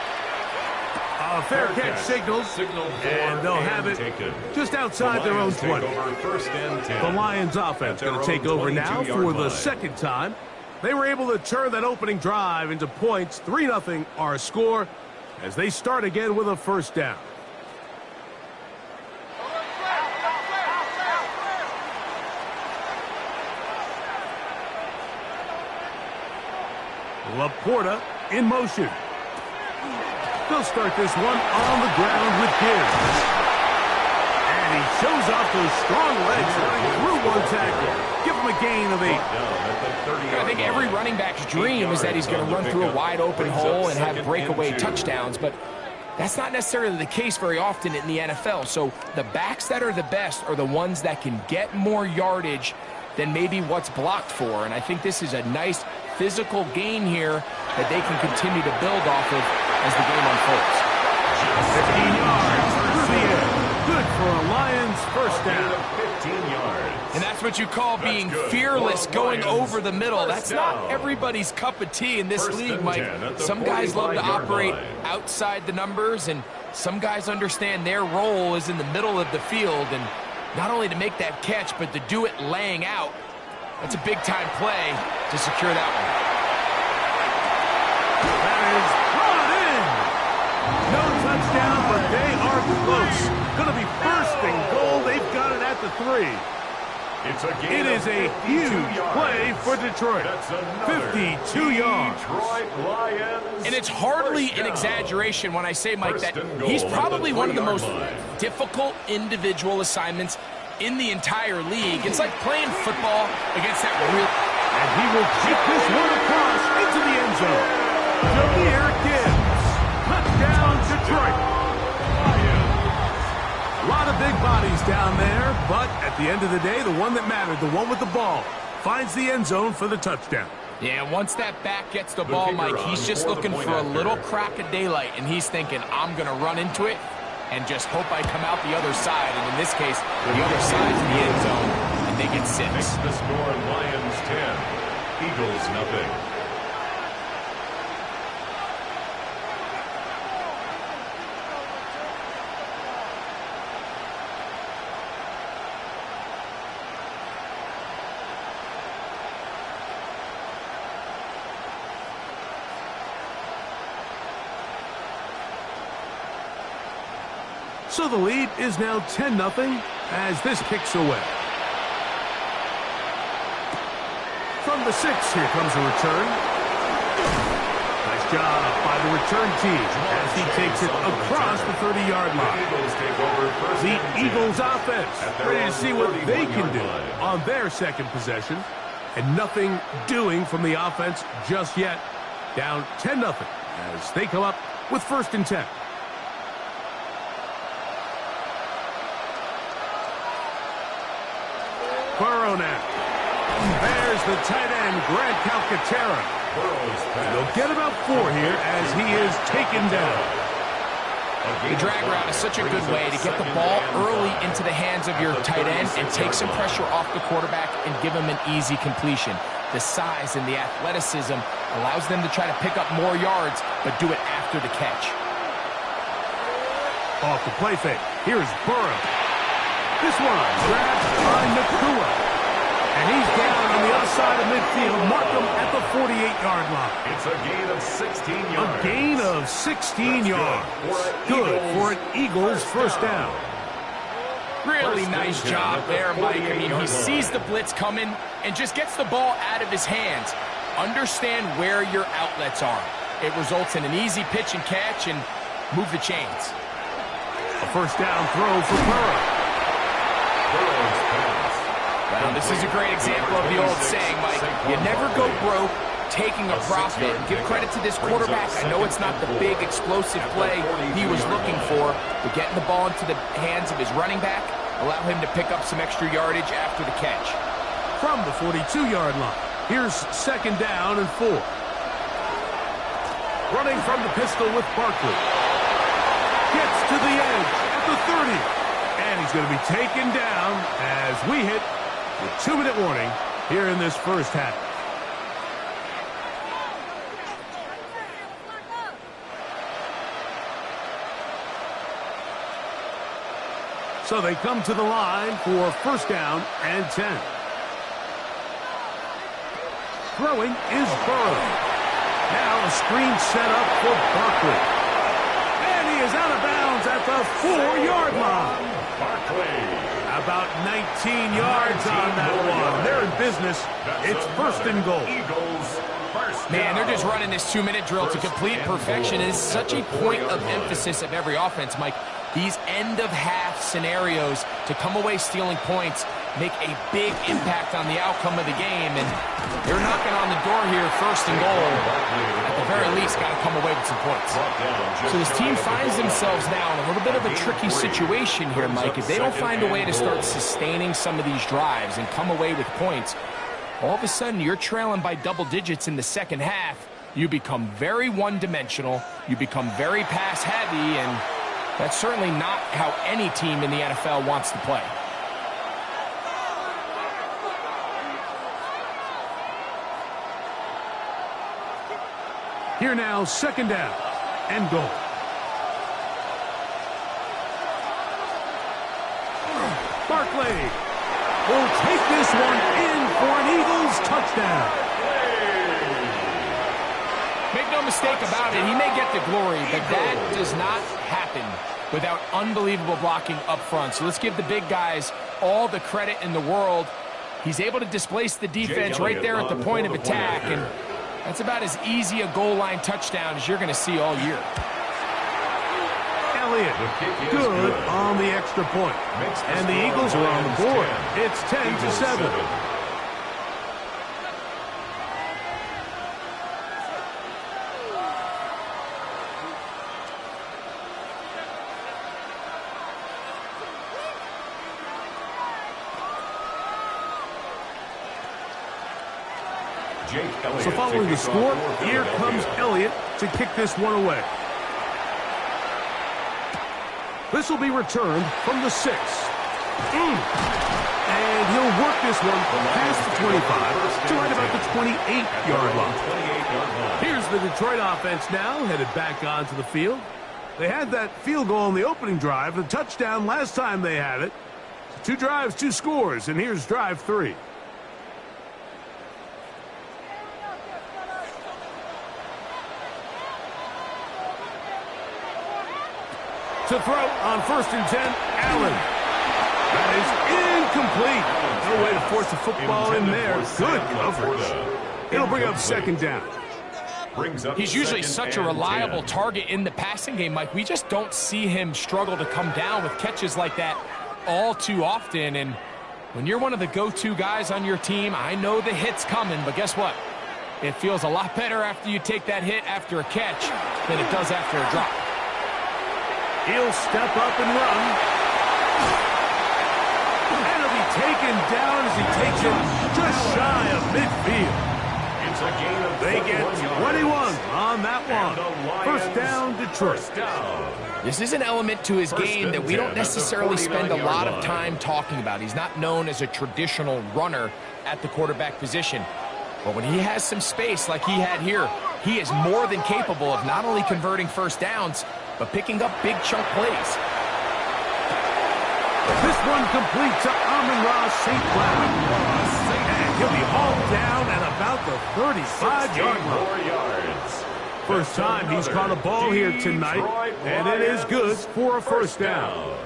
A fair catch signals, and they'll have it just outside their own 20. The Lions offense going to take over now for the 2nd time. They were able to turn that opening drive into points. 3-0 our score as they start again with a 1st down. Laporta in motion. They'll start this one on the ground with Gibbs. And he shows off those strong legs running through one tackle. Give him a gain of 8. I think every running back's dream is that he's going to run through a wide open hole and have breakaway touchdowns, but that's not necessarily the case very often in the NFL. So the backs that are the best are the ones that can get more yardage than maybe what's blocked for. And I think this is a nice physical gain here that they can continue to build off of as the game unfolds. 15 yards through the air. Good for a Lions 1st down. 15 yards. And that's what you call being fearless, going over the middle. That's not everybody's cup of tea in this league, Mike. Some guys love to operate outside the numbers, and some guys understand their role is in the middle of the field, and not only to make that catch, but to do it laying out. That's a big-time play to secure that one. That is brought in. No touchdown, but they are close. Going to be 1st and goal. They've got it at the 3. It is a huge play for Detroit. 52 yards. And it's hardly an exaggeration when I say, Mike, that he's probably one of the most difficult individual assignments in the entire league. It's like playing football against that real... And he will kick this one across into the end zone. Jahmyr Gibbs. Touchdown, Detroit. A lot of big bodies down there, but at the end of the day, the one that mattered, the one with the ball, finds the end zone for the touchdown. Yeah, once that back gets the ball, Mike, he's just looking for a little crack of daylight, and he's thinking, I'm going to run into it and just hope I come out the other side. And in this case, the other side's the end zone, and they get 6. Makes the score Lions 10, Eagles nothing. So the lead is now 10-0 as this kicks away. From the 6, here comes a return. Nice job by the return team as he takes it across the 30-yard line. The Eagles offense ready to see what they can do on their second possession. And nothing doing from the offense just yet. Down 10-0 as they come up with 1st and 10. Burrow now. There's the tight end, Grant Calcaterra. They'll get about 4 here as he is taken down. The drag route is such a good way to get the ball early into the hands of your tight end and take some pressure off the quarterback and give him an easy completion. The size and the athleticism allows them to try to pick up more yards, but do it after the catch. Off the play fake. Here's Burrow. This one grabbed by Nakua. And he's down on the other side of midfield. Mark him at the 48-yard line. It's a gain of 16 yards. A gain of 16 yards. Good for an Eagles first down. Really nice job there, Mike. I mean, he sees the blitz coming and just gets the ball out of his hands. Understand where your outlets are. It results in an easy pitch and catch and move the chains. A first down throw for Burrow. Well, this is a great example of the old saying, Mike. You never go broke taking a profit. Give credit to this quarterback. I know it's not the big explosive play he was looking for, but getting the ball into the hands of his running back allow him to pick up some extra yardage after the catch. From the 42-yard line, here's 2nd down and 4. Running from the pistol with Barkley. Gets to the edge at the 30. And he's going to be taken down as we hit the 2-minute warning here in this first half. So they come to the line for 1st down and 10. Throwing is Burrow. Now a screen set up for Barkley. And he is out of bounds at the 4-yard line. About 19 yards on that one. They're in business. It's 1st and goal. Man, they're just running this 2-minute drill to complete perfection. It's such a point of emphasis of every offense, Mike. These end-of-half scenarios to come away stealing points make a big impact on the outcome of the game. And they're knocking on the door here, 1st and goal. At the very least, got to come away with some points. So this team finds themselves now in a little bit of a tricky situation here, Mike. If they don't find a way to start sustaining some of these drives and come away with points, all of a sudden you're trailing by double digits in the second half. You become very one-dimensional. You become very pass-heavy, and that's certainly not how any team in the NFL wants to play. Here now, 2nd down and goal. Barkley will take this one in for an Eagles touchdown. Make no mistake about it, he may get the glory, but that does not happen without unbelievable blocking up front. So let's give the big guys all the credit in the world. He's able to displace the defense right there at the point of attack, and that's about as easy a goal line touchdown as you're going to see all year. Elliott, good on the extra point. And the Eagles are on the board. It's 10-7. So following the score, here comes Elliott to kick this one away. This will be returned from the 6. And he'll work this one past the 25 to right about the 28-yard line. Here's the Detroit offense now headed back onto the field. They had that field goal on the opening drive, the touchdown last time they had it. 2 drives, 2 scores, and here's drive 3. To throw on 1st and 10, Allen. That is incomplete. No way to force the football in there. Good coverage. It'll bring up 2nd down. He's usually such a reliable target in the passing game, Mike. We just don't see him struggle to come down with catches like that all too often. And when you're one of the go-to guys on your team, I know the hit's coming, but guess what? It feels a lot better after you take that hit after a catch than it does after a drop. He'll step up and run. And he'll be taken down as he takes it just shy of midfield. It's a gain of they get 21 on that one. 1st down, Detroit. This is an element to his game that we don't necessarily spend a lot of time talking about. He's not known as a traditional runner at the quarterback position. But when he has some space like he had here, he is more than capable of not only converting 1st downs, but picking up big chunk plays. This one complete to Amon-Ra St. Brown. And he'll be hauled down at about the 35-yard line. First time he's caught a ball here tonight, and it is good for a 1st down.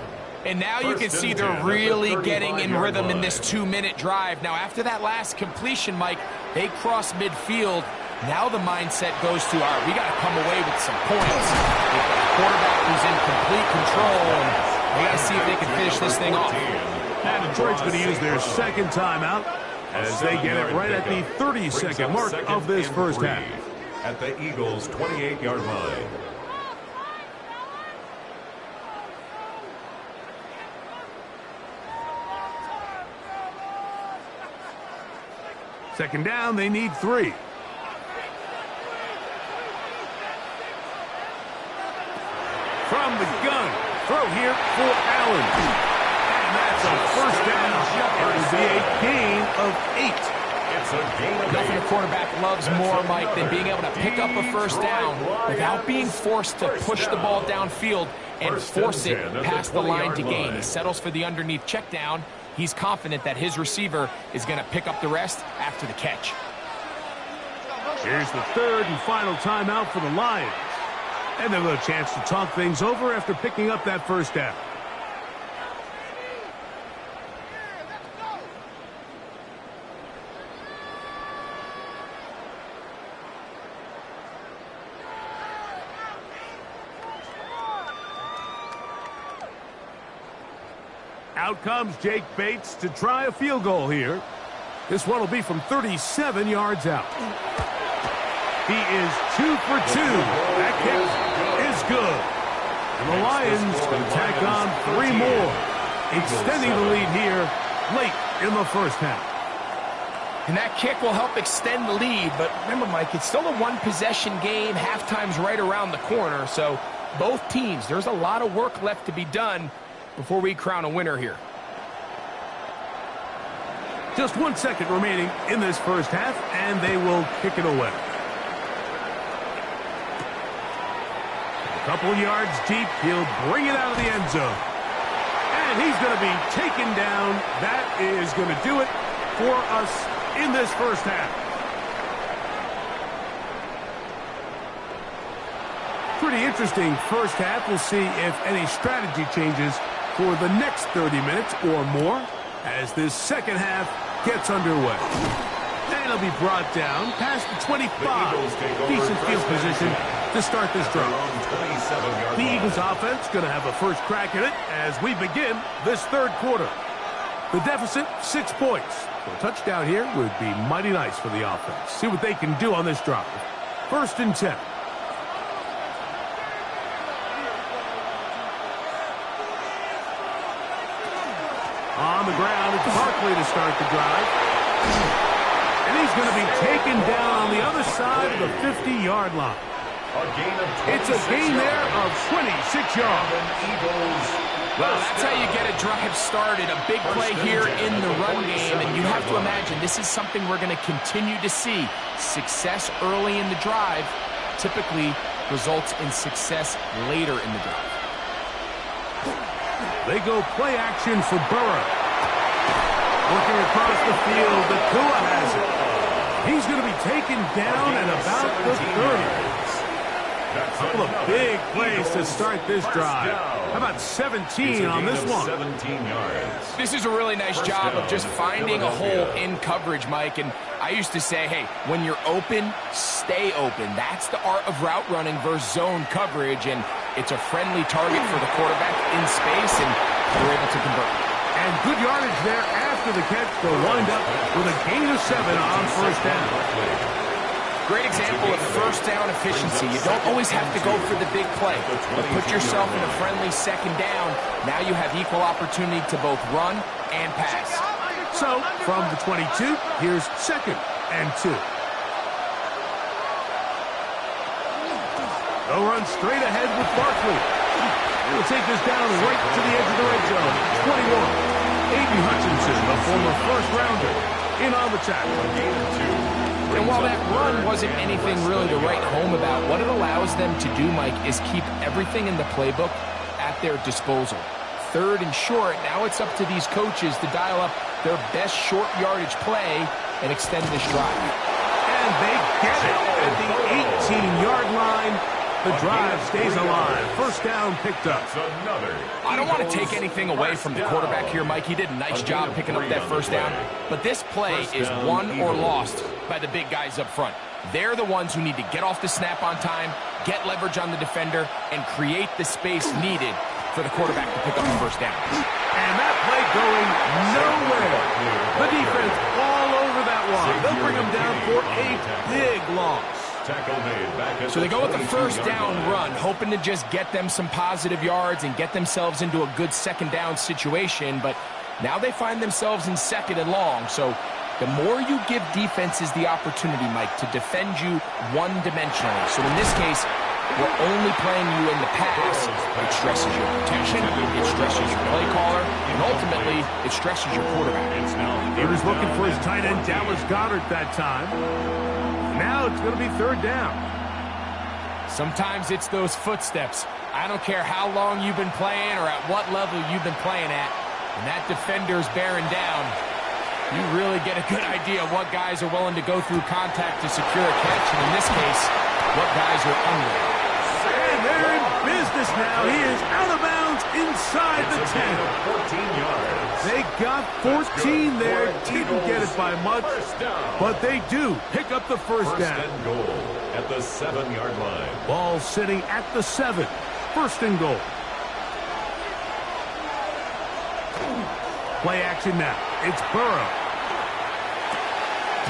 And now you can see they're really getting in rhythm in this 2-minute drive. Now, after that last completion, Mike, they cross midfield. Now the mindset goes to, all right, we got to come away with some points. We've got a quarterback who's in complete control, and we got to see if they can finish this thing off. And Detroit's going to use their 2nd timeout as they get it right at the 30-second mark of this 1st half. At the Eagles' 28-yard line. Second down, they need 3. From the gun, throw here for Allen. And that's a 1st down. It will be a gain of 8. It's a gain of 8. Nothing a quarterback loves more, Mike, than being able to pick up a 1st down without being forced to push the ball downfield and force it past the line to gain. He settles for the underneath check down. He's confident that his receiver is going to pick up the rest after the catch. Here's the 3rd and final timeout for the Lions. And they'll have a chance to talk things over after picking up that 1st down. Out comes Jake Bates to try a field goal here. This one will be from 37 yards out. He is 2 for 2. That kick is good. And the Lions can tack on 3 more, extending the lead here late in the 1st half. And that kick will help extend the lead. But remember, Mike, it's still a 1-possession game. Halftime's right around the corner. So both teams, there's a lot of work left to be done before we crown a winner here. Just 1 second remaining in this 1st half, and they will kick it away. A couple yards deep, he'll bring it out of the end zone. And he's going to be taken down. That is going to do it for us in this 1st half. Pretty interesting 1st half. We'll see if any strategy changes for the next 30 minutes or more as this 2nd half gets underway. And he'll be brought down past the 25. Decent field position to start this drive. The Eagles offense going to have a first crack at it as we begin this third quarter. The deficit, 6 points. So a touchdown here would be mighty nice for the offense. See what they can do on this drive. 1st and 10. On the ground, it's Barkley to start the drive. And he's going to be taken down on the other side of the 50-yard line. It's a gain there of 26 yards. Well, that's how you get a drive started. A big play here in the run game. And you have to imagine this is something we're going to continue to see. Success early in the drive typically results in success later in the drive. They go play action for Burrow. Looking across the field, Nakua has it. He's going to be taken down at about the 30. A couple of big plays to start this drive. How about 17 on this one? 17 yards. This is a really nice job of just finding a hole in coverage, Mike. And I used to say, hey, when you're open, stay open. That's the art of route running versus zone coverage. And it's a friendly target for the quarterback in space, and they're able to convert. And good yardage there after the catch. They'll wind up with a gain of 7 on first down. Great example of first down efficiency. You don't always have to go for the big play, but put yourself in a friendly second down. Now you have equal opportunity to both run and pass. So, from the 22, here's 2nd and 2. They'll run straight ahead with Barkley. He'll take this down right to the edge of the red zone. 21. Aiden Hutchinson, the former first-rounder, in on the tackle. And while that run wasn't anything really to write home about, what it allows them to do, Mike, is keep everything in the playbook at their disposal. 3rd and short, now it's up to these coaches to dial up their best short yardage play and extend this drive. And they get it at the 18-yard line. The drive stays alive. First down picked up. I don't want to take anything away from the quarterback here, Mike. He did a nice job picking up that first down. But this play is won or lost by the big guys up front. They're the ones who need to get off the snap on time, get leverage on the defender, and create the space needed for the quarterback to pick up the first down. And that play going nowhere. The defense all over that one. They'll bring them down for a big loss. So they go with the first down run, hoping to just get them some positive yards and get themselves into a good second down situation. But now they find themselves in 2nd and long. So the more you give defenses the opportunity, Mike, to defend you one-dimensionally. So in this case, we're only playing you in the pass. It stresses your protection, it stresses your play caller, and ultimately, it stresses your quarterback. He was looking for his tight end, Dallas Goedert, that time. Now it's going to be 3rd down. Sometimes it's those footsteps. I don't care how long you've been playing or at what level you've been playing at. When that defender's bearing down, you really get a good idea of what guys are willing to go through contact to secure a catch, and in this case, what guys are unwilling. And they're in business now. He is out of bounds inside the 10. 14 yards. They got 14 there. Didn't get it by much, but they do pick up the first down. First and goal at the 7-yard line. Ball sitting at the 7. 1st and goal. Play action now. It's Burrow.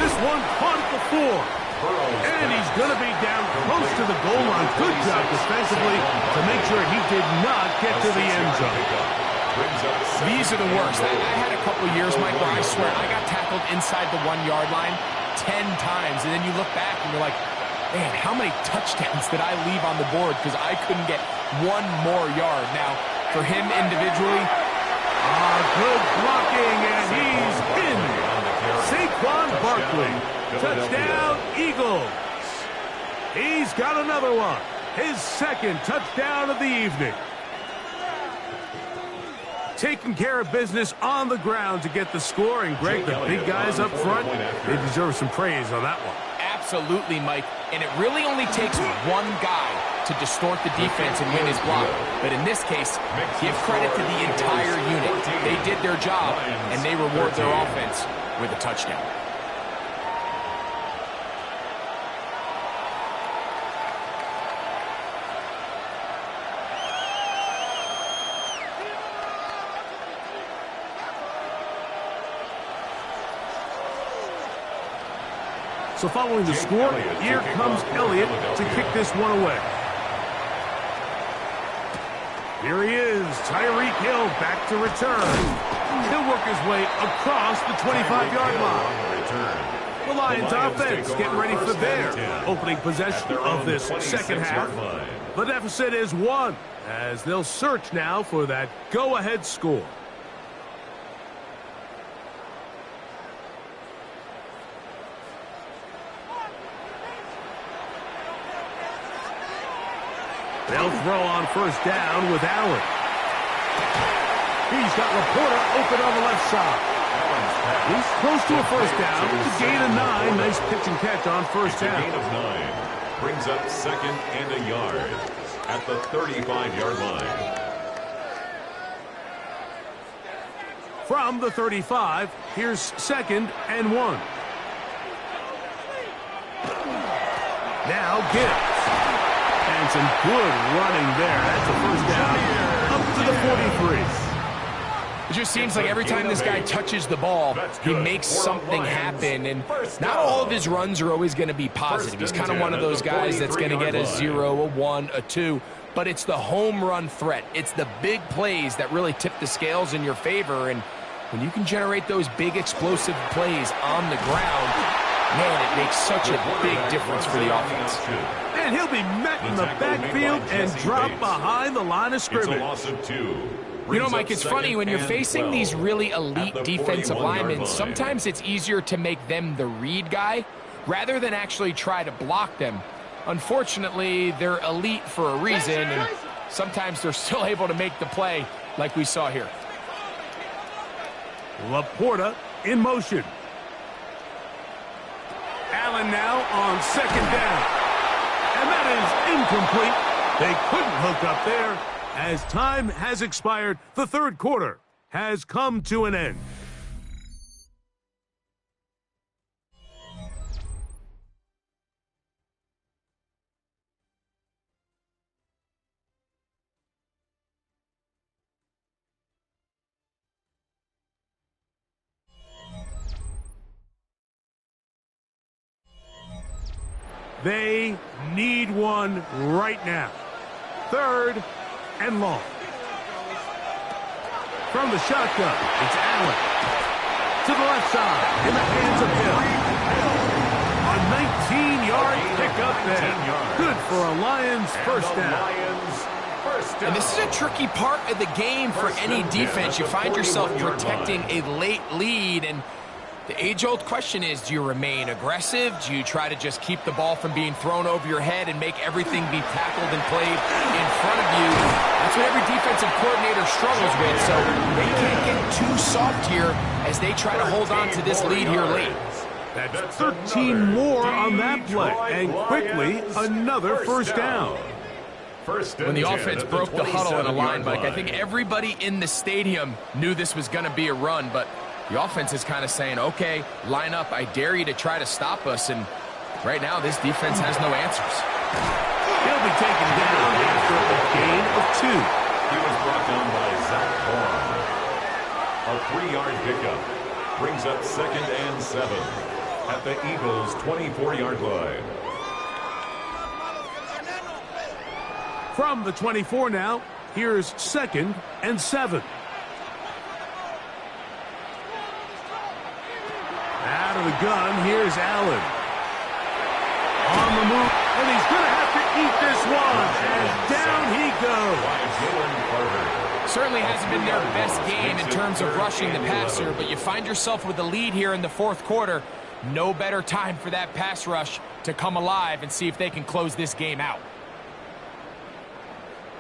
This one caught at the 4. And he's going to be down close to the goal line. Good job defensively to make sure he did not get to the end zone. These are the worst. I had a couple years, Mike, where I swear I got tackled inside the 1-yard line 10 times. And then you look back and you're like, man, how many touchdowns did I leave on the board because I couldn't get one more yard? Now, for him individually, good blocking, and he's in. Saquon Barkley. Touchdown, Eagles. He's got another one. His 2nd touchdown of the evening. Taking care of business on the ground to get the score. And, Greg, the big guys up front, they deserve some praise on that one. Absolutely, Mike. And it really only takes one guy to distort the defense and win his block. But in this case, give credit to the entire unit. They did their job, and they reward their offense with a touchdown. So following the score, here comes Elliott to kick this one away. Here he is, Tyreek Hill back to return. He'll work his way across the 25-yard line. The Lions offense getting ready for their opening possession of this second half. The deficit is 1, as they'll search now for that go-ahead score. They'll throw on first down with Allen. He's got Laporta open on the left side. He's close to a first down. It's a gain of 9. Nice pitch and catch on first down. Gain of 9. Brings up 2nd and a yard at the 35-yard line. From the 35, here's 2nd and 1. Now Gibbs. And some good running there. That's a first down up to the 43. It just seems like every time this guy touches the ball, he makes something happen. And not all of his runs are always going to be positive. He's kind of one of those guys that's going to get a 0, a 1, a 2. But it's the home run threat. It's the big plays that really tip the scales in your favor. And when you can generate those big explosive plays on the ground, man, it makes such a big difference for the offense. And he'll be met in the backfield and dropped behind the line of scrimmage. It's a loss of 2. You know, Mike, it's funny when you're facing these really elite defensive linemen, sometimes it's easier to make them the read guy rather than actually try to block them. Unfortunately, they're elite for a reason, and sometimes they're still able to make the play like we saw here. Laporta in motion. Allen now on 2nd down. And that is incomplete. They couldn't hook up there. As time has expired, the third quarter has come to an end. They need one right now. 3rd and long. From the shotgun, it's Allen. To the left side, in the hands of Hill. A 19-yard pickup there. Good for a Lions first down. And this is a tricky part of the game for any defense. You find yourself protecting a late lead, and the age-old question is, do you remain aggressive? Do you try to just keep the ball from being thrown over your head and make everything be tackled and played in front of you? That's what every defensive coordinator struggles with, so they can't get too soft here as they try to hold on to this lead here late. That's 13 more on that play, and quickly another first down. When the offense broke the huddle in a line, Mike, I think everybody in the stadium knew this was going to be a run, but the offense is kind of saying, okay, line up, I dare you to try to stop us, and right now this defense has no answers. He'll be taken down after a gain of 2. He was brought down by Zach Horn. A 3-yard pickup brings up 2nd and 7 at the Eagles' 24-yard line. From the 24 now, here's 2nd and 7. Out of the gun, here's Allen. On the move, and he's going to have to eat this one, and down he goes. Certainly hasn't been their best game in terms of rushing the passer, but you find yourself with the lead here in the 4th quarter. No better time for that pass rush to come alive and see if they can close this game out.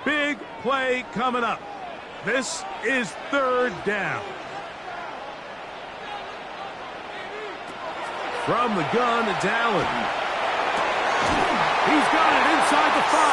Big play coming up. This is 3rd down. From the gun, it's Allen. He's got it inside the 5.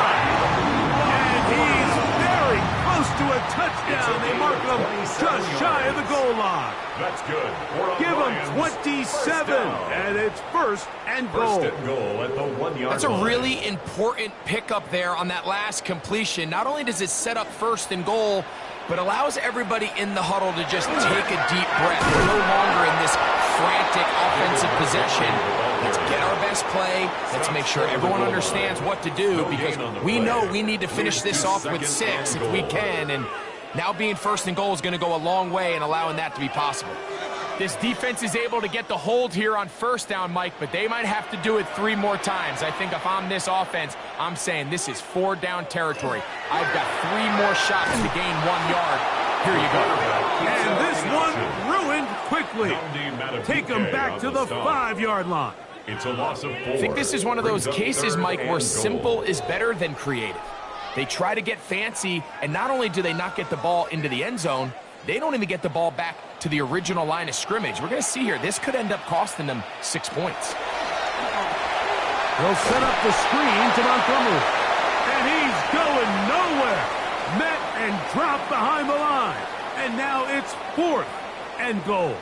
And he's very close close to a touchdown. They mark them just shy of the goal line. That's good. Give them 27, and it's first and goal. First and goal at the 1 yard line. That's a really important pickup there on that last completion. Not only does it set up first and goal, but allows everybody in the huddle to just take a deep breath. We're no longer in this frantic offensive possession. Let's get our best play. Let's make sure everyone understands what to do, because we know we need to finish this off with 6 if we can. And now being first and goal is going to go a long way in allowing that to be possible. This defense is able to get the hold here on first down, Mike, but they might have to do it 3 more times. I think if I'm this offense, I'm saying this is 4 down territory. I've got 3 more shots to gain 1 yard. Here you go. And this one ruined quickly. Take them back to the 5-yard line. It's a loss of 4. I think this is one of those cases, Mike, where simple is better than creative. They try to get fancy, and not only do they not get the ball into the end zone, they don't even get the ball back to the original line of scrimmage. We're going to see here, this could end up costing them 6 points. They'll set up the screen to Montgomery. And he's going nowhere. Met and dropped behind the line. And now it's 4th and goal.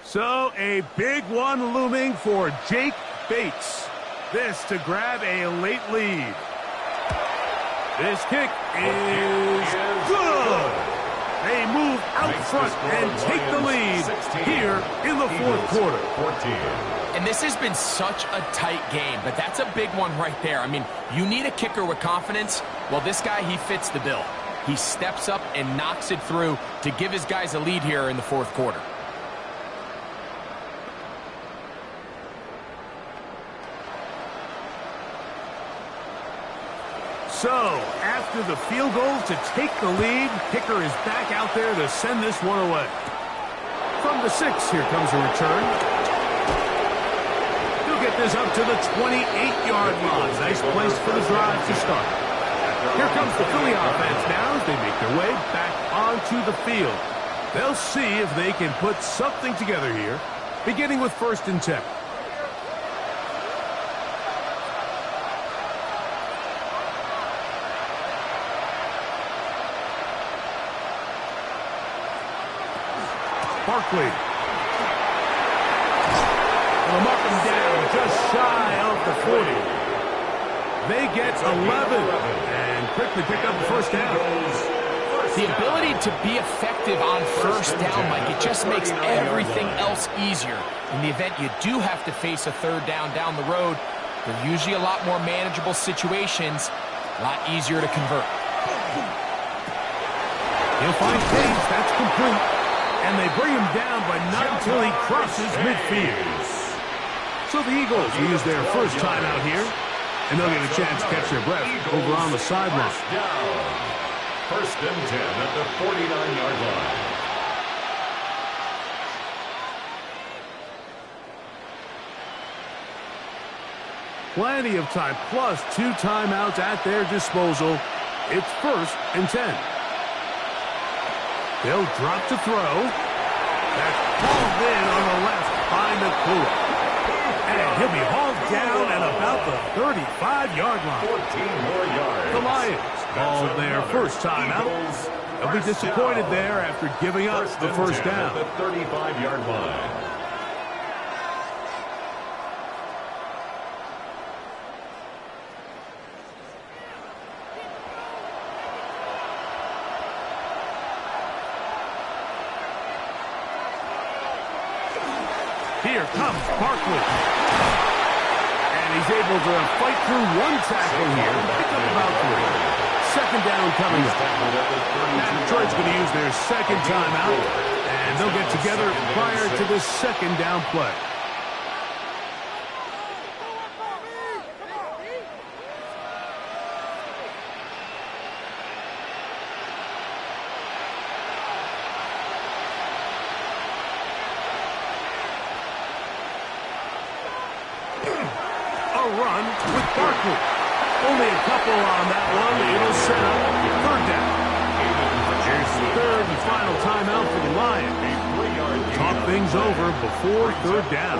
So a big one looming for Jake Bates. This to grab a late lead. This kick is good. They move out front and take the lead here in the 4th quarter. And this has been such a tight game, but that's a big one right there. I mean, you need a kicker with confidence. Well, this guy, he fits the bill. He steps up and knocks it through to give his guys a lead here in the 4th quarter. So, after the field goal to take the lead, kicker is back out there to send this one away. From the 6, here comes a return. He'll get this up to the 28-yard line. Nice place for the drive to start. Here comes the Philly offense now as they make their way back onto the field. They'll see if they can put something together here, beginning with 1st and 10. Barkley. They'll mark him down just shy of the 40. They get 11 and quickly pick up the 1st down. The ability to be effective on 1st down, Mike, it just makes everything else easier. In the event you do have to face a 3rd down the road, they're usually a lot more manageable situations, a lot easier to convert. He'll find Page. That's complete. And they bring him down, but not until he crosses midfield. So the Eagles will use their first timeout here, and they'll get a chance to catch their breath over on the sideline. 1st and 10 at the 49-yard line. Plenty of time, plus 2 timeouts at their disposal. It's 1st and 10. They'll drop to throw. That's hauled in on the left by Nakua. And he'll be hauled down at about the 35-yard line. 14 more yards. The Lions called their first timeout. They'll be disappointed there after giving up the 1st down. At the 35-yard line. Here comes Barkley. And he's able to fight through 1 tackle here. Pick up about 3. 2nd down coming up. Now Detroit's going to use their 2nd timeout. And they'll get together prior to the 2nd down play. Run with Barkley. Only a couple on that one. It'll set up 3rd down. Here's the 3rd and final timeout for the Lions. Talk things over before 3rd down.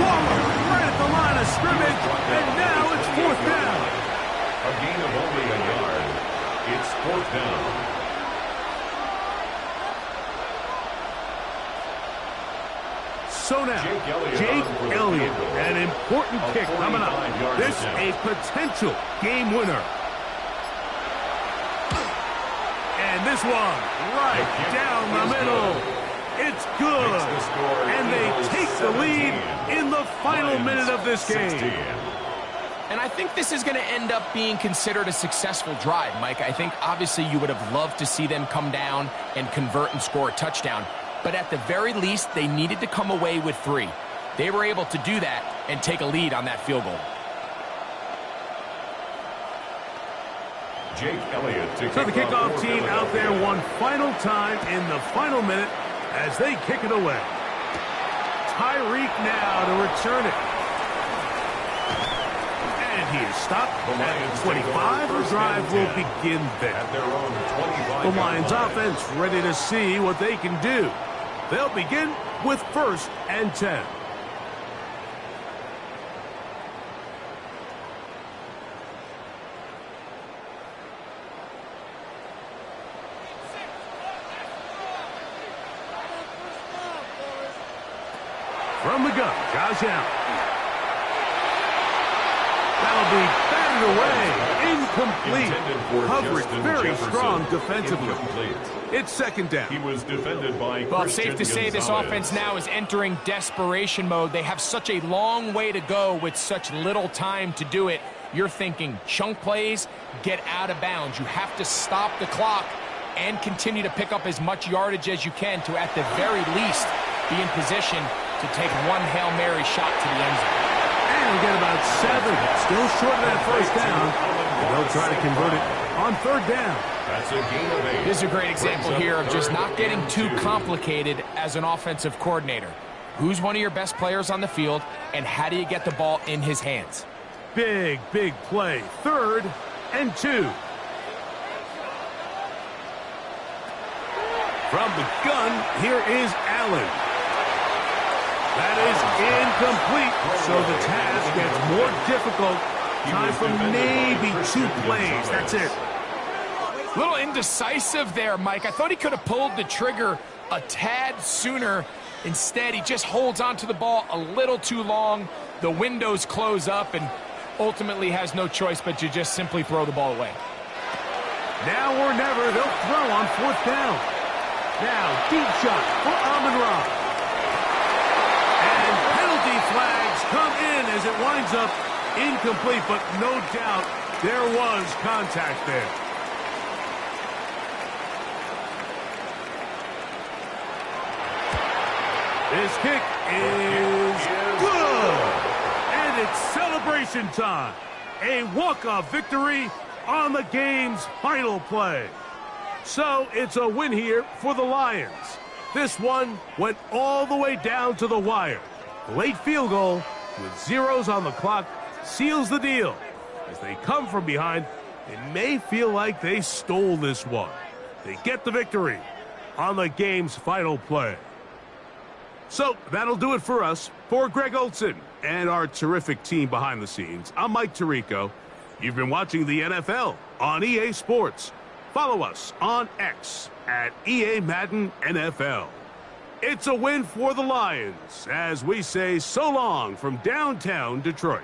Waller right at the line of scrimmage, and now it's 4th down. A gain of only a yard. It's 4th down. So now, Jake Elliott, an important kick coming up. This a potential game winner. And this one, right down the middle. It's good. And they take the lead in the final minute of this game. And I think this is going to end up being considered a successful drive, Mike. I think obviously you would have loved to see them come down and convert and score a touchdown. But at the very least, they needed to come away with 3. They were able to do that and take a lead on that field goal. Jake Elliott So the kickoff team out there one final time in the final minute as they kick it away. Tyreek now to return it. And he is stopped at 25. The drive will begin there. The Lions offense ready to see what they can do. They'll begin with 1st and 10. From the gun, Josh Allen. That'll be batted away. Incomplete. Coverage very strong defensively. It's 2nd down. He was defended by Well, it's safe to say this offense now is entering desperation mode. They have such a long way to go with such little time to do it. You're thinking chunk plays, get out of bounds. You have to stop the clock and continue to pick up as much yardage as you can to, at the very least, be in position to take one Hail Mary shot to the end zone. And we get about 7. Still short of that 1st down. They'll try to convert it on 3rd down. That's a gain of 8. This is a great example here of just not getting too complicated as an offensive coordinator. Who's one of your best players on the field, and how do you get the ball in his hands? Big play. 3rd and 2. From the gun, here is Allen. That is incomplete, so the task gets more difficult. Time for maybe 2 plays. That's it. A little indecisive there, Mike. I thought he could have pulled the trigger a tad sooner. Instead, he just holds onto the ball a little too long. The windows close up and ultimately has no choice but to just simply throw the ball away. Now or never, they'll throw on 4th down. Now, deep shot for Amon-Ra. And penalty flags come in as it winds up incomplete, but no doubt there was contact there. This kick is good. And it's celebration time. A walk-off victory on the game's final play. So it's a win here for the Lions. This one went all the way down to the wire. Late field goal with zeros on the clock seals the deal. As they come from behind, it may feel like they stole this one. They get the victory on the game's final play. So that'll do it for us. For Greg Olsen and our terrific team behind the scenes, I'm Mike Tirico. You've been watching the NFL on EA Sports. Follow us on X at EA Madden NFL. It's a win for the Lions as we say so long from downtown Detroit.